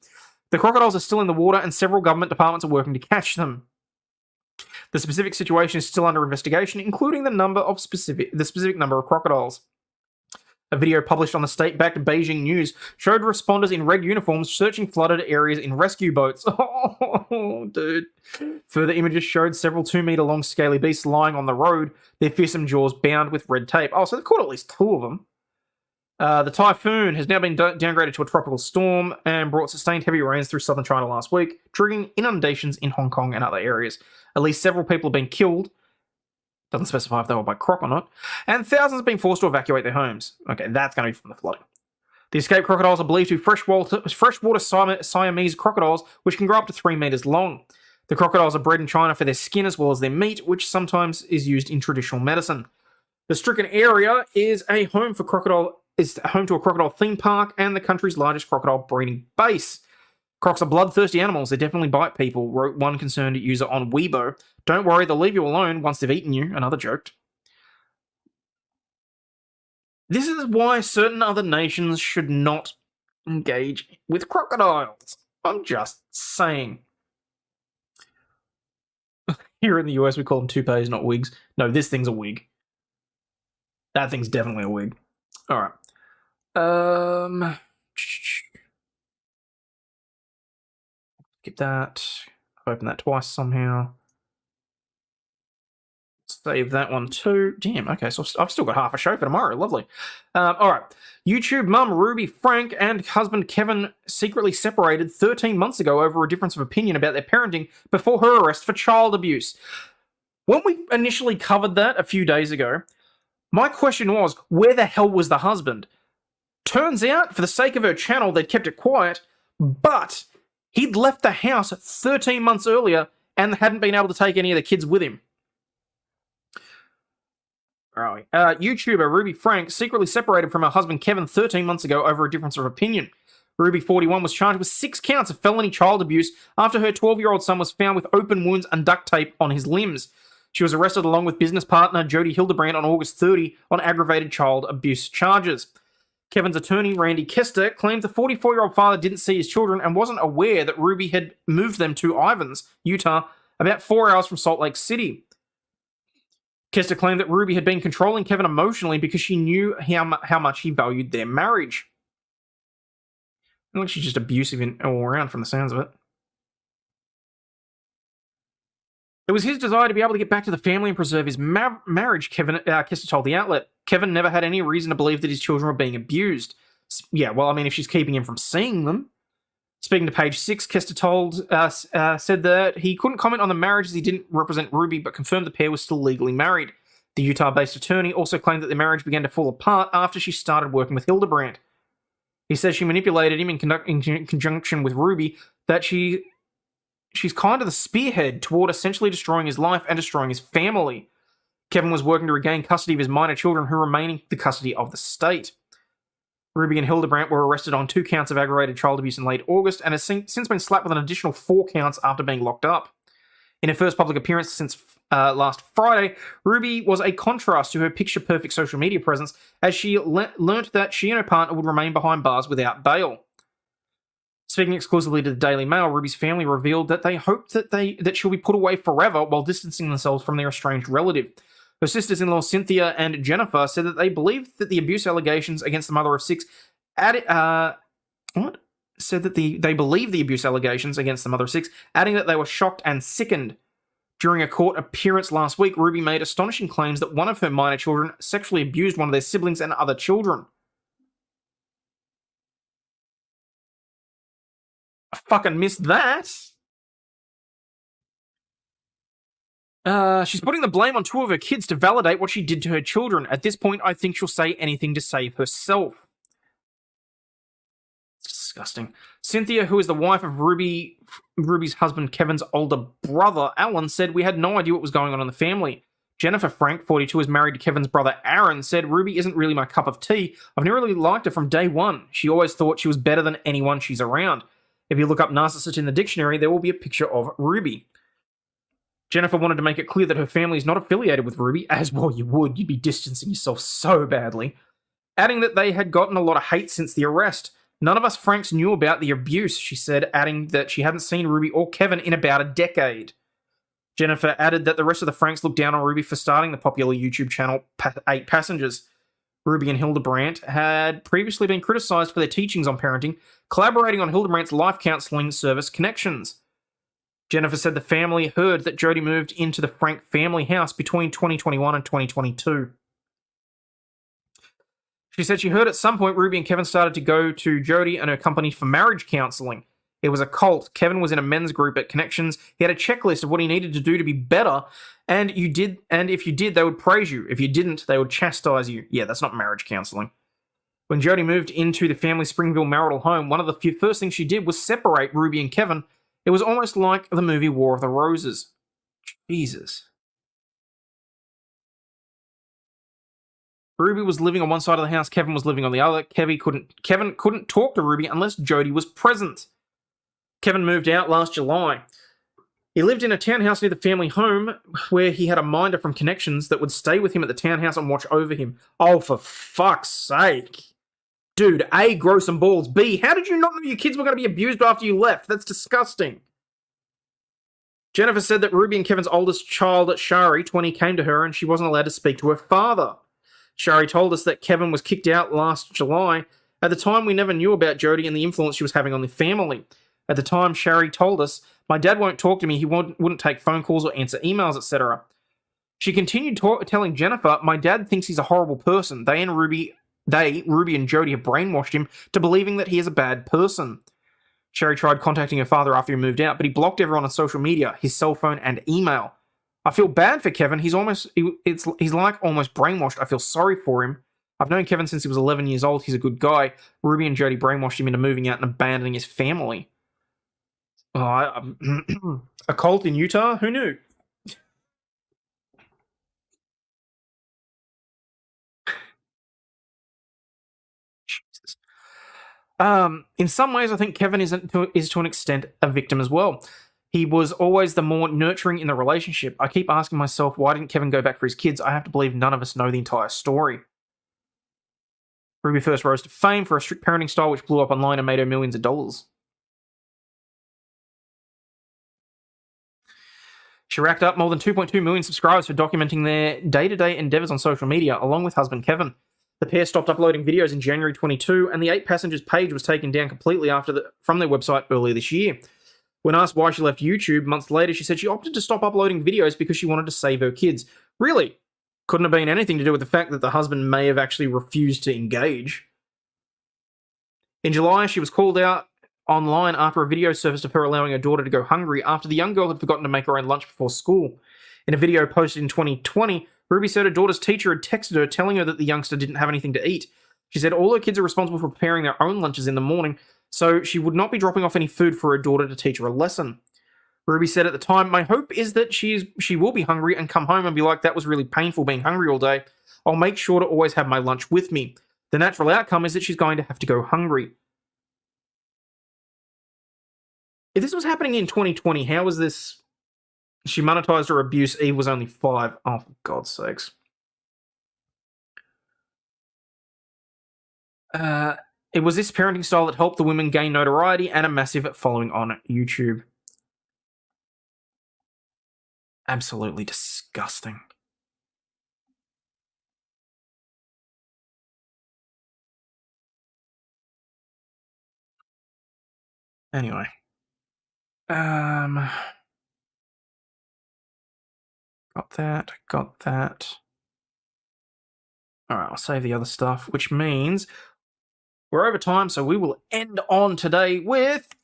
The crocodiles are still in the water and several government departments are working to catch them. The specific situation is still under investigation, including the specific number of crocodiles. A video published on the state-backed Beijing News showed responders in red uniforms searching flooded areas in rescue boats. Oh, dude. Further images showed several 2-meter-long scaly beasts lying on the road, their fearsome jaws bound with red tape. Oh, so they've caught at least 2 of them. The typhoon has now been downgraded to a tropical storm and brought sustained heavy rains through southern China last week, triggering inundations in Hong Kong and other areas. At least several people have been killed. Doesn't specify if they were by croc or not. And thousands have been forced to evacuate their homes. Okay, that's going to be from the flooding. The escaped crocodiles are believed to be freshwater Siamese crocodiles, which can grow up to 3 meters long. The crocodiles are bred in China for their skin as well as their meat, which sometimes is used in traditional medicine. The stricken area is home to a crocodile theme park and the country's largest crocodile breeding base. Crocs are bloodthirsty animals. They definitely bite people, wrote one concerned user on Weibo. Don't worry, they'll leave you alone once they've eaten you, another joked. This is why certain other nations should not engage with crocodiles. I'm just saying. Here in the US, we call them toupees, not wigs. No, this thing's a wig. That thing's definitely a wig. Alright. Get that. Open that twice somehow. Save that one too. Damn, okay, so I've still got half a show for tomorrow. Lovely. Alright. YouTube mum Ruby Frank and husband Kevin secretly separated 13 months ago over a difference of opinion about their parenting before her arrest for child abuse. When we initially covered that a few days ago, my question was, where the hell was the husband? Turns out, for the sake of her channel, they'd kept it quiet, but he'd left the house 13 months earlier and hadn't been able to take any of the kids with him. Alright. YouTuber Ruby Frank secretly separated from her husband Kevin 13 months ago over a difference of opinion. Ruby, 41, was charged with 6 counts of felony child abuse after her 12-year-old son was found with open wounds and duct tape on his limbs. She was arrested along with business partner Jody Hildebrandt on August 30 on aggravated child abuse charges. Kevin's attorney, Randy Kester, claimed the 44-year-old father didn't see his children and wasn't aware that Ruby had moved them to Ivins, Utah, about 4 hours from Salt Lake City. Kester claimed that Ruby had been controlling Kevin emotionally because she knew how much he valued their marriage. I think she's just abusive all around from the sounds of it. It was his desire to be able to get back to the family and preserve his marriage, Kester told the outlet. Kevin never had any reason to believe that his children were being abused. Yeah, well, I mean, if she's keeping him from seeing them. Speaking to Page 6, Kester said that he couldn't comment on the marriage as he didn't represent Ruby, but confirmed the pair was still legally married. The Utah-based attorney also claimed that the marriage began to fall apart after she started working with Hildebrandt. He says she manipulated him in conjunction with Ruby, that she's kind of the spearhead toward essentially destroying his life and destroying his family. Kevin was working to regain custody of his minor children who remain in the custody of the state. Ruby and Hildebrandt were arrested on 2 counts of aggravated child abuse in late August and has since been slapped with an additional 4 counts after being locked up. In her first public appearance since last Friday, Ruby was a contrast to her picture-perfect social media presence as she learnt that she and her partner would remain behind bars without bail. Speaking exclusively to the Daily Mail, Ruby's family revealed that they hoped that she'll be put away forever while distancing themselves from their estranged relative. Her sisters-in-law Cynthia and Jennifer said that they believed that the abuse allegations against the mother of 6 adding that they were shocked and sickened. During a court appearance last week, Ruby made astonishing claims that one of her minor children sexually abused one of their siblings and other children. I fucking missed that. She's putting the blame on 2 of her kids to validate what she did to her children. At this point, I think she'll say anything to save herself. It's disgusting. Cynthia, who is the wife of Ruby's husband Kevin's older brother, Alan, said, "We had no idea what was going on in the family. Jennifer Frank, 42, is married to Kevin's brother Aaron, said, Ruby isn't really my cup of tea. I've never really liked her from day one. She always thought she was better than anyone she's around. If you look up narcissist in the dictionary, there will be a picture of Ruby. Jennifer wanted to make it clear that her family is not affiliated with Ruby, as well you would. You'd be distancing yourself so badly. Adding that they had gotten a lot of hate since the arrest. None of us Franks knew about the abuse, she said, adding that she hadn't seen Ruby or Kevin in about a decade. Jennifer added that the rest of the Franks looked down on Ruby for starting the popular YouTube channel 8 Passengers. Ruby and Hildebrandt had previously been criticised for their teachings on parenting, collaborating on Hildebrandt's life counselling service Connections. Jennifer said the family heard that Jody moved into the Frank family house between 2021 and 2022. She said she heard at some point Ruby and Kevin started to go to Jody and her company for marriage counselling. It was a cult. Kevin was in a men's group at Connections. He had a checklist of what he needed to do to be better, and if you did, they would praise you. If you didn't, they would chastise you. Yeah, that's not marriage counselling. When Jody moved into the family Springville marital home, one of the first things she did was separate Ruby and Kevin. It was almost like the movie War of the Roses. Jesus. Ruby was living on one side of the house, Kevin was living on the other. Kevin couldn't talk to Ruby unless Jody was present. Kevin moved out last July. He lived in a townhouse near the family home where he had a minder from Connections that would stay with him at the townhouse and watch over him. Oh, for fuck's sake. Dude, A, grow some balls. B, how did you not know your kids were going to be abused after you left? That's disgusting. Jennifer said that Ruby and Kevin's oldest child, Shari, 20, came to her and she wasn't allowed to speak to her father. Shari told us that Kevin was kicked out last July. At the time, we never knew about Jody and the influence she was having on the family. At the time, Shari told us, my dad won't talk to me, he wouldn't take phone calls or answer emails, etc. She continued telling Jennifer, my dad thinks he's a horrible person. Ruby and Jody have brainwashed him to believing that he is a bad person. Shari tried contacting her father after he moved out, but he blocked everyone on social media, his cell phone and email. I feel bad for Kevin. He's like almost brainwashed. I feel sorry for him. I've known Kevin since he was 11 years old. He's a good guy. Ruby and Jody brainwashed him into moving out and abandoning his family. Oh, a cult in Utah? Who knew? Jesus. In some ways, I think Kevin is to an extent a victim as well. He was always the more nurturing in the relationship. I keep asking myself, why didn't Kevin go back for his kids? I have to believe none of us know the entire story. Ruby first rose to fame for a strict parenting style which blew up online and made her millions of dollars. She racked up more than 2.2 million subscribers for documenting their day-to-day endeavors on social media, along with husband Kevin. The pair stopped uploading videos in January 22, and the 8 Passengers page was taken down completely from their website earlier this year. When asked why she left YouTube months later, she said she opted to stop uploading videos because she wanted to save her kids. Really? Couldn't have been anything to do with the fact that the husband may have actually refused to engage. In July, she was called out online after a video surfaced of her allowing her daughter to go hungry after the young girl had forgotten to make her own lunch before school. In a video posted in 2020, Ruby said her daughter's teacher had texted her telling her that the youngster didn't have anything to eat. She said all her kids are responsible for preparing their own lunches in the morning, so she would not be dropping off any food for her daughter to teach her a lesson. Ruby said at the time, my hope is that she will be hungry and come home and be like, that was really painful being hungry all day. I'll make sure to always have my lunch with me. The natural outcome is that she's going to have to go hungry. If this was happening in 2020, how was this? She monetized her abuse. Eve was only 5. Oh, for God's sakes. It was this parenting style that helped the women gain notoriety and a massive following on YouTube. Absolutely disgusting. Anyway. Got that. Alright, I'll save the other stuff, which means we're over time, so we will end on today with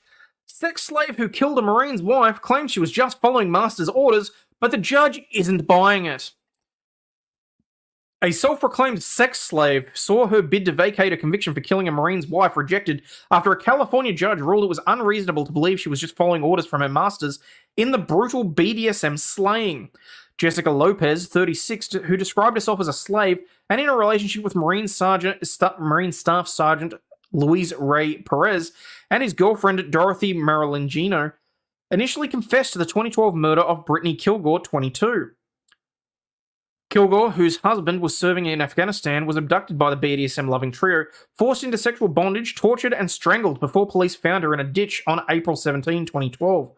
sex slave who killed a Marine's wife claims she was just following master's orders, but the judge isn't buying it. A self-proclaimed sex slave saw her bid to vacate a conviction for killing a Marine's wife rejected after a California judge ruled it was unreasonable to believe she was just following orders from her masters in the brutal BDSM slaying. Jessica Lopez, 36, who described herself as a slave and in a relationship with Marine Staff Sergeant Luis Ray Perez and his girlfriend Dorothy Marilangino, initially confessed to the 2012 murder of Brittany Kilgore, 22. Kilgore, whose husband was serving in Afghanistan, was abducted by the BDSM-loving trio, forced into sexual bondage, tortured, and strangled before police found her in a ditch on April 17, 2012.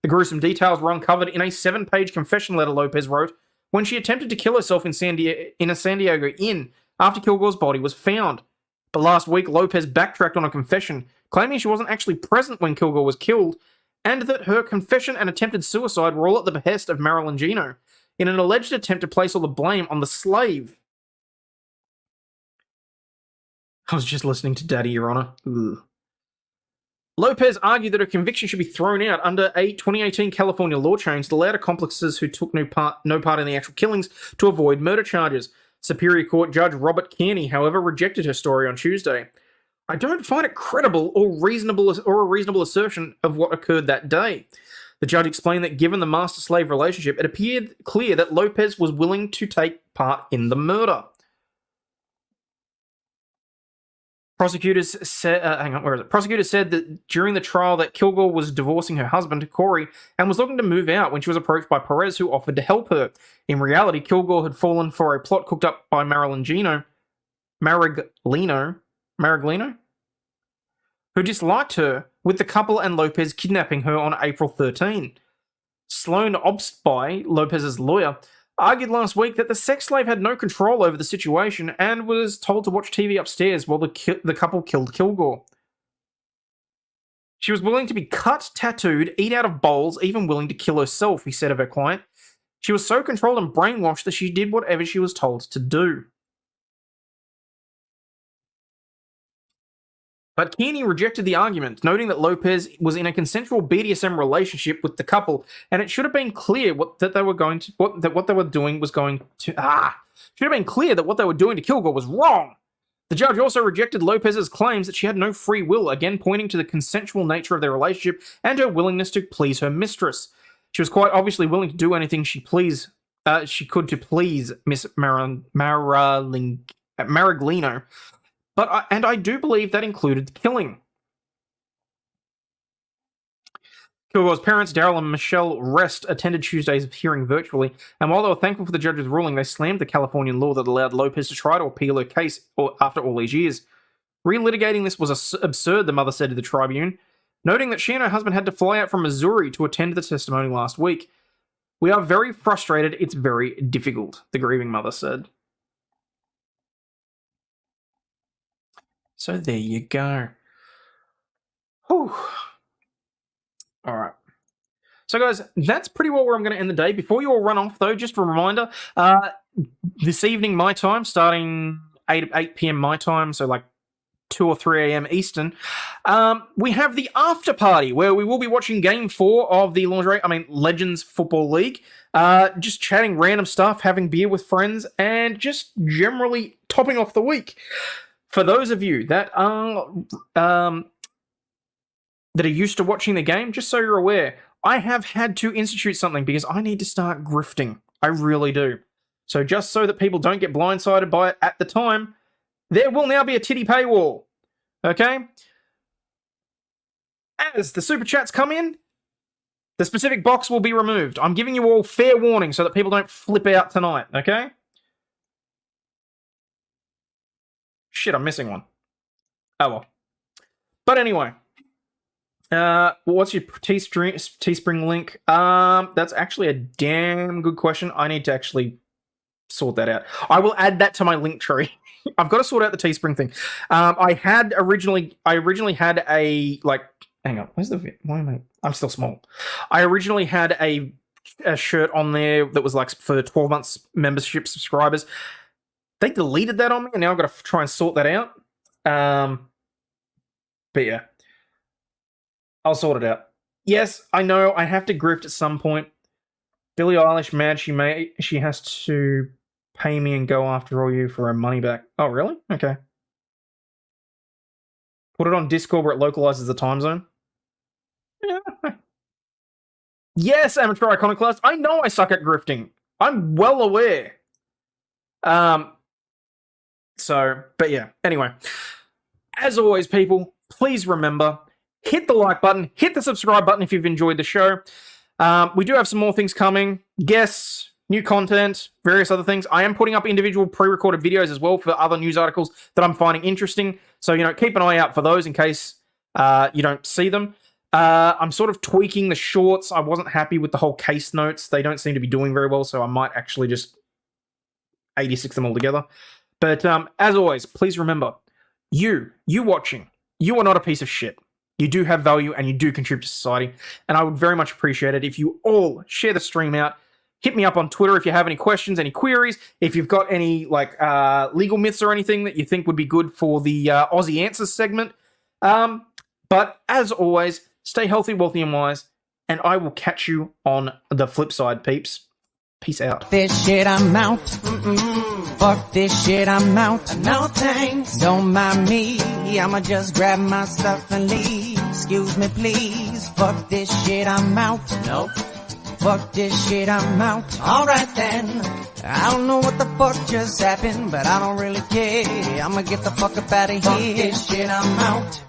The gruesome details were uncovered in a 7-page confession letter Lopez wrote when she attempted to kill herself in a San Diego inn after Kilgore's body was found. But last week, Lopez backtracked on a confession, claiming she wasn't actually present when Kilgore was killed, and that her confession and attempted suicide were all at the behest of Marilangino, in an alleged attempt to place all the blame on the slave. I was just listening to Daddy, Your Honor. Ugh. Lopez argued that her conviction should be thrown out under a 2018 California law change that allowed accomplices who took no part in the actual killings to avoid murder charges. Superior Court Judge Robert Kearney, however, rejected her story on Tuesday. I don't find it credible or a reasonable assertion of what occurred that day. The judge explained that given the master-slave relationship, it appeared clear that Lopez was willing to take part in the murder. Prosecutors said that during the trial that Kilgore was divorcing her husband, Corey, and was looking to move out when she was approached by Perez, who offered to help her. In reality, Kilgore had fallen for a plot cooked up by Maraglino, who disliked her, with the couple and Lopez kidnapping her on April 13. Sloan Obspy, Lopez's lawyer, argued last week that the sex slave had no control over the situation and was told to watch TV upstairs while the couple killed Kilgore. She was willing to be cut, tattooed, eat out of bowls, even willing to kill herself, he said of her client. She was so controlled and brainwashed that she did whatever she was told to do. But Kearney rejected the argument, noting that Lopez was in a consensual BDSM relationship with the couple, and it should have been clear what they were doing to Kilgore was wrong. The judge also rejected Lopez's claims that she had no free will, again pointing to the consensual nature of their relationship and her willingness to please her mistress. She was quite obviously willing to do anything she could to please Miss Maraglino. But I do believe that included the killing. Kilgore's parents, Daryl and Michelle Rest, attended Tuesday's hearing virtually, and while they were thankful for the judge's ruling, they slammed the Californian law that allowed Lopez to try to appeal her case after all these years. Relitigating this was absurd, the mother said to the Tribune, noting that she and her husband had to fly out from Missouri to attend the testimony last week. We are very frustrated. It's very difficult, the grieving mother said. So there you go. Whew. All right. So, guys, that's pretty well where I'm going to end the day. Before you all run off, though, just a reminder, this evening, my time, starting 8 p.m. my time, so like 2 or 3 a.m. Eastern, we have the after party where we will be watching Game 4 of the Legends Football League, just chatting random stuff, having beer with friends, and just generally topping off the week. For those of you that are used to watching the game, just so you're aware, I have had to institute something because I need to start grifting. I really do. So just so that people don't get blindsided by it at the time, there will now be a titty paywall. Okay? As the super chats come in, the specific box will be removed. I'm giving you all fair warning so that people don't flip out tonight. Okay? Shit, I'm missing one. Oh well. But anyway. What's your Teespring link? That's actually a damn good question. I need to actually sort that out. I will add that to my link tree. I've got to sort out the Teespring thing. I originally had a, hang on, where's the, I'm still small. I originally had a shirt on there that was for 12 months membership subscribers. They deleted that on me, and now I've got to try and sort that out. But yeah. I'll sort it out. Yes, I know, I have to grift at some point. Billie Eilish mad she has to pay me and go after all you for her money back. Oh, really? Okay. Put it on Discord where it localizes the time zone. Yeah. Yes, amateur iconoclast. I know I suck at grifting. I'm well aware. But yeah, anyway. As always, people, please remember, hit the like button, hit the subscribe button if you've enjoyed the show. We do have some more things coming. Guests, new content, various other things. I am putting up individual pre-recorded videos as well for other news articles that I'm finding interesting. So, keep an eye out for those in case you don't see them. I'm sort of tweaking the shorts. I wasn't happy with the whole case notes. They don't seem to be doing very well, so I might actually just 86 them all together. But as always, please remember, you watching, you are not a piece of shit. You do have value and you do contribute to society. And I would very much appreciate it if you all share the stream out. Hit me up on Twitter if you have any questions, any queries. If you've got any legal myths or anything that you think would be good for the Aussie Answers segment. But as always, stay healthy, wealthy, and wise. And I will catch you on the flip side, peeps. Peace out. This shit, I'm out. Fuck this shit, I'm out. No thanks. Don't mind me. I'ma just grab my stuff and leave. Excuse me, please. Fuck this shit, I'm out. Nope. Fuck this shit, I'm out. Alright then. I don't know what the fuck just happened, but I don't really care. I'ma get the fuck up out of here. Fuck this shit, I'm out.